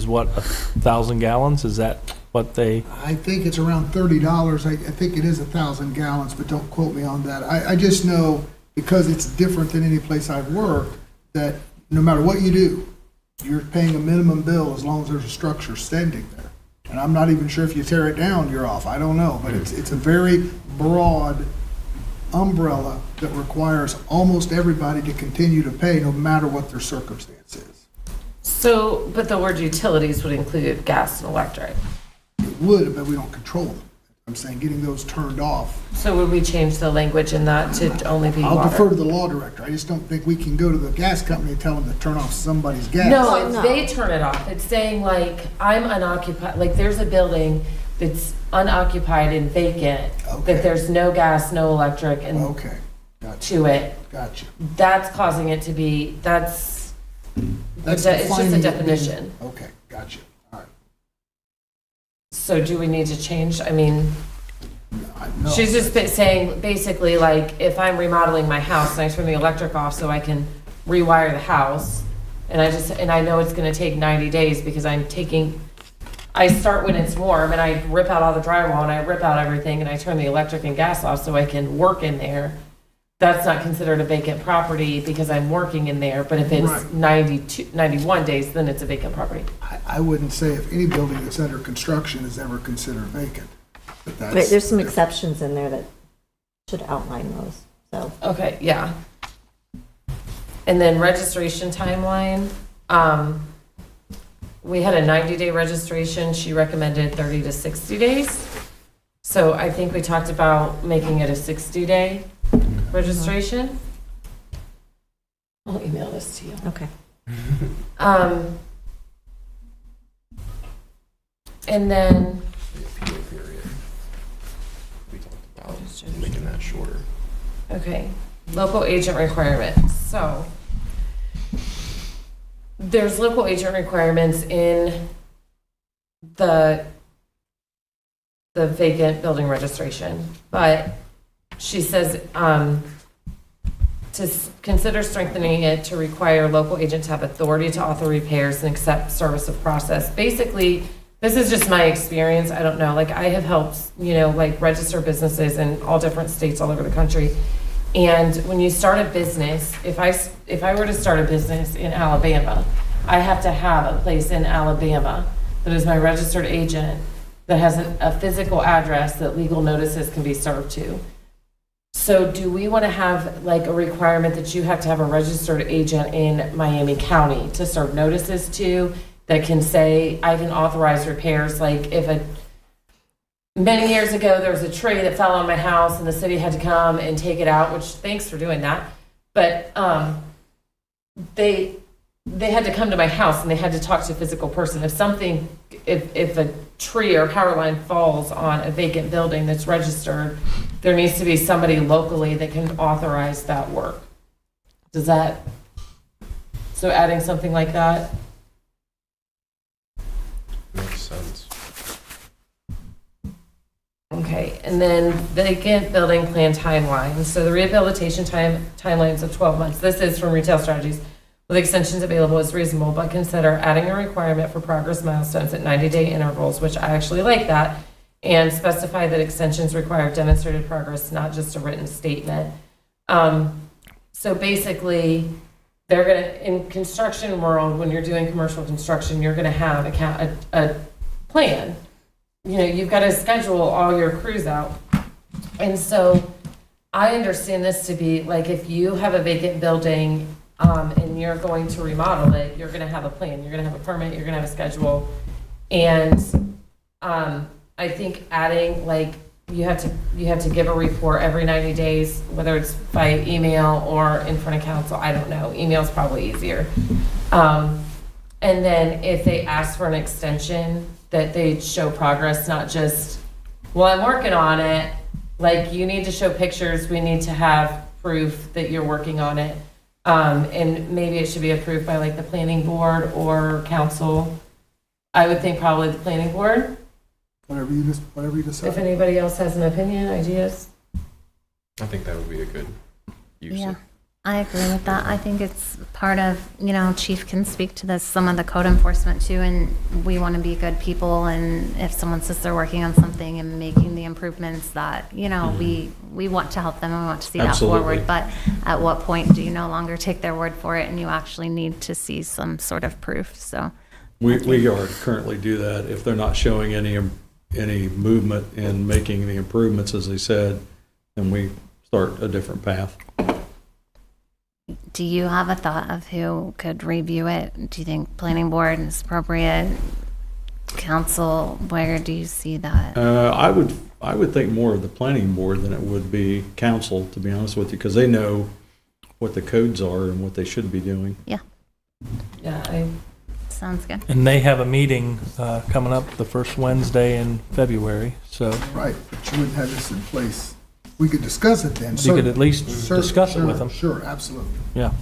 what, 1,000 gallons? Is that what they? I think it's around $30. I think it is 1,000 gallons, but don't quote me on that. I just know, because it's different than any place I've worked, that no matter what you do, you're paying a minimum bill as long as there's a structure standing there. And I'm not even sure if you tear it down, you're off. I don't know, but it's a very broad umbrella that requires almost everybody to continue to pay no matter what their circumstance is. So, but the word utilities would include gas and electric. It would, but we don't control them. I'm saying getting those turned off. So would we change the language in that to only be I'll water? defer to the law director. I just don't think we can go to the gas company and tell them to turn off somebody's gas. No, if they turn it off, it's saying like, I'm unoccupied, like there's a building that's unoccupied and vacant, that there's no gas, no electric, and Okay, gotcha. to it. Gotcha. That's causing it to be, it's just defining a it definition. being- Okay, gotcha. All right. So do we need to change? I mean, No, she's just saying, basically, like, if I'm remodeling my house and I turn the electric off so I can rewire the house, and I know it's gonna take 90 days because I start when it's warm and I rip out all the drywall and I rip out everything and I turn the electric and gas off so I can work in there. That's not considered a vacant property because I'm working in there, but if it's Right. 91 days, then it's a vacant property. I wouldn't say if any building that's under construction is ever considered vacant. But that's. Right, there's some exceptions in there that should outline those, so. Okay, yeah. And then registration timeline, we had a 90-day registration. She recommended 30 to 60 days. So I think we talked about making it a 60-day registration. I'll email this to you. Okay. And then, appeal period. We talked about making that shorter. okay, local agent requirements. So there's local agent requirements in the vacant building registration, but she says to consider strengthening it to require local agent to have authority to author repairs and accept service of process. Basically, this is just my experience. I don't know, like I have helped, like register businesses in all different states all over the country. And when you start a business, if I were to start a business in Alabama, I have to have a place in Alabama that is my registered agent that has a physical address that legal notices can be served to. So do we want to have like a requirement that you have to have a registered agent in Miami County to serve notices to? that can say, I can authorize repairs, like if many years ago, there was a tree that fell on my house and the city had to come and take it out, which thanks for doing that. But they had to come to my house and they had to talk to a physical person. If a tree or power line falls on a vacant building that's registered, there needs to be somebody locally that can authorize that work. So adding something like that? Makes sense. Okay, and then vacant building plan timeline. So the rehabilitation timelines of 12 months. This is from Retail Strategies. With extensions available is reasonable, but consider adding a requirement for progress milestones at 90-day intervals, which I actually like that, and specify that extensions require demonstrated progress, not just a written statement. So basically, they're gonna, in construction world, when you're doing commercial construction, you're gonna have a plan. You know, you've got to schedule all your crews out. And so I understand this to be like, if you have a vacant building and you're going to remodel it, you're going to have a plan, you're going to have a permit, you're going to have a schedule. And I think adding, like, you have to give a report every 90 days, whether it's by email or in front of council. I don't know. Email's probably easier. And then if they ask for an extension, that they show progress, not just, well, I'm working on it. Like, you need to show pictures. We need to have proof that you're working on it. And maybe it should be approved by like the planning board or council. I would think probably the planning board. Whatever you decide. If anybody else has an opinion, ideas. I think that would be a good use. Yeah, I agree with that. I think it's part of, Chief can speak to this, some of the code enforcement too, and we want to be good people, and if someone says they're working on something and making the improvements that, we want to help them and we want to see Absolutely. that forward, but at what point do you no longer take their word for it and you actually need to see some sort of proof, so. We are currently do that if they're not showing any movement in making the improvements, as they said, then we start a different path. Do you have a thought of who could review it? Do you think planning board is appropriate? Council, where do you see that? I would think more of the planning board than it would be council, to be honest with you, because they know what the codes are and what they should be doing. Yeah. Yeah, Sounds good. And they have a meeting coming up the first Wednesday in February, so Right, but you wouldn't have this in place. We could discuss it then. you could at least discuss it with them. Sure, absolutely. Yeah.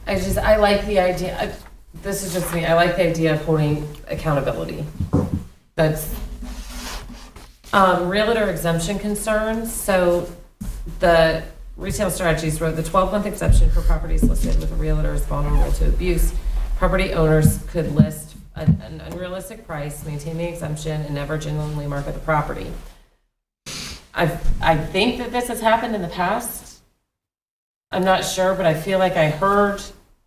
I like the idea, this is just me, I like the idea of holding accountability. That's, realtor exemption concerns, so the Retail Strategies wrote the 12-month exemption for properties listed with a realtor is vulnerable to abuse. Property owners could list an unrealistic price, maintain the exemption, and never genuinely market the property. I think that this has happened in the past. I'm not sure, but I feel like I heard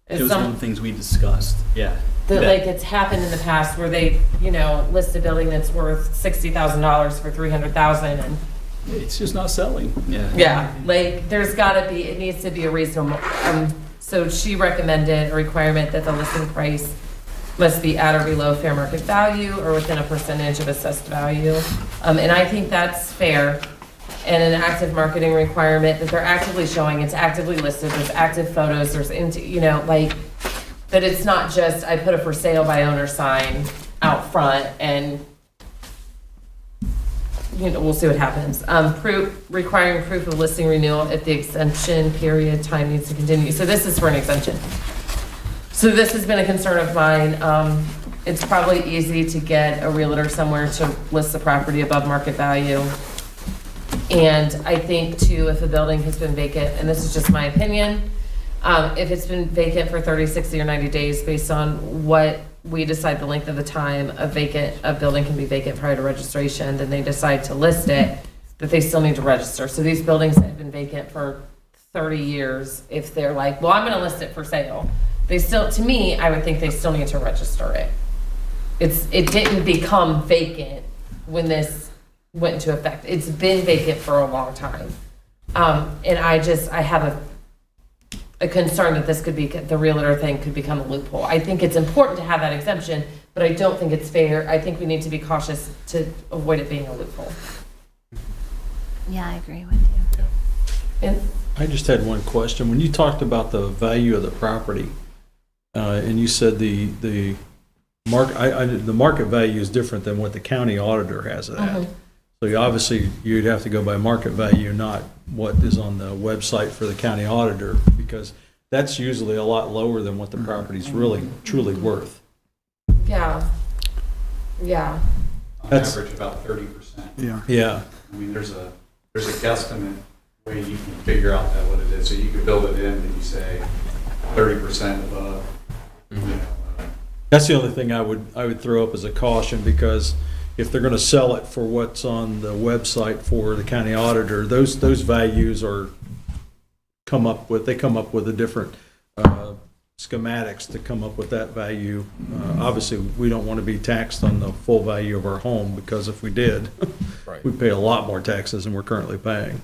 It was one of the things we discussed, yeah. that like it's happened in the past where they, list a building that's worth $60,000 for $300,000 and It's just not selling. yeah, like there's gotta be, it needs to be a reasonable, so she recommended a requirement that the listing price must be at or below fair market value or within a percentage of assessed value. And I think that's fair. And an active marketing requirement that they're actively showing, it's actively listed, there's active photos, there's that it's not just, I put a for sale by owner sign out front and, we'll see what happens. Requiring proof of listing renewal if the exemption period time needs to continue. So this is for an exemption. So this has been a concern of mine. It's probably easy to get a realtor somewhere to list the property above market value. And I think too, if a building has been vacant, and this is just my opinion, if it's been vacant for 30, 60, or 90 days, based on what we decide the length of the time a building can be vacant prior to registration, then they decide to list it, that they still need to register. So these buildings that have been vacant for 30 years, if they're like, well, I'm gonna list it for sale, they still, to me, I would think they still need to register it. It didn't become vacant when this went into effect. It's been vacant for a long time. And I have a concern that this could be, the realtor thing could become a loophole. I think it's important to have that exemption, but I don't think it's fair. I think we need to be cautious to avoid it being a loophole. Yeah, I agree with you. And I just had one question. When you talked about the value of the property, and you said the market value is different than what the county auditor has it at. So obviously, you'd have to go by market value, not what is on the website for the county auditor, because that's usually a lot lower than what the property's really, truly worth. yeah, yeah. On That's- average, about 30%. Yeah. Yeah. I mean, there's a guesstimate way you can figure out that what it is. So you could build it in and you say 30% above, you know. That's the only thing I would throw up as a caution, because if they're gonna sell it for what's on the website for the county auditor, those values come up with a different schematics to come up with that value. Obviously, we don't want to be taxed on the full value of our home, because if we did, we'd pay a lot more taxes than we're currently paying.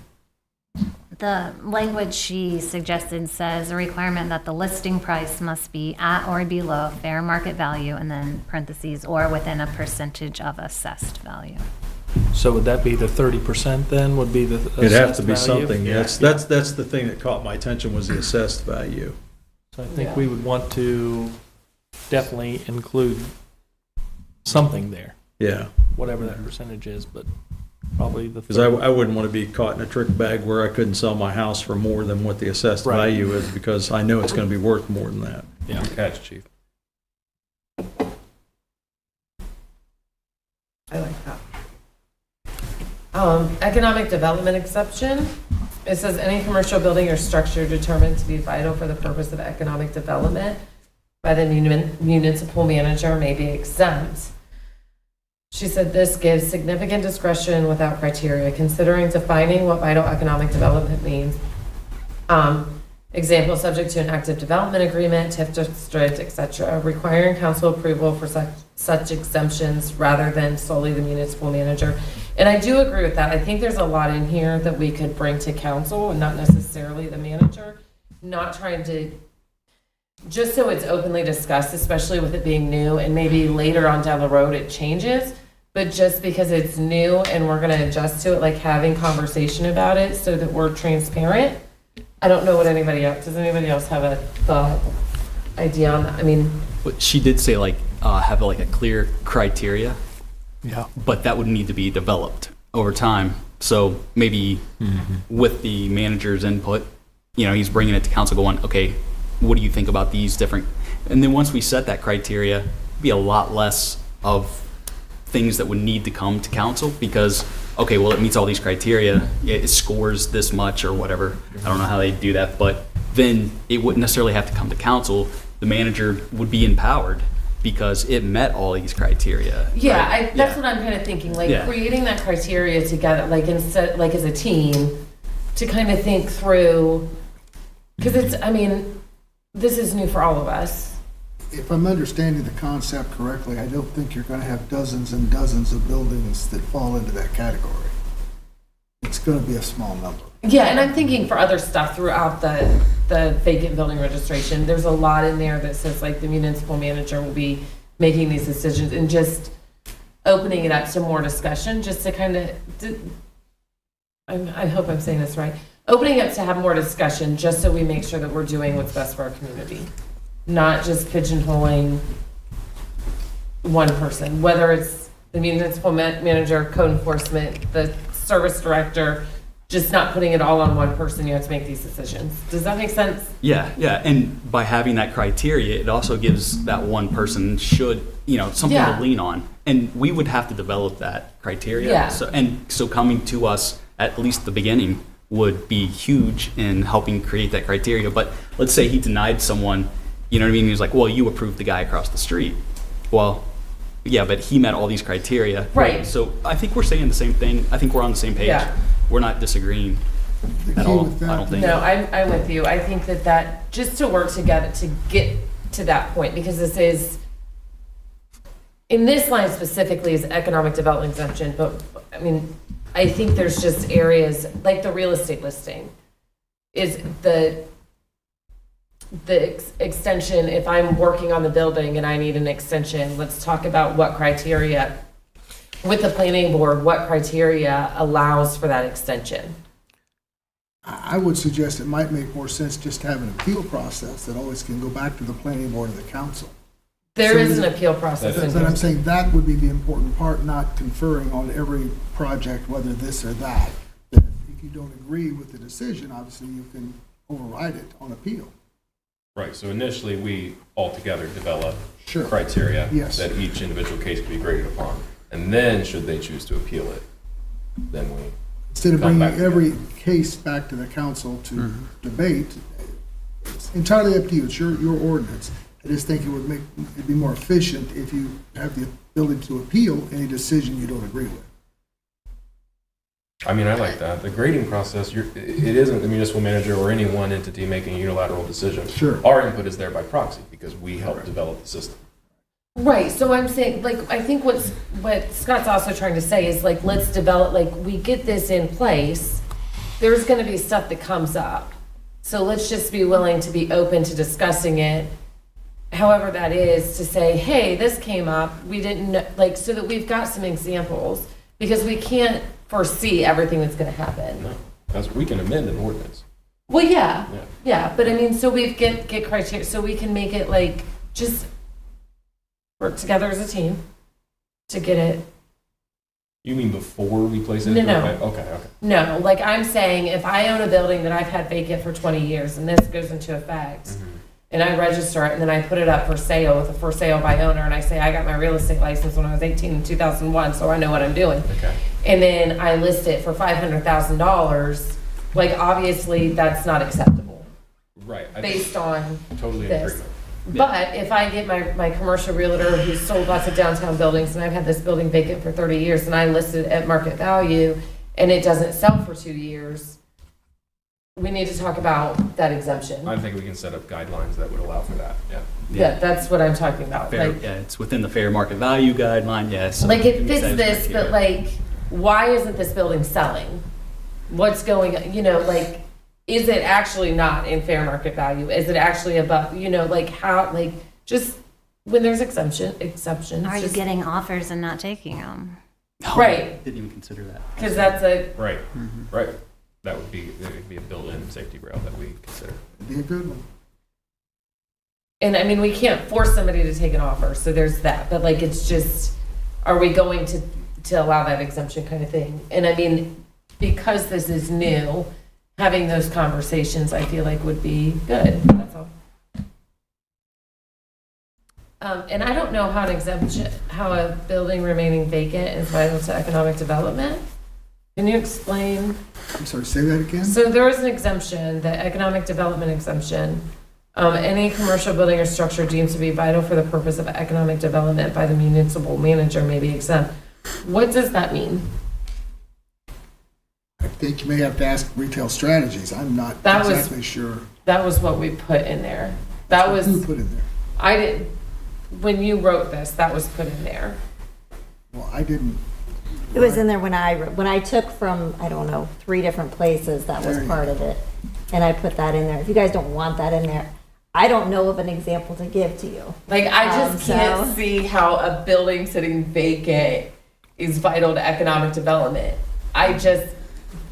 The language she suggested says a requirement that the listing price must be at or below fair market value, and then parentheses, or within a percentage of assessed value. So would that be the 30% then, would be the It'd have to assessed be value? something, that's the thing that caught my attention, was the assessed value. So I think we would want to definitely include something there, Yeah, whatever that percentage is, but probably the. because I wouldn't want to be caught in a trick bag where I couldn't sell my house for more than what the assessed Right. value is, because I know it's going to be worth more than that. Yeah. Catch, chief. I like that. Economic development exception. It says any commercial building or structure determined to be vital for the purpose of economic development by the municipal manager may be exempt. She said this gives significant discretion without criteria, considering defining what vital economic development means. Example, subject to an active development agreement, TIF district, etc., requiring council approval for such exemptions rather than solely the municipal manager. And I do agree with that. I think there's a lot in here that we could bring to council and not necessarily the manager. Not trying to, just so it's openly discussed, especially with it being new, and maybe later on down the road it changes. But just because it's new and we're going to adjust to it, like having conversation about it so that we're transparent. I don't know what anybody else, does anybody else have a thought, idea on that? I mean, But she did say like have like a clear criteria, Yeah. but that would need to be developed over time. So maybe with the manager's input, you know, he's bringing it to council going, okay, what do you think about these different? And then once we set that criteria, it'd be a lot less of things that would need to come to council, because, okay, well, it meets all these criteria, it scores this much or whatever. I don't know how they do that, but then it wouldn't necessarily have to come to council. The manager would be empowered because it met all these criteria. yeah, right? that's what I'm kind of thinking, like Yeah. creating that criteria together, like instead, like as a team, to kind of think through, because it's, I mean, this is new for all of us. If I'm understanding the concept correctly, I don't think you're gonna have dozens and dozens of buildings that fall into that category. It's gonna be a small number. Yeah, and I'm thinking for other stuff throughout the vacant building registration, there's a lot in there that says like the municipal manager will be making these decisions, and just opening it up to more discussion, just to kind of, I hope I'm saying this right, opening up to have more discussion, just so we make sure that we're doing what's best for our community. Not just pigeonholing one person, whether it's the municipal manager, code enforcement, the service director, just not putting it all on one person. You have to make these decisions. Does that make sense? Yeah, yeah, and by having that criteria, it also gives that one person something Yeah. to lean on, and we would have to develop that criteria. Yeah. So coming to us at least the beginning would be huge in helping create that criteria. But let's say he denied someone, you know what I mean? He was like, well, you approved the guy across the street. Well, yeah, but he met all these criteria. Right. So I think we're saying the same thing. I think we're on the same page. Yeah. We're not disagreeing at all, I don't think. No, I'm with you. I think that just to work together to get to that point, because this is, in this line specifically is economic development exemption, but I mean, I think there's just areas like the real estate listing is the extension, if I'm working on the building and I need an extension, let's talk about what criteria, with the planning board, what criteria allows for that extension. I would suggest it might make more sense just to have an appeal process that always can go back to the planning board and the council. There So is an that- appeal process in But here. I'm saying that would be the important part, not conferring on every project, whether this or that. That if you don't agree with the decision, obviously you can override it on appeal. Right, so initially, we altogether develop Sure. criteria Yes. that each individual case can be graded upon. And then, should they choose to appeal it, then we Instead of come bringing back every case back to the council to debate, it's entirely up to you. It's your ordinance. I just think it'd be more efficient if you have the ability to appeal any decision you don't agree with. I mean, I like that. The grading process, it isn't the municipal manager or any one entity making a unilateral decision. Sure. Our input is there by proxy because we help develop the system. Right, so I'm saying, like, I think what Scott's also trying to say is, like, let's develop, like, we get this in place, there's gonna be stuff that comes up. So let's just be willing to be open to discussing it, however that is, to say, hey, this came up, we didn't know, like, so that we've got some examples, because we can't foresee everything that's gonna happen. No, we can amend an ordinance. Well, yeah, Yeah. yeah, but I mean, so we get criteria, so we can make it like, just work together as a team to get it. You mean before we place it? No, into no. effect? Okay. No, like I'm saying, if I own a building that I've had vacant for 20 years and this goes into effect, and I register it and then I put it up for sale with a for sale by owner, and I say I got my real estate license when I was 18 in 2001, so I know what I'm doing. Okay. And then I list it for $500,000, like obviously that's not acceptable Right. based on Totally in this. agreement. But if I get my commercial realtor who's sold lots of downtown buildings, and I've had this building vacant for 30 years, and I list it at market value, and it doesn't sell for 2 years, we need to talk about that exemption. I think we can set up guidelines that would allow for that. Yeah. Yeah, that's what I'm talking about. Fair, Like, yeah, it's within the fair market value guideline, yes. like it fits this, but like, why isn't this building selling? What's going, like, is it actually not in fair market value? Is it actually above, like how, like, just when there's exceptions. Are you just- getting offers and not taking them? Right. Didn't even consider that. Because that's a, Right. Right. That would be a built-in safety rail that we consider. It'd be a good one. and I mean, we can't force somebody to take an offer, so there's that, but like, it's just, are we going to allow that exemption kind of thing? And I mean, because this is new, having those conversations, I feel like would be good, that's all. And I don't know how an exemption, how a building remaining vacant is vital to economic development. Can you explain? I'm sorry, say that again? So there is an exemption, the economic development exemption. Any commercial building or structure deemed to be vital for the purpose of economic development by the municipal manager may be exempt. What does that mean? I think you may have to ask Retail Strategies. I'm not That was- exactly sure That was what we put in there. That was, who put in there. I didn't, when you wrote this, that was put in there. Well, I didn't. It was in there when I took from, I don't know, 3 different places, that was There you part of it. And I put that in there. If you guys don't want that in there, I don't know of an example to give to you. Like, I just So- can't see how a building sitting vacant is vital to economic development. I just,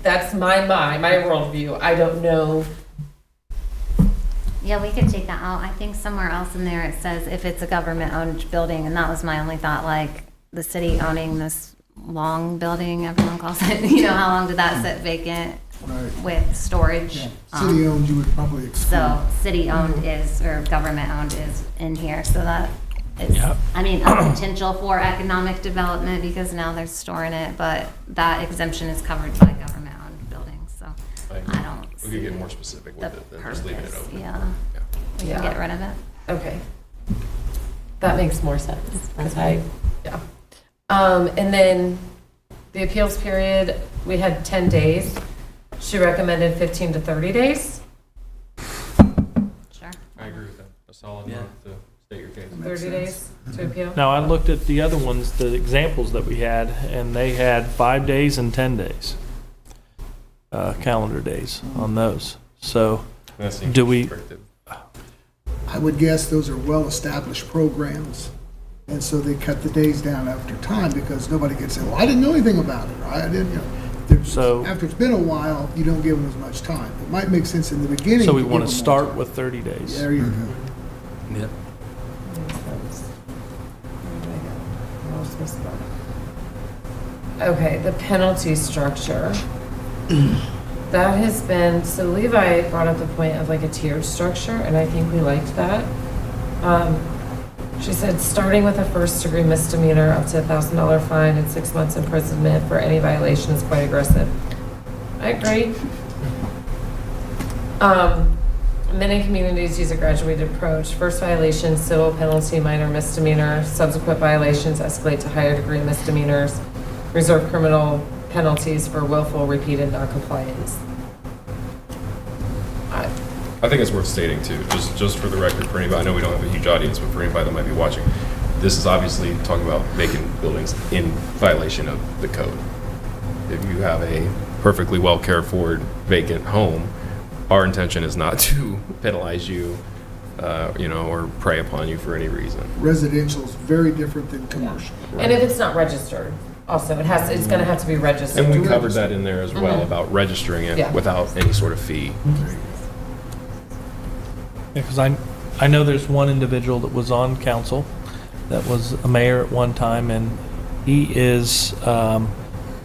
that's my worldview. I don't know. Yeah, we could take that out. I think somewhere else in there it says if it's a government-owned building, and that was my only thought, like the city owning this long building, everyone calls it, how long did that sit vacant Right. with storage? City-owned, you would probably exclude. So city-owned is, or government-owned is in here, so that is, I mean, a potential for economic development because now they're storing it, but that exemption is covered by government-owned buildings, so I don't We could get more specific with it than just leaving it purpose, open. yeah. We Yeah. can get rid of it. Okay. That makes more sense, because yeah. And then the appeals period, we had 10 days. She recommended 15 to 30 days. Sure. I agree with that. A solid month to state your case. 30 days to appeal. Now, I looked at the other ones, the examples that we had, and they had 5 days and 10 days, calendar days on those. So That seems do we, restrictive. I would guess those are well-established programs. And so they cut the days down after time because nobody can say, well, I didn't know anything about it, or I didn't, So- after it's been a while, you don't give them as much time. It might make sense in the beginning. So we give want to them more start time. with 30 days. There you go. Yep. Okay, the penalty structure. That has been, so Levi brought up the point of like a tiered structure, and I think we liked that. She said, starting with a first-degree misdemeanor up to $1,000 fine and 6 months imprisonment for any violation is quite aggressive. I agree. Many communities use a graduated approach. First violation, civil penalty, minor misdemeanor. Subsequent violations escalate to higher degree misdemeanors. Reserve criminal penalties for willful, repeated noncompliance. I think it's worth stating too, just for the record, for anybody, I know we don't have a huge audience, but for anybody that might be watching, this is obviously talking about vacant buildings in violation of the code. If you have a perfectly well cared for vacant home, our intention is not to penalize you, or prey upon you for any reason. Residential is very different than commercial. And if it's not registered, also, it's gonna have to be registered. And we covered that in there as well, about registering it Yeah. without any sort of fee. Because I know there's one individual that was on council that was a mayor at one time, and he is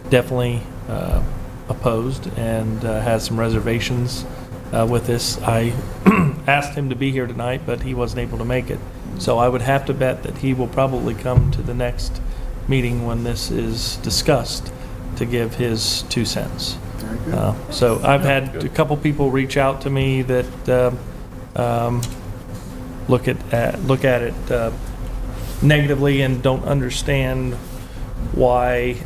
definitely opposed and has some reservations with this. I asked him to be here tonight, but he wasn't able to make it. So I would have to bet that he will probably come to the next meeting when this is discussed to give his 2 cents. Very good. So I've had a couple people reach out to me that look at it negatively and don't understand why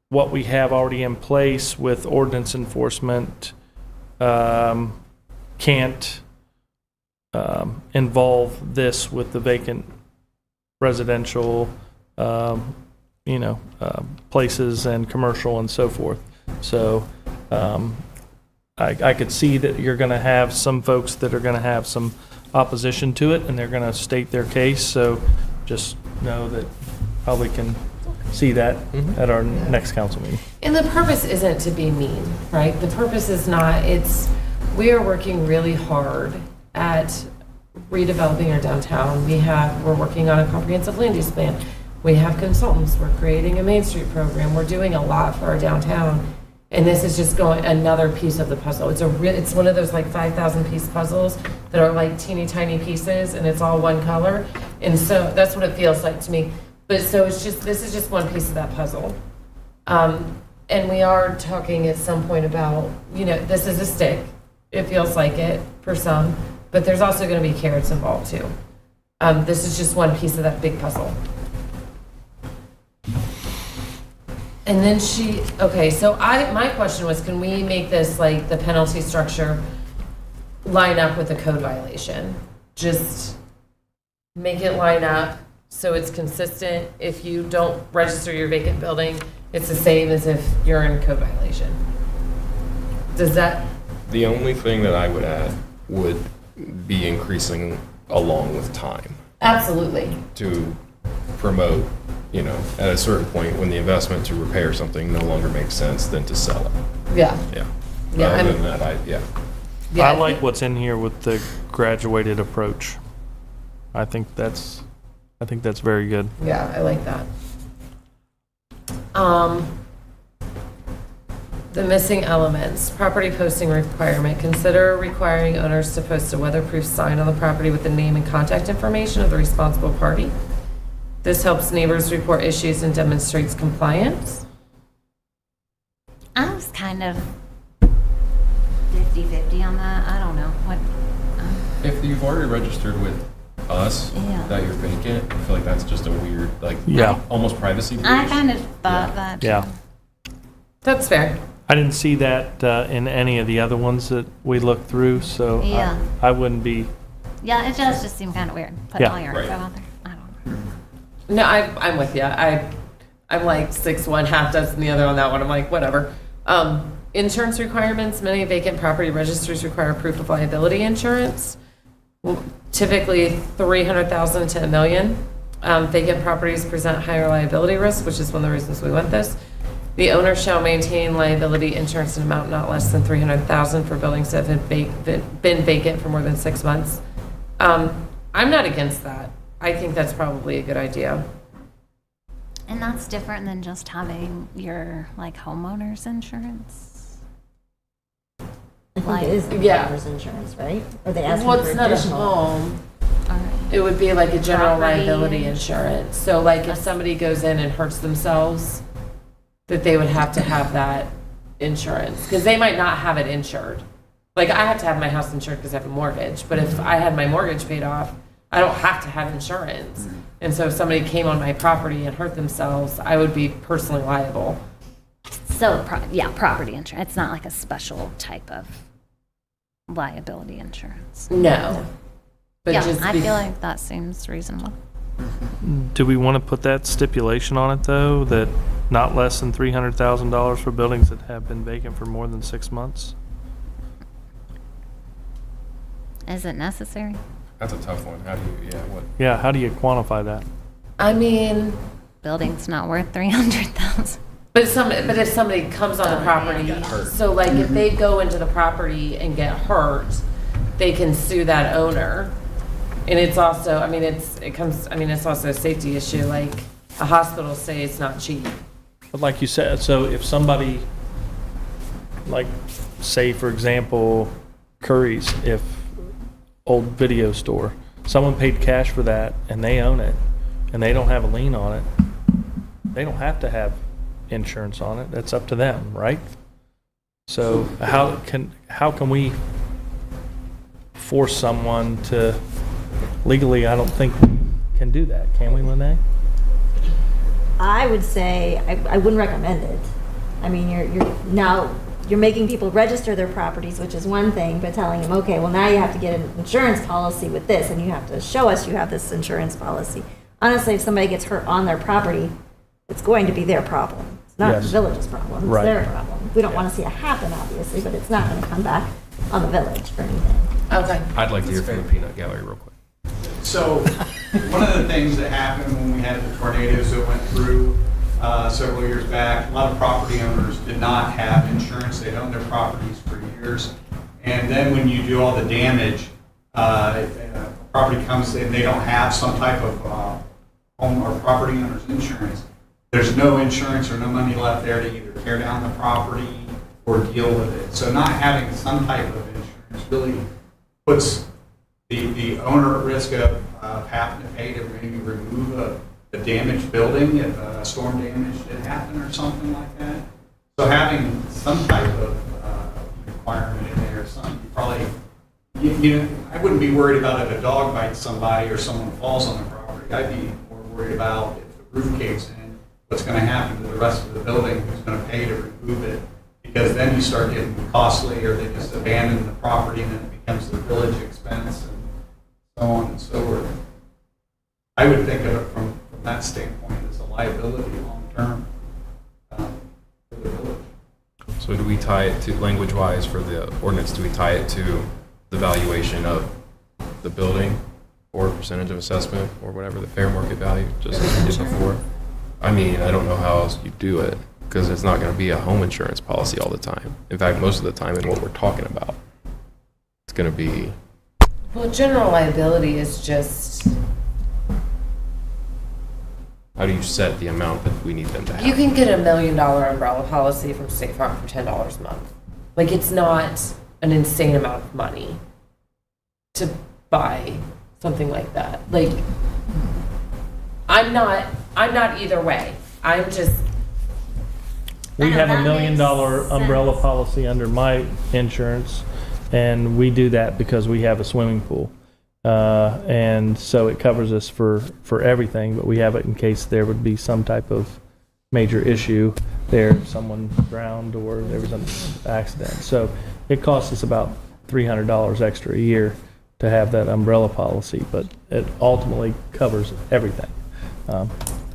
what we have already in place with ordinance enforcement can't involve this with the vacant residential places and commercial and so forth. So I could see that you're going to have some folks that are going to have some opposition to it, and they're going to state their case. So just know that probably can see that at our next council meeting. And the purpose isn't to be mean, right? The purpose is not, we are working really hard at redeveloping our downtown. We're working on a comprehensive land use plan. We have consultants, we're creating a Main Street program, we're doing a lot for our downtown. And this is just another piece of the puzzle. It's one of those like 5,000 piece puzzles that are like teeny tiny pieces, and it's all one color. And so that's what it feels like to me. But so this is just one piece of that puzzle. And we are talking at some point about, this is a stick. It feels like it for some, but there's also going to be carrots involved too. This is just one piece of that big puzzle. And then so my question was, can we make this like the penalty structure line up with the code violation? Just make it line up so it's consistent. If you don't register your vacant building, it's the same as if you're in code violation. Does that? The only thing that I would add would be increasing along with time Absolutely. to promote, at a certain point when the investment to repair something no longer makes sense, than to sell it. Yeah. Yeah. Yeah, Other than that, Yeah, I like what's in here with the graduated approach. I think that's very good. Yeah, I like that. The missing elements, property posting requirement. Consider requiring owners to post a weatherproof sign on the property with the name and contact information of the responsible party. This helps neighbors report issues and demonstrates compliance. I was kind of 50-50 on that. I don't know. if you've already registered with us Yeah. that you're vacant, I feel like that's just a weird, Yeah. almost privacy breach. I kind of thought that. Yeah. That's fair. I didn't see that in any of the other ones that we looked through, so Yeah. I wouldn't be. Yeah, it does just seem kind of weird putting Yeah. all your Right. info out there. I don't know. No, I'm with you. I'm like 6-1, half dozen the other on that one. I'm like, whatever. Insurance requirements. Many vacant property registers require proof of liability insurance. typically 300,000 to a million. Vacant properties present higher liability risk, which is one of the reasons we went this. The owner shall maintain liability insurance in amount not less than 300,000 for buildings that have been vacant for more than 6 months. I'm not against that. I think that's probably a good idea. And that's different than just having your, like, homeowner's insurance? I think it is the Yeah. homeowner's insurance, right? Or they ask Well, for it's not a additional. home. All right. It would be like a general Property liability insurance. So like if somebody goes in and hurts themselves, that they would have to have that insurance, because they might not have it insured. Like I have to have my house insured because I have a mortgage, but if I had my mortgage paid off, I don't have to have insurance. And so if somebody came on my property and hurt themselves, I would be personally liable. So, yeah, property insurance. It's not like a special type of liability insurance. No. But Yeah, just I be- feel like that seems reasonable. Do we want to put that stipulation on it, though, that not less than $300,000 for buildings that have been vacant for more than 6 months? Is it necessary? That's a tough one. How do you, yeah, what? Yeah, how do you quantify that? I mean, Building's not worth 300,000. but if somebody comes on the property, so like if they go into the property and get hurt, they can sue that owner. And it's also, I mean, it's also a safety issue, like a hospital stay is not cheap. But like you said, so if somebody, like, say, for example, Curry's, if old video store, someone paid cash for that and they own it and they don't have a lien on it, they don't have to have insurance on it. That's up to them, right? So how can we force someone to, legally, I don't think we can do that, can we, Lene? I would say, I wouldn't recommend it. I mean, you're making people register their properties, which is one thing, but telling them, okay, well, now you have to get an insurance policy with this, and you have to show us you have this insurance policy. Honestly, if somebody gets hurt on their property, it's going to be their problem. It's not the Yes. village's problem, it's Right. their problem. We don't want to see it happen, obviously, but it's not going to come back on the village for anything. Okay. I'd like to hear from the peanut gallery real quick. So, one of the things that happened when we had the tornadoes that went through several years back, a lot of property owners did not have insurance. They'd owned their properties for years. And then when you do all the damage, property comes in, they don't have some type of home or property owner's insurance. There's no insurance or no money left there to either tear down the property or deal with it. So not having some type of insurance really puts the owner at risk of having to pay to maybe remove a damaged building if storm damage did happen or something like that. So having some type of requirement in there, probably, I wouldn't be worried about if a dog bites somebody or someone falls on the property. I'd be more worried about if the roof caves in, what's going to happen to the rest of the building, who's going to pay to remove it. Because then you start getting costly, or they just abandon the property and then it becomes the village expense and so on and so forth. I would think of it from that standpoint as a liability long-term for the village. So do we tie it to, language-wise for the ordinance, do we tie it to the valuation of the building or percentage of assessment or whatever, the fair market value, just as we did before? I mean, I don't know how else you do it, because it's not going to be a home insurance policy all the time. In fact, most of the time in what we're talking about, it's going to be, Well, general liability is just, how do you set the amount that we need them to have? you can get $1 million umbrella policy from State Farm for $10 a month. Like, it's not an insane amount of money to buy something like that. Like, I'm not either way. I'm just, We have that $1 million makes umbrella sense. policy under my insurance, and we do that because we have a swimming pool. And so it covers us for everything, but we have it in case there would be some type of major issue there, someone drowned or there was an accident. So it costs us about $300 extra a year to have that umbrella policy, but it ultimately covers everything.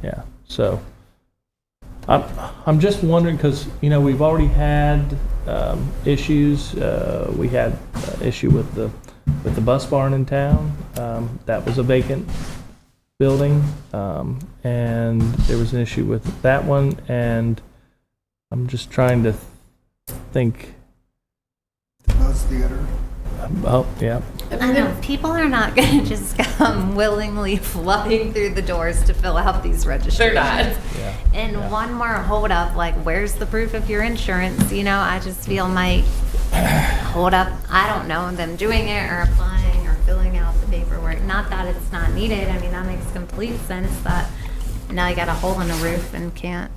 Yeah, so I'm just wondering, because, we've already had issues. We had issue with the with the bus barn in town. That was a vacant building, and there was an issue with that one, and I'm just trying to think. Buzz Theater. Oh, yeah. I know, people are not gonna just come willingly flooding through the doors to fill out these registrations. not. Yeah. And one more holdup, like, where's the proof of your insurance? You know, I just feel might hold up, I don't know, them doing it or applying or filling out the paperwork. Not that it's not needed, I mean, that makes complete sense that now you got a hole in the roof and can't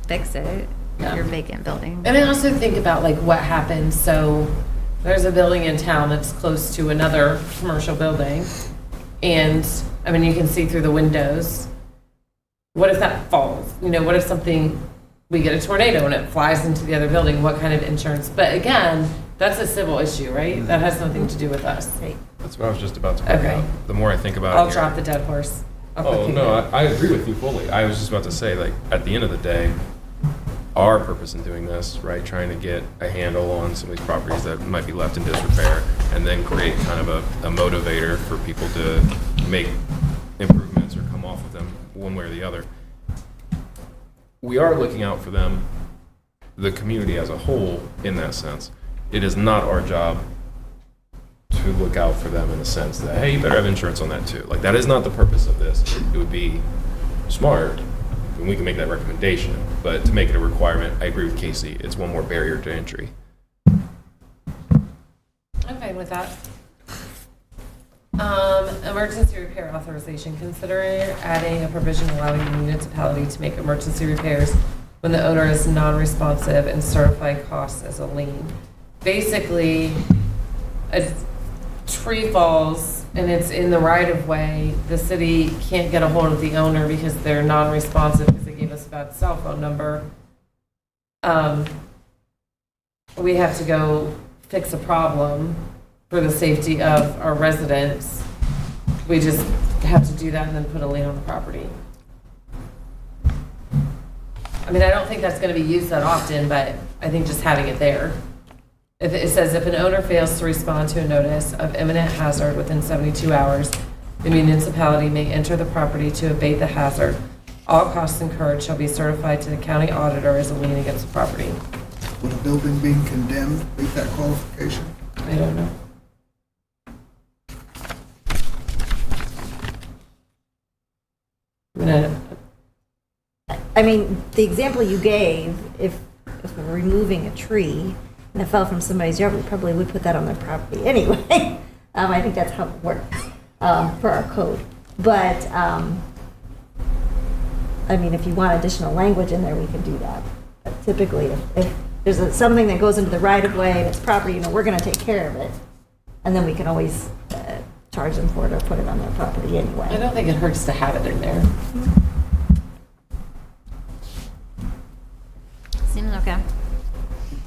fix it, your vacant building. And I also think about like what happens, so there's a building in town that's close to another commercial building, and, I mean, you can see through the windows. What if that falls? You know, what if we get a tornado and it flies into the other building? What kind of insurance? But again, that's a civil issue, right? That has nothing to do with us. That's what I was just about to bring Okay. up. The more I think about it. I'll here- drop the dead horse. I'll Oh, keep no, it. I agree with you fully. I was just about to say, like, at the end of the day, our purpose in doing this, right, trying to get a handle on some of these properties that might be left in disrepair, and then create kind of a motivator for people to make improvements or come off of them one way or the other. We are looking out for them, the community as a whole, in that sense. It is not our job to look out for them in the sense that, hey, you better have insurance on that too. Like, that is not the purpose of this. It would be smart, and we can make that recommendation, but to make it a requirement, I agree with Casey, it's one more barrier to entry. I'm fine with that. Emergency repair authorization. Consider adding a provision allowing the municipality to make emergency repairs when the owner is non-responsive and certify costs as a lien. Basically, a tree falls and it's in the right of way, the city can't get a hold of the owner because they're non-responsive because they gave us a bad cell phone number. We have to go fix a problem for the safety of our residents. We just have to do that and then put a lien on the property. I mean, I don't think that's gonna be used that often, but I think just having it there. If it says if an owner fails to respond to a notice of imminent hazard within 72 hours, the municipality may enter the property to abate the hazard. All costs incurred shall be certified to the county auditor as a lien against the property. Would a building being condemned meet that qualification? I don't know. I mean, the example you gave, if we're removing a tree and it fell from somebody's yard, we probably would put that on their property anyway. I think that's how it works for our code. But, I mean, if you want additional language in there, we can do that. But typically, if there's something that goes into the right of way and it's property, you know, we're gonna take care of it. And then we can always charge them for it or put it on their property anyway. I don't think it hurts to have it in there. Seems okay.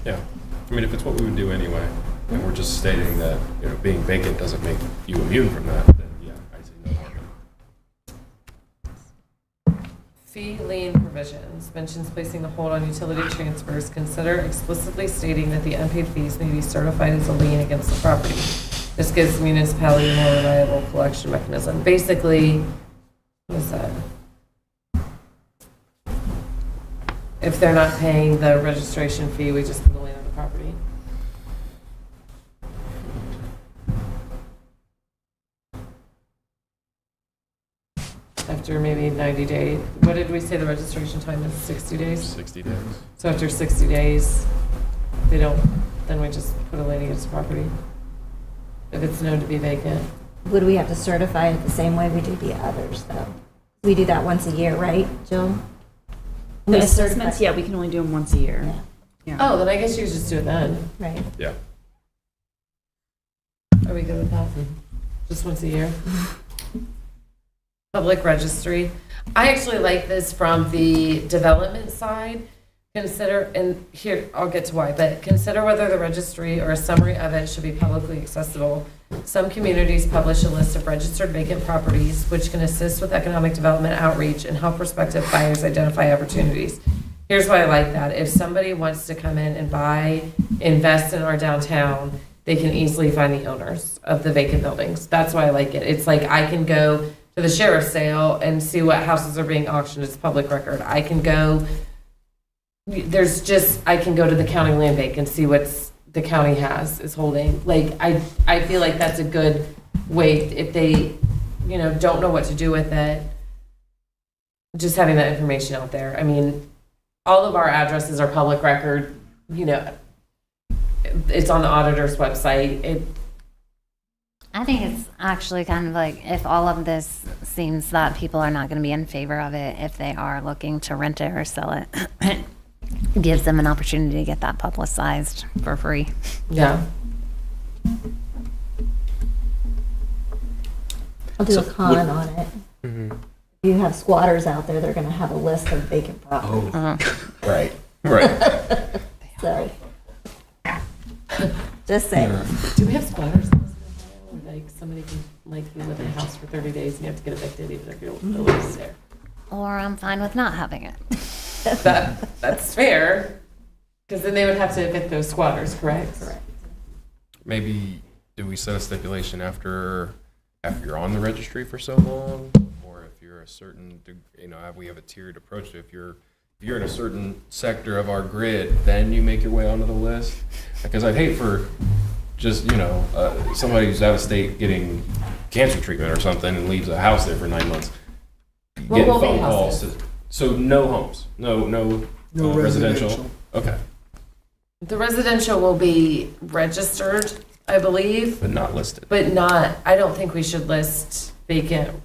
Yeah, I mean, if it's what we would do anyway, and we're just stating that, you know, being vacant doesn't make you immune from that, then yeah, I'd say no harm in it. Fee lien provisions mentions placing the hold on utility transfers. Consider explicitly stating that the unpaid fees may be certified as a lien against the property. This gives the municipality a more reliable collection mechanism. Basically, what is that? If they're not paying the registration fee, we just put a lien on the property. After maybe 90 days, what did we say the registration time is, 60 days? 60 days. So after 60 days, they don't, then we just put a lien against the property. If it's known to be vacant. Would we have to certify it the same way we do the others, though? We do that once a year, right, Jill? The assessments, yeah, we can only do them once a year. Yeah. Oh, then I guess you just do it then. Right. Yeah. Are we good with that? Just once a year? Public registry. I actually like this from the development side. Consider, and here, I'll get to why, but consider whether the registry or a summary of it should be publicly accessible. Some communities publish a list of registered vacant properties, which can assist with economic development outreach and help prospective buyers identify opportunities. Here's why I like that. If somebody wants to come in and buy, invest in our downtown, they can easily find the owners of the vacant buildings. That's why I like it. It's like I can go to the sheriff's sale and see what houses are being auctioned. It's public record. I can go, I can go to the county land bank and see what's the county is holding. Like, I feel like that's a good way if they, don't know what to do with it. Just having that information out there. I mean, all of our addresses are public record, it's on the auditor's website. I think it's actually kind of like if all of this seems that people are not going to be in favor of it, if they are looking to rent it or sell it, it gives them an opportunity to get that publicized for free. Yeah. I'll do a con on it. If you have squatters out there, they're gonna have a list of vacant properties. Right. So, just saying. Do we have squatters? Like somebody can you live in a house for 30 days and you have to get evicted even if you don't live there. Or I'm fine with not having it. That's fair, because then they would have to evict those squatters, correct? Correct. Maybe, do we set a stipulation after you're on the registry for so long? Or if you're a certain, we have a tiered approach to if you're in a certain sector of our grid, then you make your way onto the list? Because I'd hate for just, somebody who's out of state getting cancer treatment or something and leaves a house there for 9 months. Getting phone calls. So no homes, no residential. Okay. The residential will be registered, I believe. But not listed. I don't think we should list vacant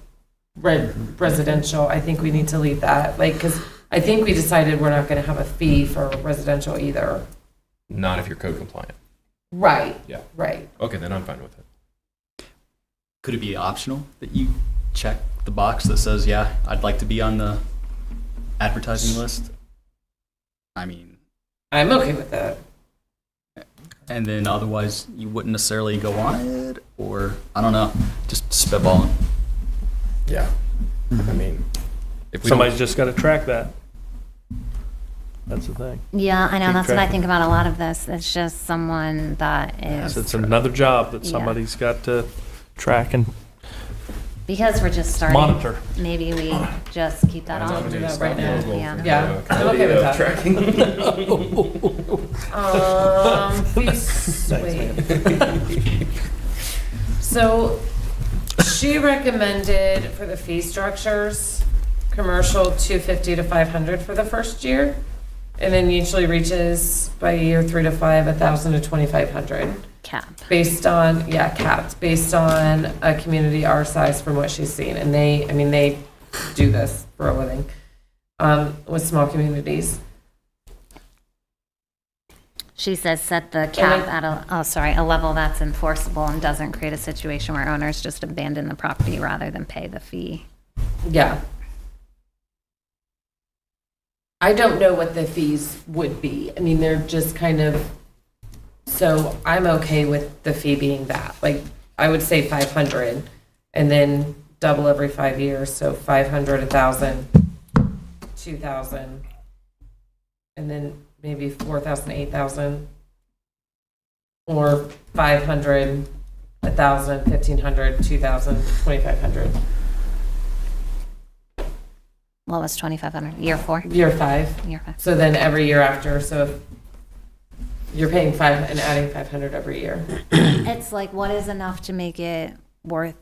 residential. I think we need to leave that, because I think we decided we're not going to have a fee for residential either. Not if you're code compliant. Right. Yeah. Right. Okay, then I'm fine with it. Could it be optional that you check the box that says, yeah, I'd like to be on the advertising list? I mean, I'm okay with that. and then otherwise you wouldn't necessarily go on it, or I don't know, just spitballing. Yeah. I mean, if we Somebody's just got to track that. That's the thing. Yeah, I know. Keep That's what I track. think about a lot of this. It's just someone that is. It's another job that Yeah. somebody's got to track and Because we're just starting. monitor. Maybe we just keep that on. Do that right now. Yeah. Yeah, I'm okay with that. tracking. Sweet. So, she recommended for the fee structures, commercial 250 to 500 for the first year, and then usually reaches by year 3 to 5, 1,000 to 2,500. Cap. Based on, capped, based on a community our size from what she's seen. And they do this for a living, with small communities. She says set the cap at a level that's enforceable and doesn't create a situation where owners just abandon the property rather than pay the fee. Yeah. I don't know what the fees would be. I mean, they're just kind of, so I'm okay with the fee being that. Like, I would say 500 and then double every 5 years. So 500, 1,000, 2,000, and then maybe 4,000, 8,000, or 500, 1,000, 1,500, 2,000, 2,500. What was 2,500? Year 4? Year 5. Year 5. So then every year after, so if you're paying 5 and adding 500 every year. It's like, what is enough to make it worth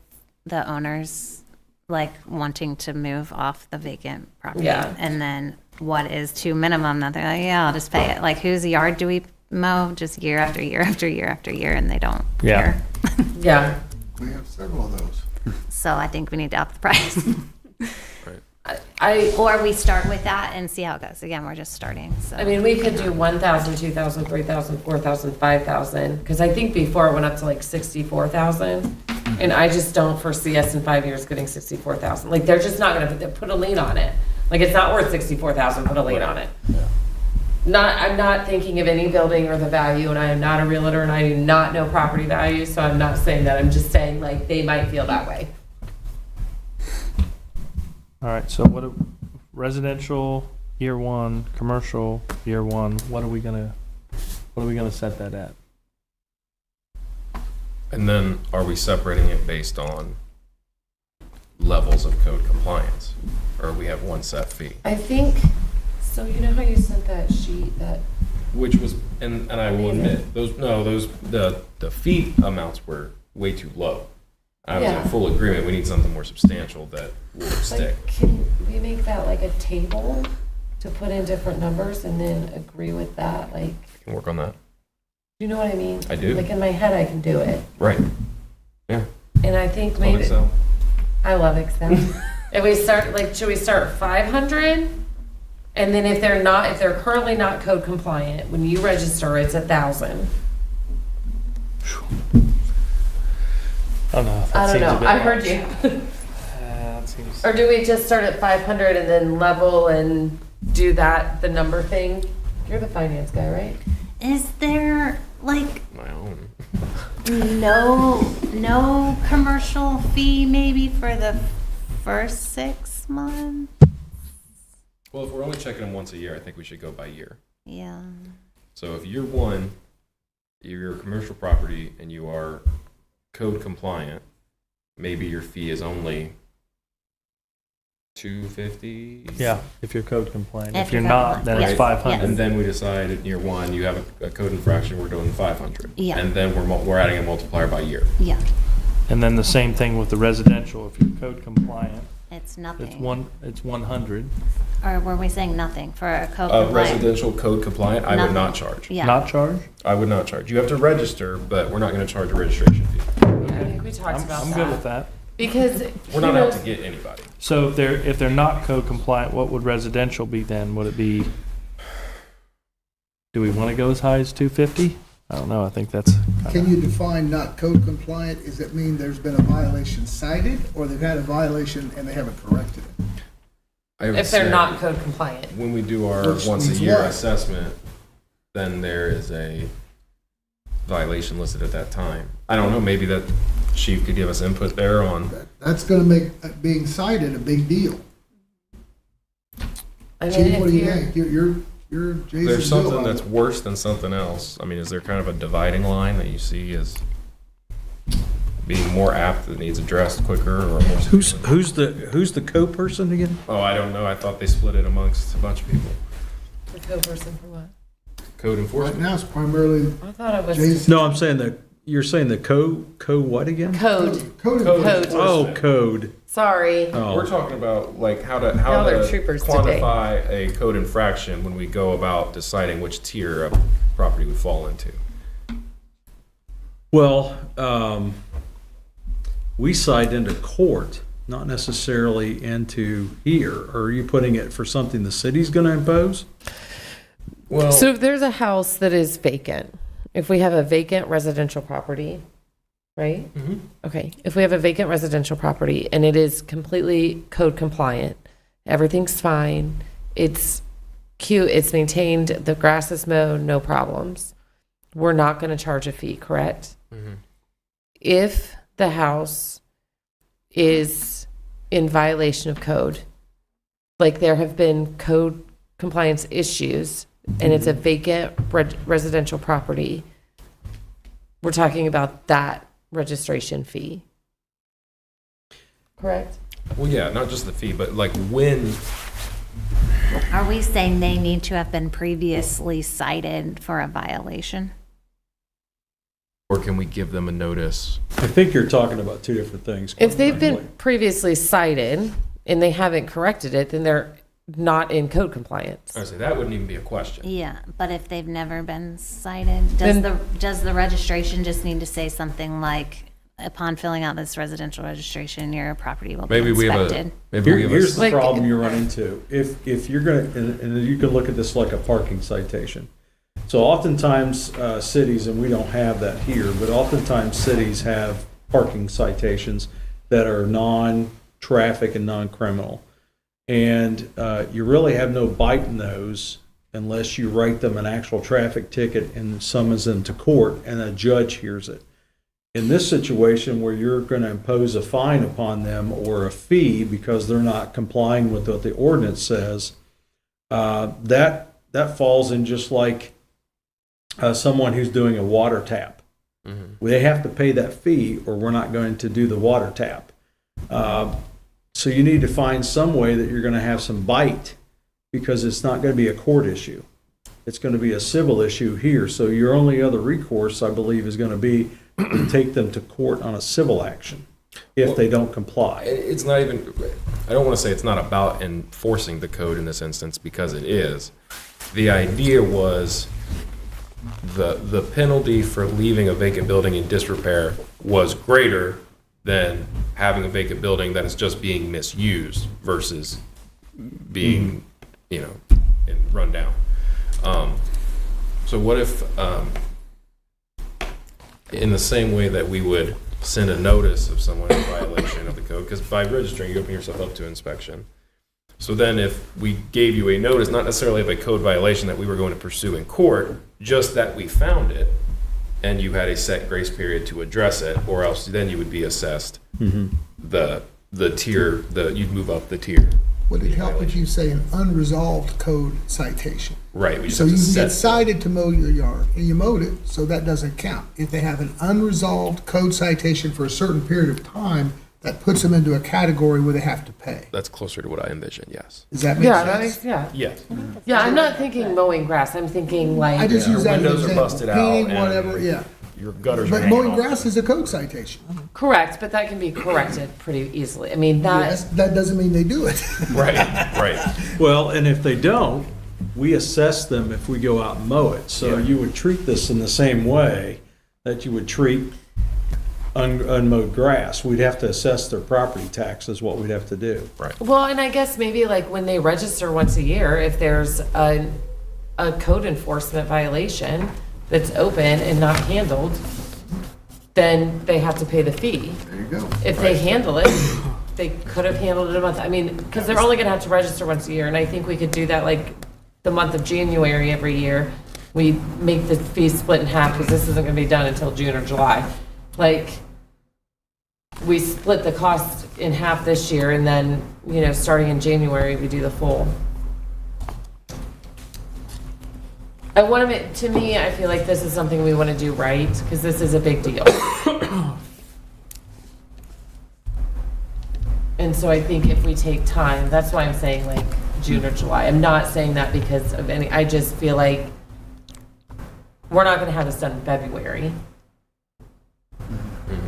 the owners, like, wanting to move off the vacant property? Yeah. And then what is too minimum that they're like, yeah, I'll just pay it? Like, whose yard do we mow just year after year after year after year, and they don't care? Yeah. We have several of those. So I think we need to up the price. I Or we start with that and see how it goes. Again, we're just starting, so. I mean, we could do 1,000, 2,000, 3,000, 4,000, 5,000, because I think before it went up to like 64,000, and I just don't foresee us in 5 years getting 64,000. Like, they're just not gonna put a lien on it. Like, it's not worth 64,000, put a lien on it. I'm not thinking of any building or the value, and I am not a realtor, and I do not know property value, so I'm not saying that. I'm just saying, like, they might feel that way. All right, so residential year 1, commercial year 1, what are we gonna set that at? And then are we separating it based on levels of code compliance? Or we have one set fee? I think, so you know how you sent that sheet that, Which was, and I will admit, the fee amounts were way too low. I was Yeah. in full agreement, we need something more substantial that will stick. like, can we make that like a table to put in different numbers and then agree with that? Like, Can work on that. you know what I mean? I do. Like in my head, I can do it. Right. Yeah. And I think Love maybe, Excel. I love Excel. If we start, like, should we start 500? And then if they're currently not code compliant, when you register, it's 1,000. Oh, no. I don't know, I heard you. That seems. Or do we just start at 500 and then level and do that, the number thing? You're the finance guy, right? Is there like My own. no commercial fee maybe for the first 6 months? Well, if we're only checking them once a year, I think we should go by year. Yeah. So if year one, you're a commercial property and you are code compliant, maybe your fee is only $250. Yeah, if you're code compliant. If If you're you're not, then it's compliant. 500. And then we decide in year one, you have a code infraction, we're doing 500. Yeah. And then we're adding a multiplier by year. Yeah. And then the same thing with the residential. If you're code compliant, It's nothing. it's 100. Or were we saying nothing for a code A compliant? residential code compliant, I would not Nothing. charge. Yeah. Not charge? I would not charge. You have to register, but we're not going to charge a registration fee. Yeah, I think we talked about I'm that. good with that. Because. We're not out to get anybody. So if they're not code compliant, what would residential be then? Would it be, do we want to go as high as 250? I don't know, I think that's. Can you define not code compliant? Does it mean there's been a violation cited, or they've had a violation and they haven't corrected it? I would If they're say not code compliant. When we do our Which once a means year what? assessment, then there is a violation listed at that time. I don't know, maybe that chief could give us input there on. That's gonna make being cited a big deal. I mean, Chief, what if do you you're, think? You're Jason's There's something bill. that's worse than something else. I mean, is there kind of a dividing line that you see as being more apt that needs addressed quicker or more? Who's significant? the co-person again? Oh, I don't know. I thought they split it amongst a bunch of people. the code person for what? Code Right enforcement. now, it's primarily I thought it was Jason. No, I'm saying you're saying the co what again? code. Code Code. enforcement. Oh, code. Sorry. Oh. We're talking about like how Now they're to troopers today. quantify a code infraction when we go about deciding which tier a property would fall into. Well, we cite into court, not necessarily into here. Or are you putting it for something the city's going to impose? Well, So if there's a house that is vacant, if we have a vacant residential property, right? Mhm. Okay, if we have a vacant residential property and it is completely code compliant, everything's fine, it's cute, it's maintained, the grass is mowed, no problems, we're not going to charge a fee, correct? Mhm. If the house is in violation of code, like there have been code compliance issues, and it's a vacant residential property, we're talking about that registration fee. Correct? well, yeah, not just the fee, but like when. Are we saying they need to have been previously cited for a violation? Or can we give them a notice? I think you're talking about two different things. If they've quite been previously cited and they haven't corrected it, then they're not in code compliance. I say that wouldn't even be a question. Yeah, but if they've never been cited, does the registration just need to say something like, upon filling out this residential registration, your property will be Maybe we have inspected? Here's the Like- problem you run into. If you're going to, and you can look at this like a parking citation. So oftentimes cities, and we don't have that here, but oftentimes cities have parking citations that are non-traffic and non-criminal. And you really have no bite in those unless you write them an actual traffic ticket and summons them to court and a judge hears it. In this situation where you're going to impose a fine upon them or a fee because they're not complying with what the ordinance says, that falls in just like someone who's doing a water tap. They have to pay that fee or we're not going to do the water tap. So you need to find some way that you're going to have some bite, because it's not going to be a court issue. It's going to be a civil issue here. So your only other recourse, I believe, is going to be to take them to court on a civil action if they don't comply. It's not even, I don't want to say it's not about enforcing the code in this instance, because it is. The idea was the penalty for leaving a vacant building in disrepair was greater than having a vacant building that is just being misused versus being, and run down. So what if, in the same way that we would send a notice of someone in violation of the code, because by registering, you open yourself up to inspection. So then if we gave you a notice, not necessarily of a code violation that we were going to pursue in court, just that we found it, and you had a set grace period to address it, or else then you would be assessed the tier, you'd move up the tier. Would it help if you say an unresolved code citation? Right. We just So have you to can get set- cited to mow your yard, and you mowed it, so that doesn't count. If they have an unresolved code citation for a certain period of time, that puts them into a category where they have to pay. That's closer to what I envision, yes. Does that make Yeah, sense? Yes. Yeah, I'm not thinking mowing grass. I'm thinking like. I just use that as an windows are example. busted out Painting, and- whatever, yeah. Your gutters are But hanging mowing off. grass is a code citation. Correct, but that can be corrected pretty easily. I mean, Yes, that doesn't mean they do it. Right. Well, and if they don't, we assess them if we go out and mow it. So you would treat this in the same way that you would treat unmowed grass. We'd have to assess their property tax is what we'd have to do. Right. Well, and I guess maybe like when they register once a year, if there's a code enforcement violation that's open and not handled, then they have to pay the fee. There you go. If they handle it, they could have handled it a month. I mean, because they're only gonna have to register once a year, and I think we could do that like the month of January every year. We make the fee split in half, because this isn't gonna be done until June or July. Like, we split the cost in half this year, and then, starting in January, we do the full. I want to me, I feel like this is something we want to do right, because this is a big deal. And so I think if we take time, that's why I'm saying like June or July. I'm not saying that because of I just feel like we're not going to have this done in February.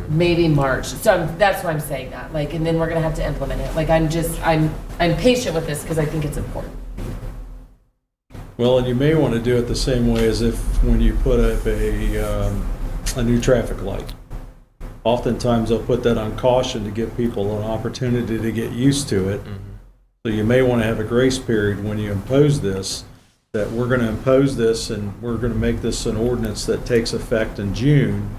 Maybe March. So that's why I'm saying that. Like, and then we're going to have to implement it. Like, I'm patient with this because I think it's important. Well, and you may want to do it the same way as if when you put up a new traffic light. Oftentimes they'll put that on caution to give people an opportunity to get used to it. So you may want to have a grace period when you impose this, that we're going to impose this and we're going to make this an ordinance that takes effect in June,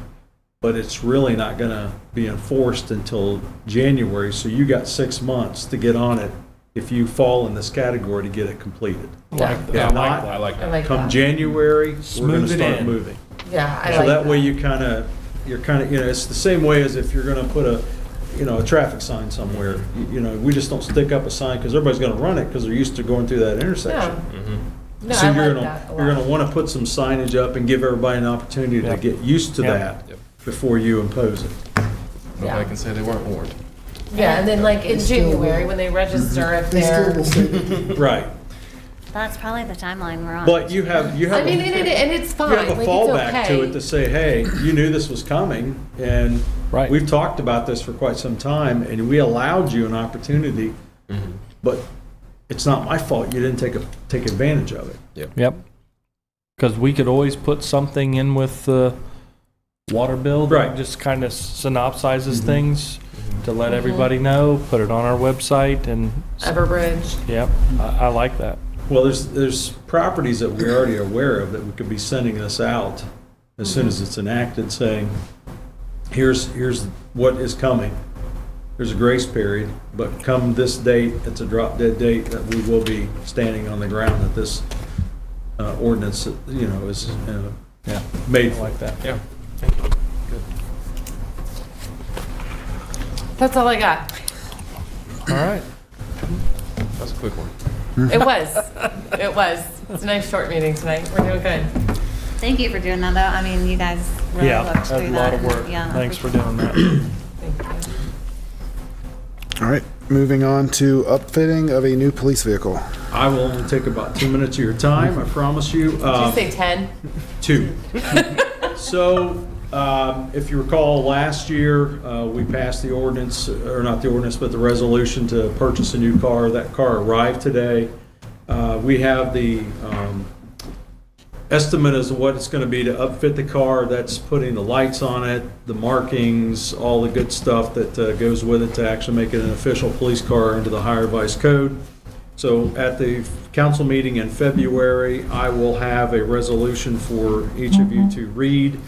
but it's really not going to be enforced until January. So you got 6 months to get on it if you fall in this category to get it completed. Yeah. I like that. I like Come that. January, we're going to Smooth it start in. moving. Yeah, I So like that way you're kind of, it's the same way as if you're going to put a traffic sign somewhere. We just don't stick up a sign because everybody's going to run it because they're used to going through that intersection. Yeah. No, So I you're like that a lot. going to want to put some signage up and give everybody an opportunity to get used to that before you impose it. Nobody can say they weren't warned. Yeah, and then like in January, when they register, if they're. Right. That's probably the timeline we're on. But you have. I mean, and it's fine. You have a Like, it's fallback to okay. it to say, hey, you knew this was coming, and Right. we've talked about this for quite some time, and we allowed you an opportunity, but it's not my fault you didn't take advantage of it. Yep. Because we could always put something in with the water bill that Right. just kind of synopsizes things to let everybody know, put it on our website, and, Everbridge. yep, I like that. Well, there's properties that we're already aware of that we could be sending this out as soon as it's enacted, saying, here's what is coming. There's a grace period, but come this date, it's a drop dead date that we will be standing on the ground that this ordinance, is made I like that. Yeah. That's all I got. All right. That's a quick one. It was. It was. It's a nice short meeting tonight. We're doing good. Thank you for doing that, though. I mean, you guys really Yeah, looked that's through a that. lot of and- work. Yeah. Thanks for doing that. All right, moving on to upfitting of a new police vehicle. I will only take about 2 minutes of your time, I promise you. Did you say 10? 2. So, if you recall, last year, we passed the ordinance, or not the ordinance, but the resolution to purchase a new car. That car arrived today. We have the estimate as to what it's going to be to upfit the car. That's putting the lights on it, the markings, all the good stuff that goes with it to actually make it an official police car under the higher vice code. So at the council meeting in February, I will have a resolution for each of you to read.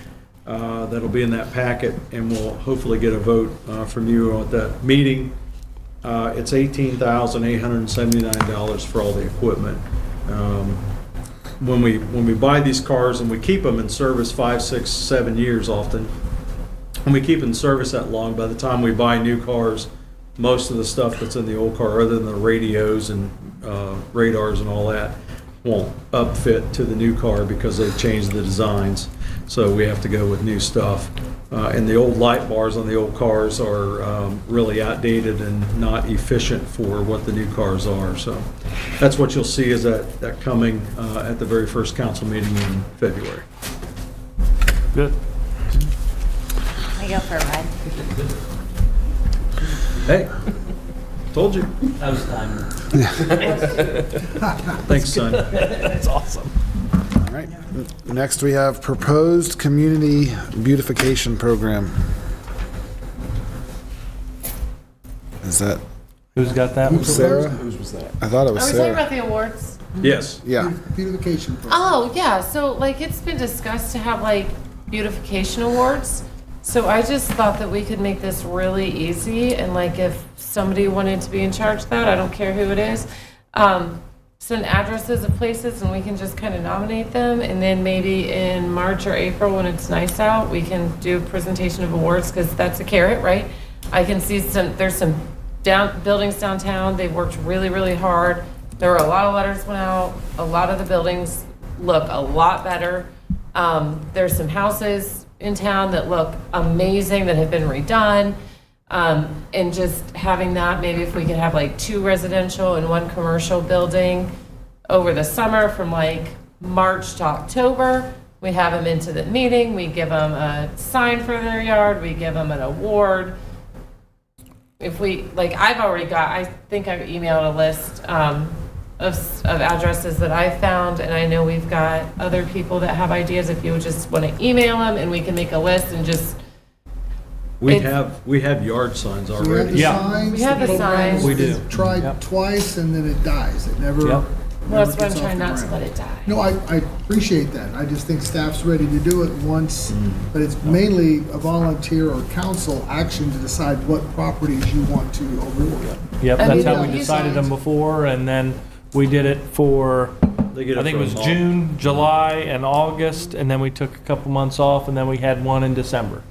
That'll be in that packet, and we'll hopefully get a vote from you at that meeting. It's $18,879 for all the equipment. When we buy these cars and we keep them in service 5, 6, 7 years often, and we keep in service that long, by the time we buy new cars, most of the stuff that's in the old car, other than the radios and radars and all that, won't upfit to the new car because they've changed the designs. So we have to go with new stuff. And the old light bars on the old cars are really outdated and not efficient for what the new cars are. So that's what you'll see is that coming at the very first council meeting in February. Good. I go for a ride. Hey, told you. That was time. Thanks, son. That's awesome. All right, next we have proposed community beautification program. Is that Who's got that one? Sarah? Whose was that? I thought it Are we was talking Sarah. about the awards? Yes. Yeah. Beautification program. Oh, yeah, so like it's been discussed to have like beautification awards. So I just thought that we could make this really easy and like if somebody wanted to be in charge of that, I don't care who it is, send addresses of places and we can just kind of nominate them. And then maybe in March or April when it's nice out, we can do a presentation of awards because that's a carrot, right? I can see there's some buildings downtown. They've worked really, really hard. There were a lot of letters went out. A lot of the buildings look a lot better. There's some houses in town that look amazing that have been redone. And just having that, maybe if we could have like 2 residential and 1 commercial building over the summer from like March to October. We have them into the meeting. We give them a sign for their yard. We give them an award. If we, like, I've already got, I think I've emailed a list of addresses that I found, and I know we've got other people that have ideas. If you just want to email them, and we can make a list and just. We have yard signs So we have already. the Yeah. signs. We have the program signs. We do. is Tried Yep. twice and then it dies. It never. Yep. Well, that's why I'm gets off trying the not to ground. let it die. No, I appreciate that. I just think staff's ready to do it once, but it's mainly a volunteer or council action to decide what properties you want to award. Yep, And that's we how we don't use decided them before, and then we did it for, They get I think it from was all- June, July, and August, and then we took a couple months off, and then we had one in December.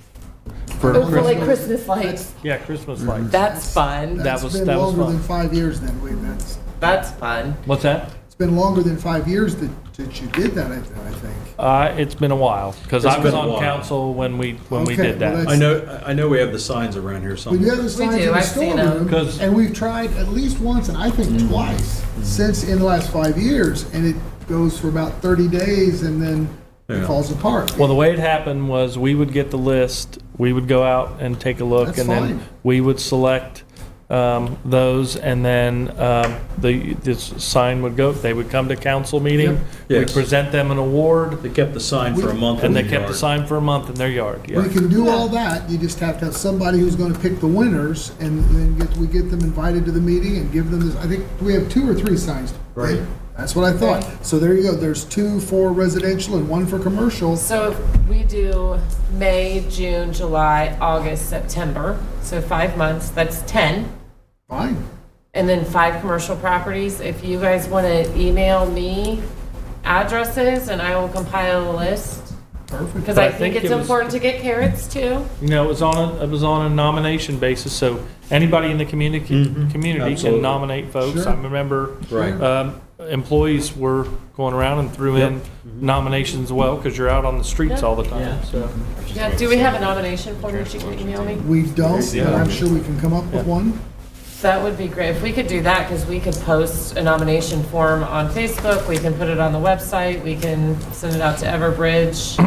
For Oh, for like Christmas. Christmas lights. Yeah, Christmas lights. That's fun. That That's was- been that was longer fun. than 5 years then. That's fun. What's that? It's been longer than 5 years that you did that, I think. It's been a while, because It's I was been a on while. council when we Okay, did well, that. that's- I know we have the signs around here We somewhere. do have the signs do, in the I've seen 'em. storeroom, 'Cause- and we've tried at least once, and I think twice, since in the last 5 years, and it goes for about 30 days, and then it Yeah. falls apart. Well, the way it happened was we would get the list, we would go out and take a look, That's and then fine. we would select those, and then this sign would go, they would come to council meeting, we'd Yes. present them an award, They kept the sign for a month in and the they kept the yard. sign for a month in their yard, yeah. We can do all that, you just have to have somebody who's gonna pick the winners, and then we get them invited to the meeting and give them this, I think, we have 2 or 3 signs. Right. That's what I thought. So there you go, there's 2 for residential and 1 for commercial. So if we do May, June, July, August, September, so 5 months, that's 10. Fine. And then 5 commercial properties. If you guys want to email me addresses and I will compile a list Perfect. Because But I I think think it's it was- important to get carrots too. You know, it was on a nomination basis, so anybody in the community can Absolutely. nominate folks. Sure. I remember Right. employees were going around and threw in nominations as well, because you're out on the streets Yeah. all the time, so. Yeah, do we have a nomination form that you can email me? We don't, but I'm sure we can come up with one. That would be great. If we could do that, because we could post a nomination form on Facebook, we can put it on the website, we can send it out to Everbridge.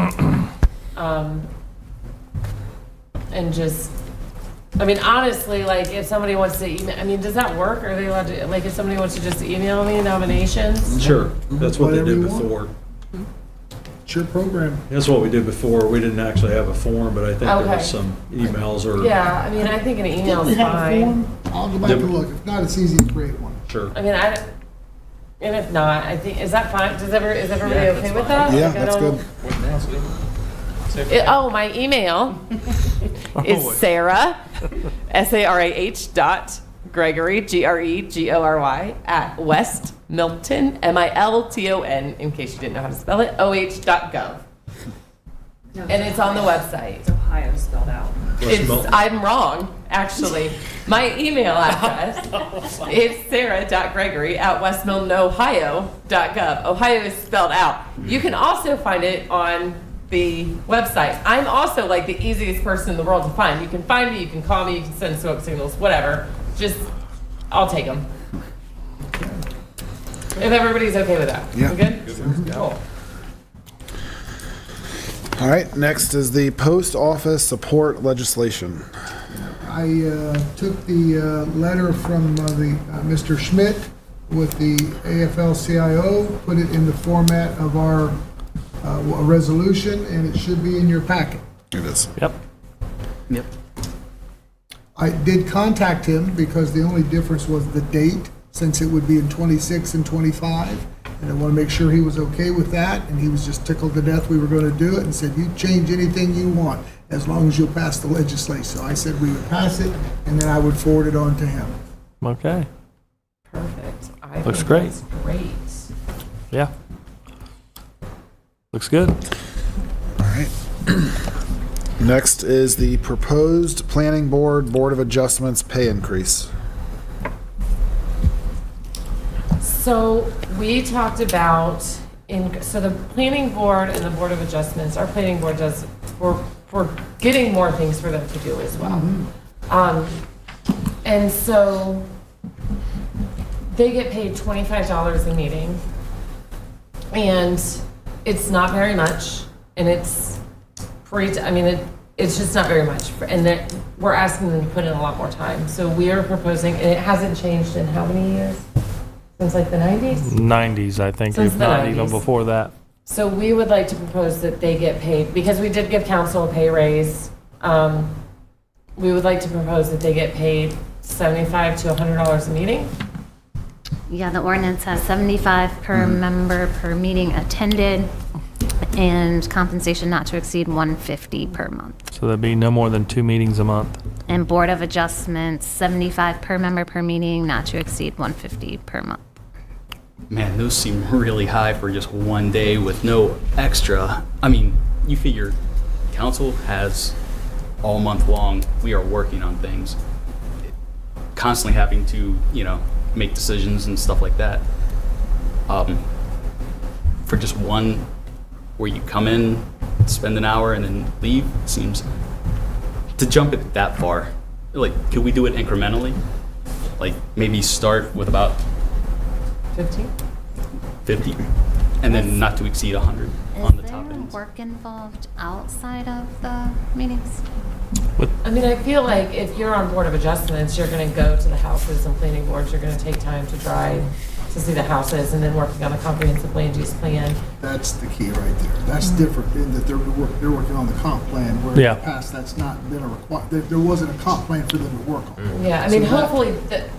And just, I mean, honestly, like, if somebody wants to email, I mean, does that work? Are they allowed to, like, if somebody wants to just email me nominations? Sure, that's what they Whatever did you want. before. It's your program. That's what we did before. We didn't actually have a form, but I think there Okay. was some emails or. Yeah, I mean, I think an email Didn't is we have a fine. form? I'll go back and look. If not, it's easy to create one. Sure. I mean, and if not, I think, is that fine? Is everybody Yeah, okay that's with fine. that? Yeah, Like, I that's don't- good. Oh, my email is Sarah, SARAH dot Gregory, GREGORY, at West Milton, MILTON, in case you didn't know how to spell it, OH.gov. And it's on the website. It's Ohio spelled out. I'm wrong, actually. My email address is sarah.gregory@westmiltonohio.gov. Ohio is spelled out. You can also find it on the website. I'm also like the easiest person in the world to find. You can find me, you can call me, you can send smoke signals, whatever. Just, I'll take them. If everybody's okay with that. Yeah. We good? Cool. All right, next is the post office support legislation. I took the letter from Mr. Schmidt with the AFL-CIO, put it in the format of our resolution, and it should be in your packet. It is. Yep. I did contact him because the only difference was the date, since it would be in 26 and 25. And I want to make sure he was okay with that, and he was just tickled to death we were going to do it, and said, you change anything you want, as long as you'll pass the legislation. So I said we would pass it, and then I would forward it on to him. Okay, Perfect. I Looks think great. that's great. yeah. Looks good. All right. Next is the proposed planning board, Board of Adjustments pay increase. So we talked about, so the planning board and the board of adjustments, our planning board does, we're getting more things for them to do as well. And so they get paid $25 a meeting. And it's not very much, and it's it's just not very much. And that we're asking them to put in a lot more time. So we are proposing, and it hasn't changed in how many years? Since like the 90s? 90s, I think, Since if the not even 90s. before that. So we would like to propose that they get paid, because we did give council a pay raise. We would like to propose that they get paid $75 to $100 a meeting. Yeah, the ordinance has 75 per member per meeting attended, and compensation not to exceed 150 per month. So there'd be no more than 2 meetings a month. And Board of Adjustments, 75 per member per meeting, not to exceed 150 per month. Man, those seem really high for just one day with no extra. I mean, you figure council has all month long, we are working on things. Constantly having to, make decisions and stuff like that. For just one where you come in, spend an hour, and then leave, seems to jump it that far. Like, could we do it incrementally? Like, maybe start with about 15? 50, and then not to exceed 100 on the top Is there ends. work involved outside of the meetings? I mean, I feel like if you're on Board of Adjustments, you're gonna go to the houses and planning boards, you're gonna take time to drive to see the houses, and then working on a comprehensive land use plan. That's the key right there. That's different in that they're working on the comp plan, where in Yeah. the past, that's not been a there wasn't a comp plan for them to work on. Yeah, I mean, So that- hopefully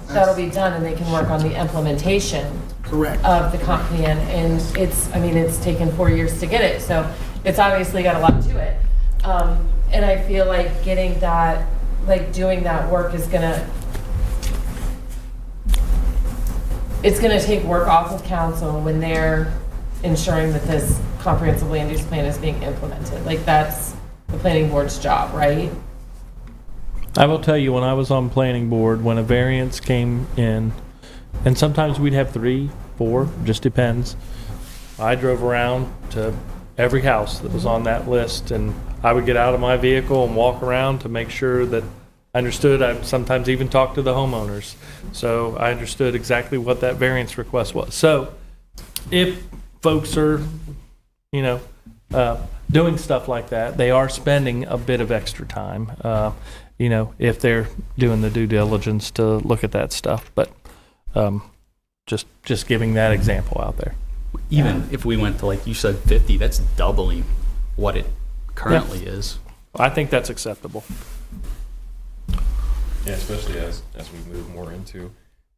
that'll be done and they can work on the implementation Correct. of the comp plan. And it's taken 4 years to get it, so it's obviously got a lot to it. And I feel like getting that, like doing that work is it's gonna take work off of council when they're ensuring that this comprehensive land use plan is being implemented. Like, that's the planning board's job, right? I will tell you, when I was on planning board, when a variance came in, and sometimes we'd have 3, 4, just depends. I drove around to every house that was on that list, and I would get out of my vehicle and walk around to make sure that I understood. I sometimes even talked to the homeowners, so I understood exactly what that variance request was. So if folks are, doing stuff like that, they are spending a bit of extra time, if they're doing the due diligence to look at that stuff. But just giving that example out there. Even if we went to, like you said, 50, that's doubling what it currently is. I think that's acceptable. Yeah, especially as we move more into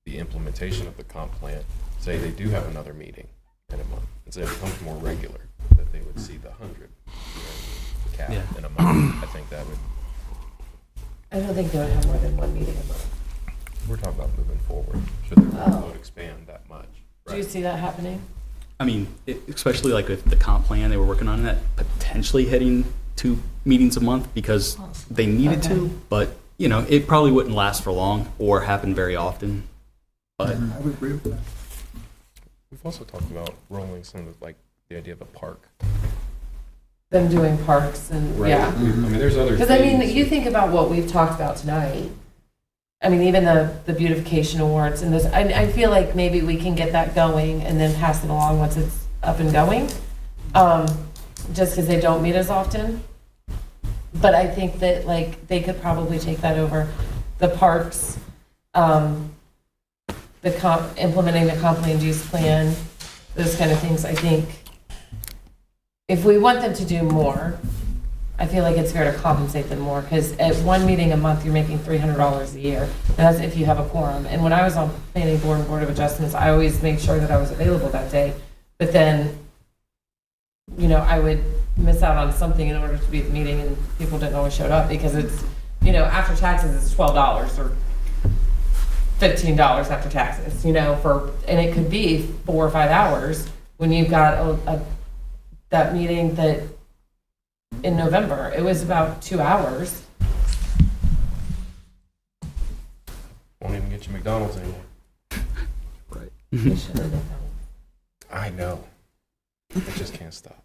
the implementation of the comp plan. Say they do have another meeting in a month, and say it becomes more regular, that they would see the 100 cap in a month. I think that would. I don't think they would have more than one meeting a month. We're talking about moving forward. Should the workload expand that much? Do you see that happening? I mean, especially like with the comp plan, they were working on that, potentially hitting 2 meetings a month because they needed to, but it probably wouldn't last for long or happen very often. But I would agree with that. We've also talked about rolling some of the idea of a park. Them doing parks and, Right. yeah. I mean, there's other Because, you think about what we've talked about tonight. I mean, even the beautification awards and this, I feel like maybe we can get that going and then pass it along once it's up and going, just because they don't meet as often. But I think that, they could probably take that over. The parks, implementing the comp land use plan, those kind of things, I think. If we want them to do more, I feel like it's fair to compensate them more, because at one meeting a month, you're making $300 a year, and that's if you have a quorum. And when I was on planning board and board of adjustments, I always made sure that I was available that day, but then, I would miss out on something in order to be at the meeting, and people didn't always show up, because it's, after taxes, it's $12 or $15 after taxes, and it could be 4 or 5 hours when you've got that meeting that in November, it was about 2 hours. Won't even get you McDonald's anymore. right. I know. I just can't stop.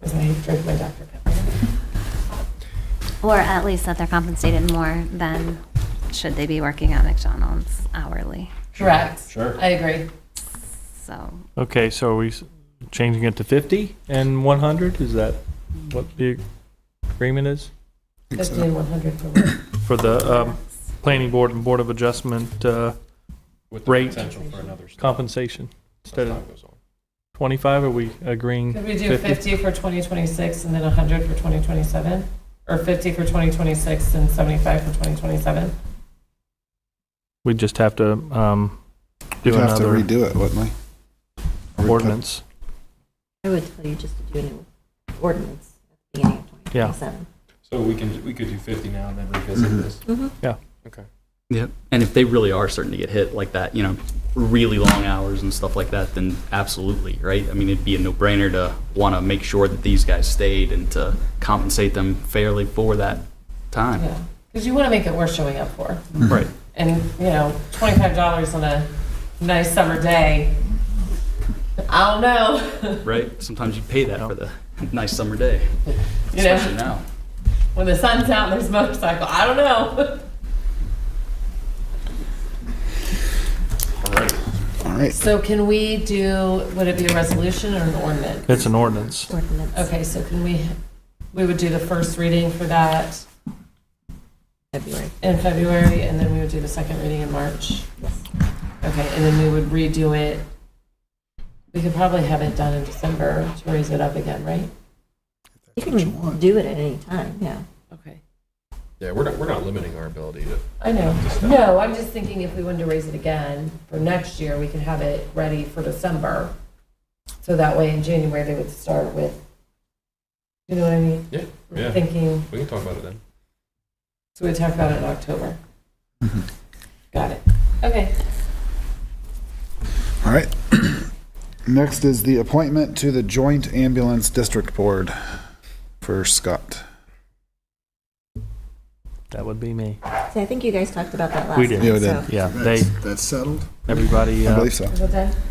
Because I drink my Dr. Pepper. Or at least that they're compensated more than should they be working at McDonald's hourly. Correct. Sure. I agree. So, Okay, so are we changing it to 50 and 100? Is that what the agreement is? 50 and 100 for what? For the planning board and board of adjustment With the rate potential for another step compensation? as Instead time of goes on. 25, are we agreeing? Could we do 50 for 2026 and then 100 for 2027? Or 50 for 2026 and 75 for 2027? We just have to do We'd have to another redo it, wouldn't we? ordinance. I would tell you just to do a new ordinance at the beginning of 2027. So we could do 50 now and then revisit this. Yeah. Okay. Yep. And if they really are starting to get hit like that, really long hours and stuff like that, then absolutely, right? I mean, it'd be a no-brainer to want to make sure that these guys stayed and to compensate them fairly for that time. Yeah. Because you want to make it worth showing up for. Right. And, $25 on a nice summer day, I don't know. Right? Sometimes you pay that for the nice summer day, You know? especially now. When the sun's out and there's a motorcycle, I don't know. All right. So can we would it be a resolution or an ordinance? It's an ordinance. Ordinance. Okay, so we would do the first reading for that February. in February, and then we would do the second reading in March? Yes. Okay, and then we would redo it. We could probably have it done in December to raise it up again, right? You can do it at any time, yeah. Okay. Yeah, we're not limiting our ability to. I know. to step No, I'm just thinking if we wanted to raise it again for next year, we could have it ready for December. So that way in January, they would start with, you know what I mean? Yeah, yeah. Thinking, We can talk about it then. so we talk about it in October. Got it. Okay. All right. Next is the appointment to the Joint Ambulance District Board for Scott. That would be me. See, I think you guys talked about that last We did. time. Yeah, we did. so- Yeah, That's settled. everybody I believe so.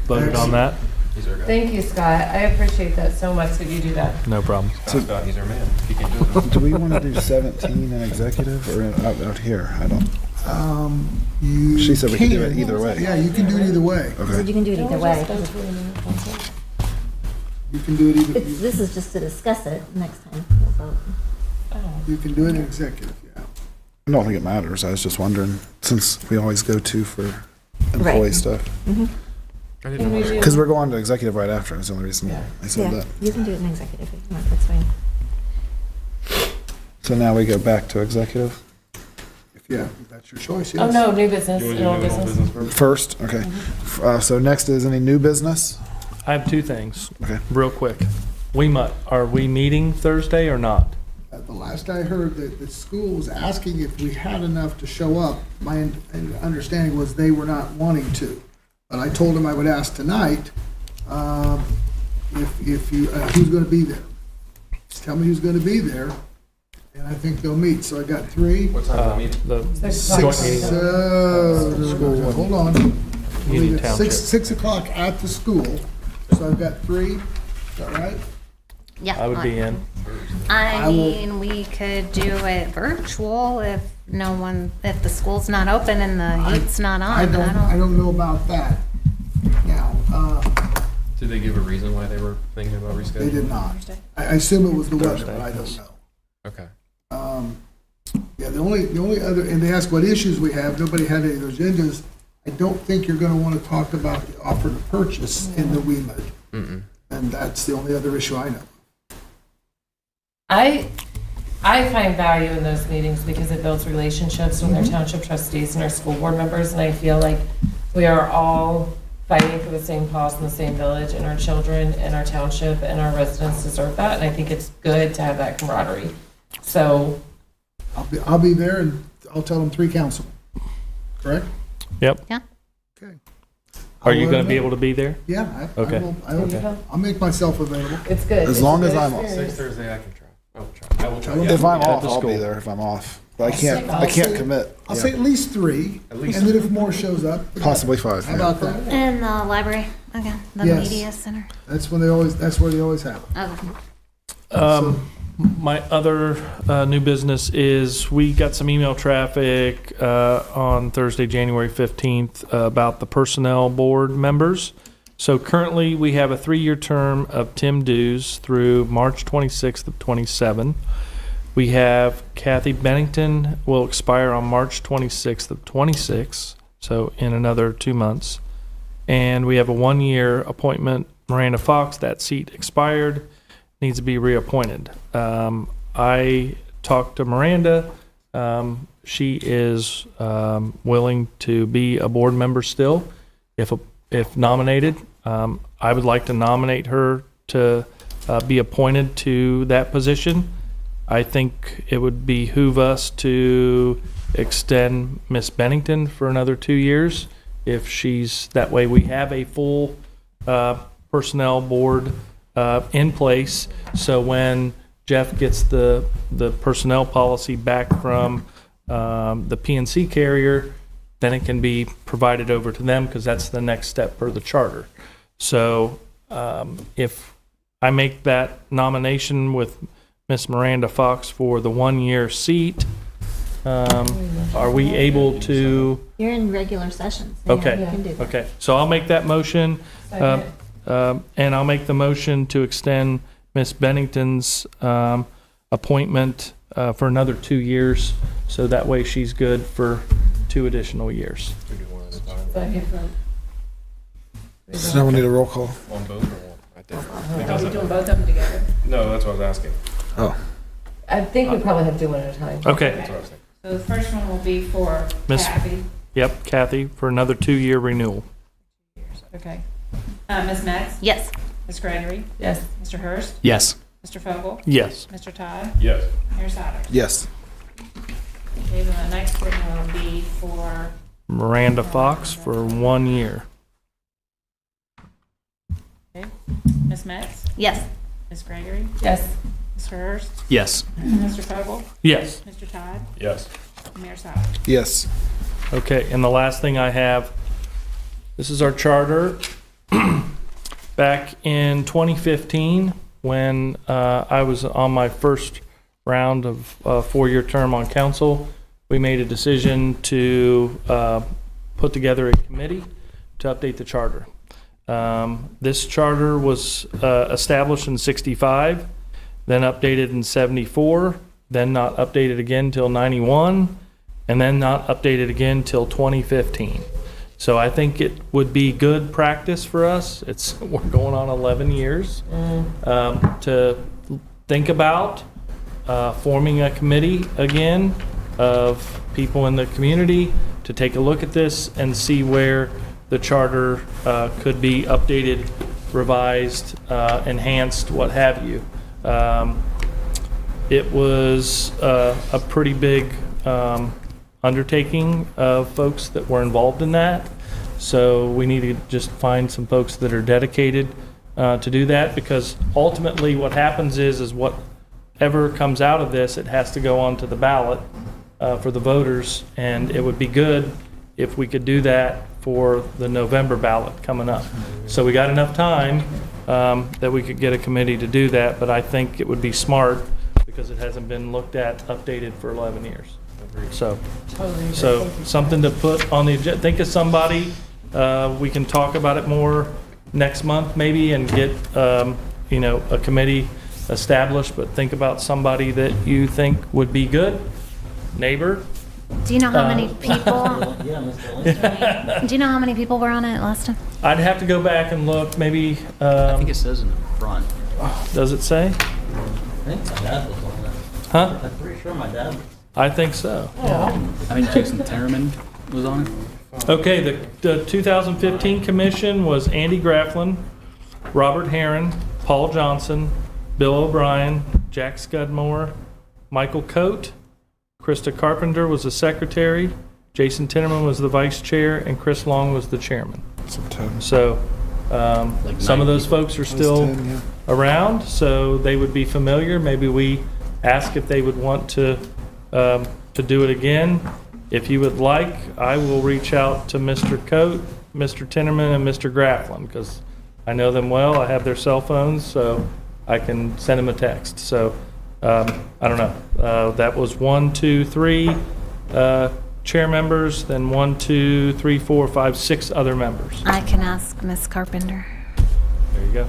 voted on that? He's our guy. Thank you, Scott. I appreciate that so much that you do that. No problem. Scott, he's our man. He can do it. Do we want to do 17 in executive or out here? I don't. She said we could do it either way. Yeah, you can do it either way. So you can do it either way. You can do it either, This is just to discuss it next time. we'll vote. you can do it in executive, yeah. I don't think it matters. I was just wondering, since we always go to for employee Right. stuff. I didn't know. Because we're going to executive right after. That's the only reason I said Yeah, that. you can do it in executive if you want, that's fine. So now we go back to executive Yeah, if that's your choice, Oh, yes. no, new business, You want and to old do old business. business first? first. Okay. So next is any new business? I have two things, Okay. real quick. Are we meeting Thursday or not? The last I heard, the school was asking if we had enough to show up. My understanding was they were not wanting to. But I told them I would ask tonight, if you, who's gonna be there. Just tell me who's gonna be there, and I think they'll meet. So I got three. What time is the meeting? The joint Six, meeting, hold on. Union Township. 6 o'clock at the school. So I've got three. Is that right? Yeah. I would be in. I I will- mean, we could do it virtual if if the school's not open and the heat's not on. I don't know about that. Now, Did they give a reason why they were thinking about rescheduling? they did not. I assume it was the weather, but I don't know. Okay. Yeah, the only other, and they asked what issues we have, nobody had any of those agendas. I don't think you're gonna wanna talk about the offer to purchase in the WEMA. And that's the only other issue I know. I find value in those meetings because it builds relationships with our township trustees and our school board members, and I feel like we are all fighting for the same cause in the same village, and our children and our township and our residents deserve that, and I think it's good to have that camaraderie. So, I'll be there and I'll tell them 3 council, correct? Yep. Yeah. Okay. Are you I'll let going to them be know. able to be there? Yeah, Okay. I'll make myself available. it's good. As long as I'm off. Next Thursday, I can try. I will try. I will try. If I'm At off, the I'll be school. there if I'm off. But I I'll can't say- commit. I'll Yeah. say at least 3, At and least then if more shows up. Possibly 5. How yeah. about that? And the library, again, the Yes. media center. That's where they always have it. Oh, My other new business is we got some email traffic on Thursday, January 15th, about the personnel board members. So currently, we have a 3-year term of Tim Dews through March 26th of 27. We have Kathy Bennington will expire on March 26th of 26, so in another 2 months. And we have a 1-year appointment, Miranda Fox, that seat expired, needs to be reappointed. I talked to Miranda. She is willing to be a board member still, if nominated. I would like to nominate her to be appointed to that position. I think it would behoove us to extend Miss Bennington for another 2 years. If she's, that way we have a full personnel board in place. So when Jeff gets the personnel policy back from the PNC carrier, then it can be provided over to them because that's the next step per the charter. So if I make that nomination with Miss Miranda Fox for the 1-year seat, are we able to? You're in regular sessions. so yeah, Okay, you can do that. okay. So I'll make that motion. And I'll make the motion to extend Miss Bennington's appointment for another 2 years, so that way she's good for 2 additional years. We do one at a time. So now we need a roll call. On both or one? I think. Are we doing both of them together? No, that's what I was asking. Oh. I think we probably have to do one at a time. Okay. That's what I was thinking. So the first one will be for Miss- Kathy. Yep, Kathy, for another 2-year renewal. Okay. Ms. Metz? yes. Ms. Gregory? Yes. Mr. Hurst? Yes. Mr. Fogel? Yes. Mr. Todd? Yes. Mayor Sadler? Yes. Okay, then the next one will be for Miranda Fox for 1 year. Ms. Metz? Yes. Ms. Gregory? Yes. Mr. Hurst? Yes. Mr. Fogel? Yes. Mr. Todd? Yes. Mayor Sowell? Yes. Okay, and the last thing I have, this is our charter. Back in 2015, when I was on my first round of four-year term on council, we made a decision to put together a committee to update the charter. This charter was established in 65, then updated in 74, then not updated again till 91, and then not updated again till 2015. So I think it would be good practice for us. We're going on 11 years to think about forming a committee again of people in the community to take a look at this and see where the charter could be updated, revised, enhanced, what have you. It was a pretty big undertaking of folks that were involved in that. So we need to just find some folks that are dedicated to do that, because ultimately what happens is whatever comes out of this, it has to go onto the ballot for the voters, and it would be good if we could do that for the November ballot coming up. So we got enough time that we could get a committee to do that, but I think it would be smart because it hasn't been looked at, updated for 11 years. So something to put on the agenda. Think of somebody. We can talk about it more next month maybe and get a committee established, but think about somebody that you think would be good. Neighbor. Do you know how many people? Do you know how many people were on it last time? I'd have to go back and look. Maybe. I think it says in the front. Does it say? I think my dad was on that. Huh? I'm pretty sure my dad was. I think so. I think Jason Terman was on it. Okay, the 2015 commission was Andy Grafflin, Robert Herron, Paul Johnson, Bill O'Brien, Jack Scudmore, Michael Coate, Krista Carpenter was the secretary, Jason Tinnerman was the vice chair, and Chris Long was the chairman. So some of those folks are still around, so they would be familiar. Maybe we ask if they would want to do it again. If you would like, I will reach out to Mr. Coate, Mr. Tinnerman, and Mr. Grafflin, because I know them well. I have their cell phones, so I can send them a text. So I don't know. That was 1, 2, 3 chair members, then 1, 2, 3, 4, 5, 6 other members. I can ask Miss Carpenter. There you go.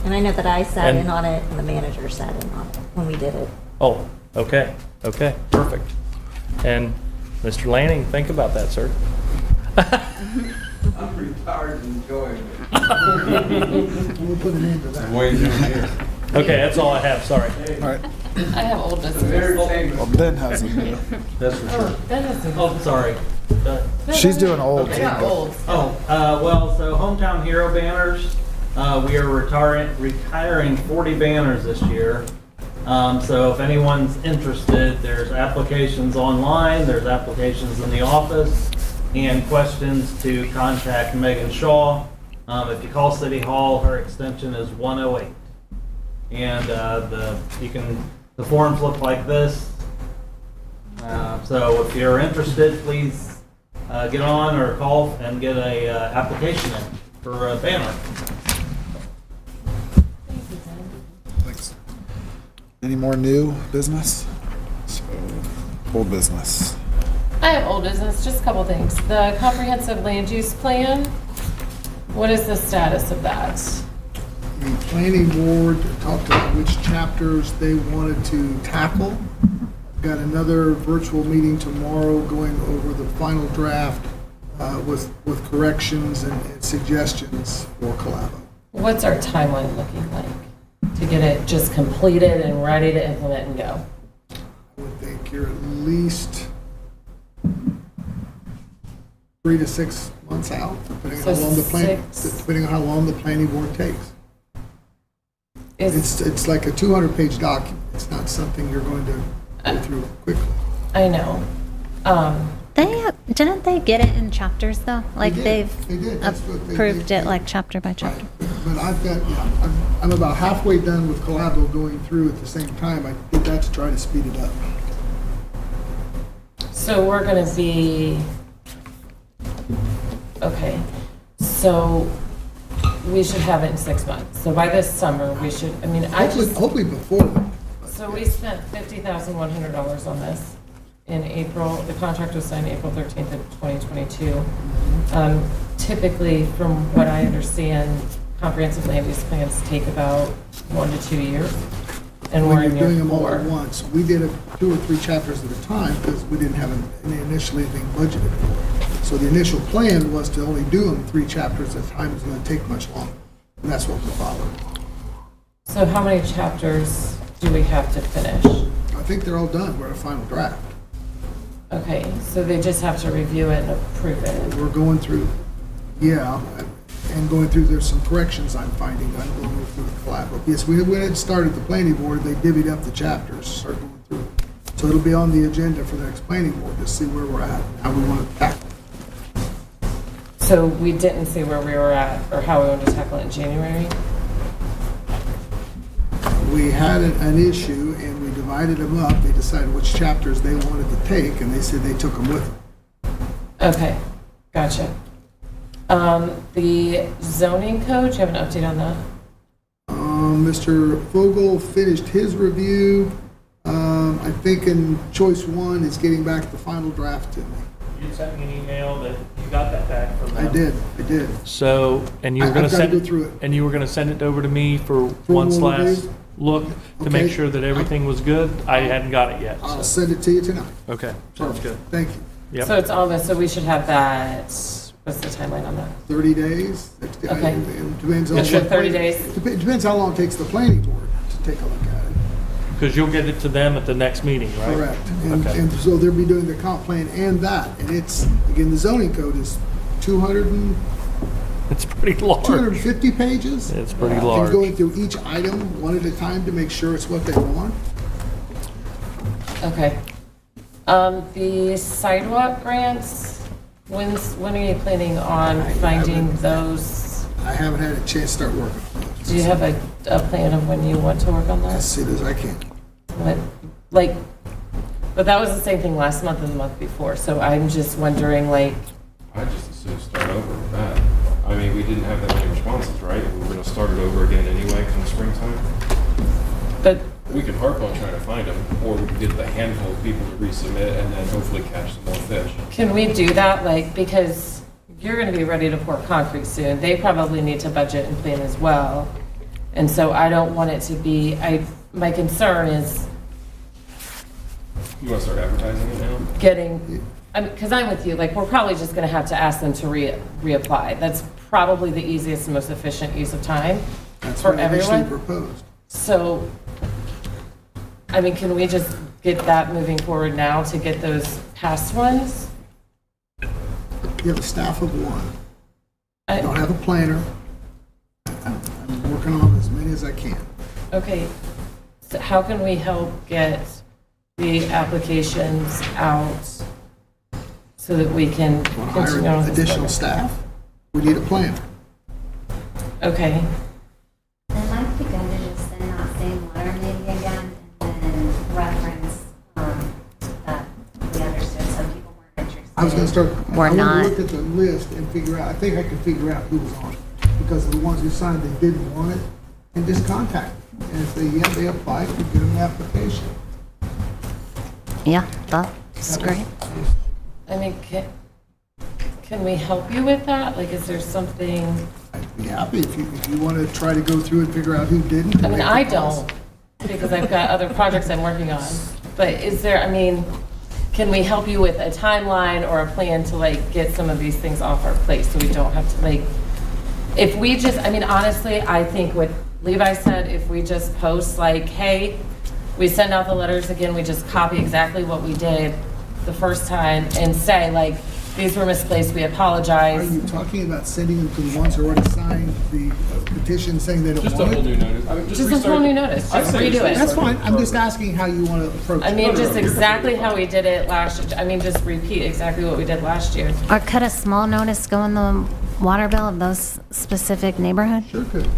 And I know that I sat in on it and the manager sat in on it when we did it. Oh, okay. Okay, perfect. And Mr. Lanning, think about that, sir. I'm retired and enjoying it. We'll put an end to that. What are you doing here? Okay, that's all I have, sorry. All right. I have old business. Well, Ben hasn't. That's for sure. That is Oh, sorry. She's doing old. Okay. too, Yeah, but- old. Well, so Hometown Hero banners, we are retiring 40 banners this year. So if anyone's interested, there's applications online, there's applications in the office, and questions to contact Megan Shaw. If you call City Hall, her extension is 108. And the forms look like this. So if you're interested, please get on or call and get a application in for a banner. Thanks. Any more new business? So, old business. I have old business, just a couple things. The comprehensive land use plan, what is the status of that? The planning board talked about which chapters they wanted to tackle. Got another virtual meeting tomorrow going over the final draft with corrections and suggestions for Collabo. What's our timeline looking like to get it just completed and ready to implement and go? I would think you're at least 3 to 6 months out, depending on how long the planning board takes. It's like a 200-page document. It's not something you're going to go through quickly. I know. Didn't they get it in chapters though? Like They did. they've They did. That's what they approved did. it like chapter by chapter. But I've got, I'm about halfway done with Collabo going through at the same time. I did that to try to speed it up. So we're gonna be, okay, so we should have it in 6 months. So by this summer, we should, I mean, I just. Hopefully before then. So we spent $50,100 on this in April. The contract was signed April 13th of 2022. Typically, from what I understand, comprehensive land use plans take about 1 to 2 years. And we're When in you're doing year them all 4. at once, we did 2 or 3 chapters at a time because we didn't have initially anything budgeted for. So the initial plan was to only do them 3 chapters at a time. It was going to take much longer. And that's what we followed. So how many chapters do we have to finish? I think they're all done. We're at a final draft. Okay, so they just have to review it and approve it. We're going through, and going through, there's some corrections I'm finding. I'm going through the Collabo. Yes, we had started the planning board. They divvied up the chapters, started going through it. So it'll be on the agenda for the next planning board to see where we're at, how we want to tackle it. So we didn't see where we were at or how we wanted to tackle it in January? We had an issue and we divided them up. They decided which chapters they wanted to take and they said they took them with them. Okay, gotcha. The zoning code, do you have an update on that? Mr. Vogel finished his review. I think in choice 1 is getting back the final draft to me. You sent me an email that you got that back from them. I did. So, and you were I've gonna gotta send go it, through it. and you were gonna send it over to me for one one more last review? look to make Okay. sure that everything was good. I hadn't got it yet. I'll so- send it to you tonight. Okay, sounds good. Thank you. Yep. So it's almost, so we should have that, what's the timeline on that? 30 days. Okay. It depends on. It's for what 30 plan- days? It depends how long it takes the planning board to take a look at it. Because you'll get it to them at the next meeting, right? Correct. And, Okay. and so they'll be doing the comp plan and that. And it's, again, the zoning code is 250 It's pretty large. pages. It's pretty And large. going through each item one at a time to make sure it's what they want. Okay. The sidewalk grants, when are you planning on finding those? I haven't had a chance to start working on those. Do you have a plan of when you want to work on that? As soon as I can. What, like, but that was the same thing last month and the month before, so I'm just wondering, like, I just assume start over with that. I mean, we didn't have that many responses, right? We're gonna start it over again anyway come springtime. but, We can harp on trying to find them, or we can get the handful of people to resubmit and then hopefully catch some more fish. can we do that, like, because you're gonna be ready to pour concrete soon, they probably need to budget and plan as well, and so I don't want it to be, my concern is You wanna start advertising it now? getting, because I'm with you, like, we're probably just gonna have to ask them to reapply. That's probably the easiest and most efficient use of time That's for what I initially everyone. proposed. So, I mean, can we just get that moving forward now to get those past ones? You have a staff of 1. I- I don't have a planner. I'm working on as many as I can. Okay, so how can we help get the applications out so that we can Want to continue hire on with this additional program? staff? We need a planner. Okay, It might be good to just send that same letter maybe again and then reference that we understood some people weren't interested. I was going to start. We're I want not. to look at the list and figure out, I think I can figure out who was on it. Because the ones who signed, they didn't want it, and just contact them. And if they applied, we give them an application. Yeah, that's great. I mean, can we help you with that? Like, is there something? I'd be happy if you want to try to go through and figure out who didn't. I mean, I don't, because I've got other projects I'm working on. But is there, I mean, can we help you with a timeline or a plan to like get some of these things off our plate so we don't have to like, if we just, I mean, honestly, I think what Levi said, if we just post like, hey, we send out the letters again, we just copy exactly what we did the first time and say like, these were misplaced, we Are apologize. you talking about sending them to the ones who already signed the petition saying they don't Just a want whole it? new notice. I mean, Just a restart whole the- new notice, I'd just say redo it. That's fine. I'm just asking how you want to approach it. I mean, just you're exactly perfectly how we did it last, I mean, just repeat exactly what we did last year. Or could a small notice go in the water bill of those specific neighborhood? Sure could.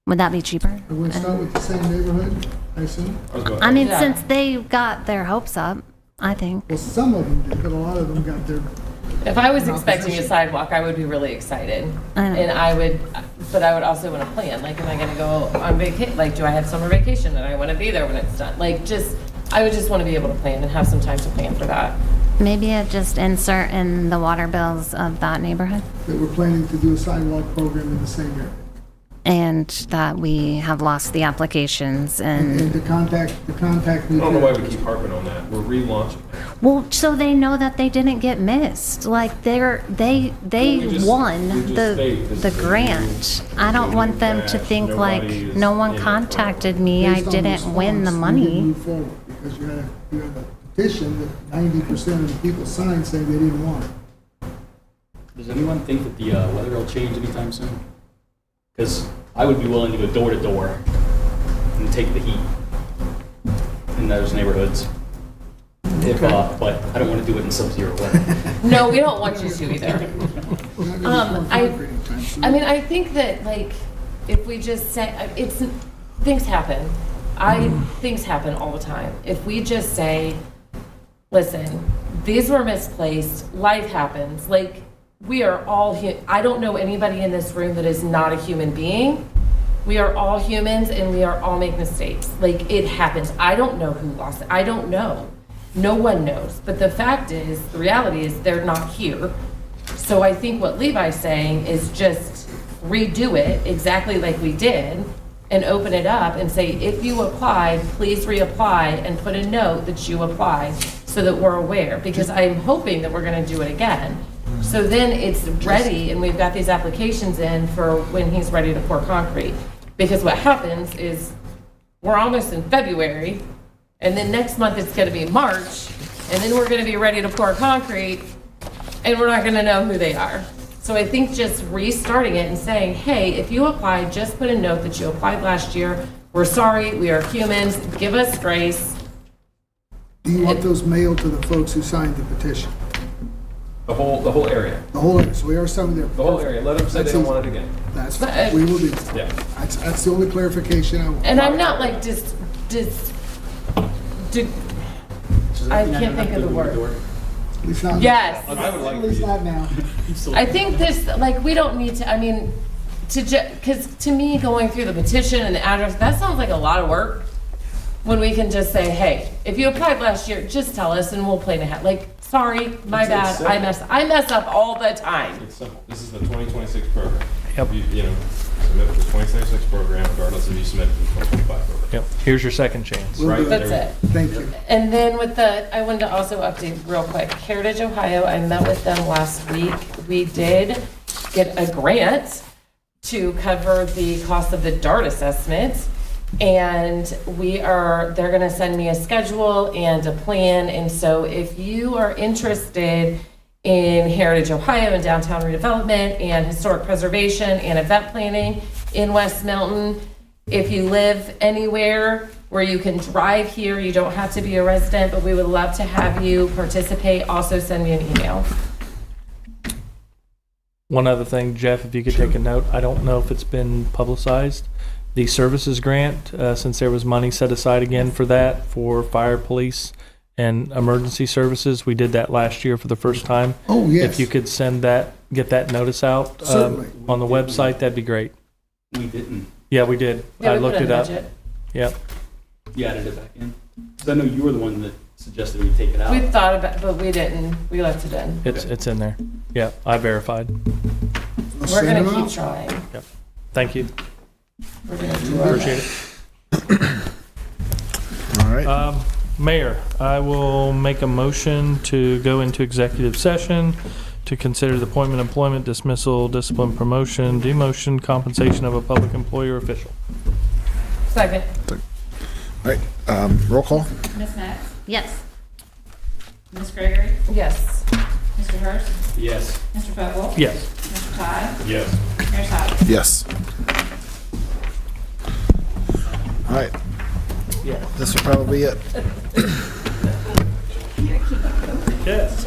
Would that be cheaper? Are we gonna start with the same neighborhood, I assume? I mean, since they got their hopes up, I think. Well, some of them did, but a lot of them got their. If I was expecting a sidewalk, I would be really excited. I know. And I would, but I would also want to plan, like, am I gonna go on vacation, like, do I have summer vacation and I want to be there when it's done? Like, just, I would just want to be able to plan and have some time to plan for that. Maybe just insert in the water bills of that neighborhood, That we're planning to do a sidewalk program in the same area. and that we have lost the applications And and, the contact I don't know why we keep harping on that. We're relaunching. well, so they know that they didn't get missed. Like, they Well, we just- won we just state this the is a grant. I don't want them to think like, Nobody is no one in it. contacted me, I Based on didn't win the response, we didn't money. move forward because you had a petition that 90% of the people signed saying they didn't want it. Does anyone think that the weather will change anytime soon? Because I would be willing to go door to door and take the heat in those neighborhoods. If, but I don't want to do it in sub-zero weather. No, we don't want you to either. We're not gonna be I concrete anytime soon. I mean, I think that, like, if we just say, things happen. Things happen all the time. If we just say, listen, these were misplaced, life happens, like, we are all, I don't know anybody in this room that is not a human being. We are all humans and we are all make mistakes. Like, it happens. I don't know who lost it. I don't know. No one knows. But the fact is, the reality is they're not here. So I think what Levi's saying is just redo it exactly like we did and open it up and say, if you applied, please reapply and put a note that you applied so that we're aware, because I'm hoping that we're gonna do it again. So then it's ready and we've got these applications in for when he's ready to pour concrete. Because what happens is we're almost in February and then next month it's gonna be March and then we're gonna be ready to pour concrete and we're not gonna know who they are. So I think just restarting it and saying, hey, if you applied, just put a note that you applied last year. We're sorry, we are humans, give us grace. Do you want those mailed to the folks who signed the petition? The whole area. The whole area, so we are some there. The whole area. Let them say they That's don't easy. want it again. That's, But, we will do that. Yeah. That's the only clarification I want. And I'm not like I can't think of the word. At least not. Yes. I would like At least not now. I think this, like, we don't need to, I mean, because to me, going through the petition and the address, that sounds like a lot of work. When we can just say, hey, if you applied last year, just tell us and we'll plan ahead. Like, sorry, my bad, I mess up all the time. It's simple. This is the 2026 program. Yep. You know, submit for the 2026 program regardless if you submit for the 2025 program. Yep, here's your second chance. We'll do That's it. Thank you. And then with the, I wanted to also update real quick. Heritage Ohio, I met with them last week. We did get a grant to cover the cost of the DART assessment. And they're gonna send me a schedule and a plan. And so if you are interested in Heritage Ohio and downtown redevelopment and historic preservation and event planning in West Milton, if you live anywhere where you can drive here, you don't have to be a resident, but we would love to have you participate. Also send me an email. One other thing, Jeff, if you could take a note, I don't know if it's been publicized. The services grant, since there was money set aside again for that, for fire, police, and emergency services, we did that last year for the first time. Oh, yes. If you could send that, get that notice out Certainly. on the website, that'd be great. We didn't. Yeah, we did. Yeah, I we put looked in it the up. budget. Yep. You added it back in. Because I know you were the one that suggested we take it out. We thought about, but we didn't. We left it in. It's in there. Yeah, I verified. We're gonna keep trying. Yep. Thank you. We're gonna do our Appreciate best. it. All right. Mayor, I will make a motion to go into executive session to consider the appointment, employment, dismissal, discipline, promotion, demotion, compensation of a public employee or official. Second. All right. Roll call. Ms. Max? Yes. Ms. Gregory? Yes. Mr. Hurst? Yes. Mr. Vogel? Yes. Mr. Todd? Yes. Mayor Todd? Yes. All right. Yeah. This will probably be it. Yes.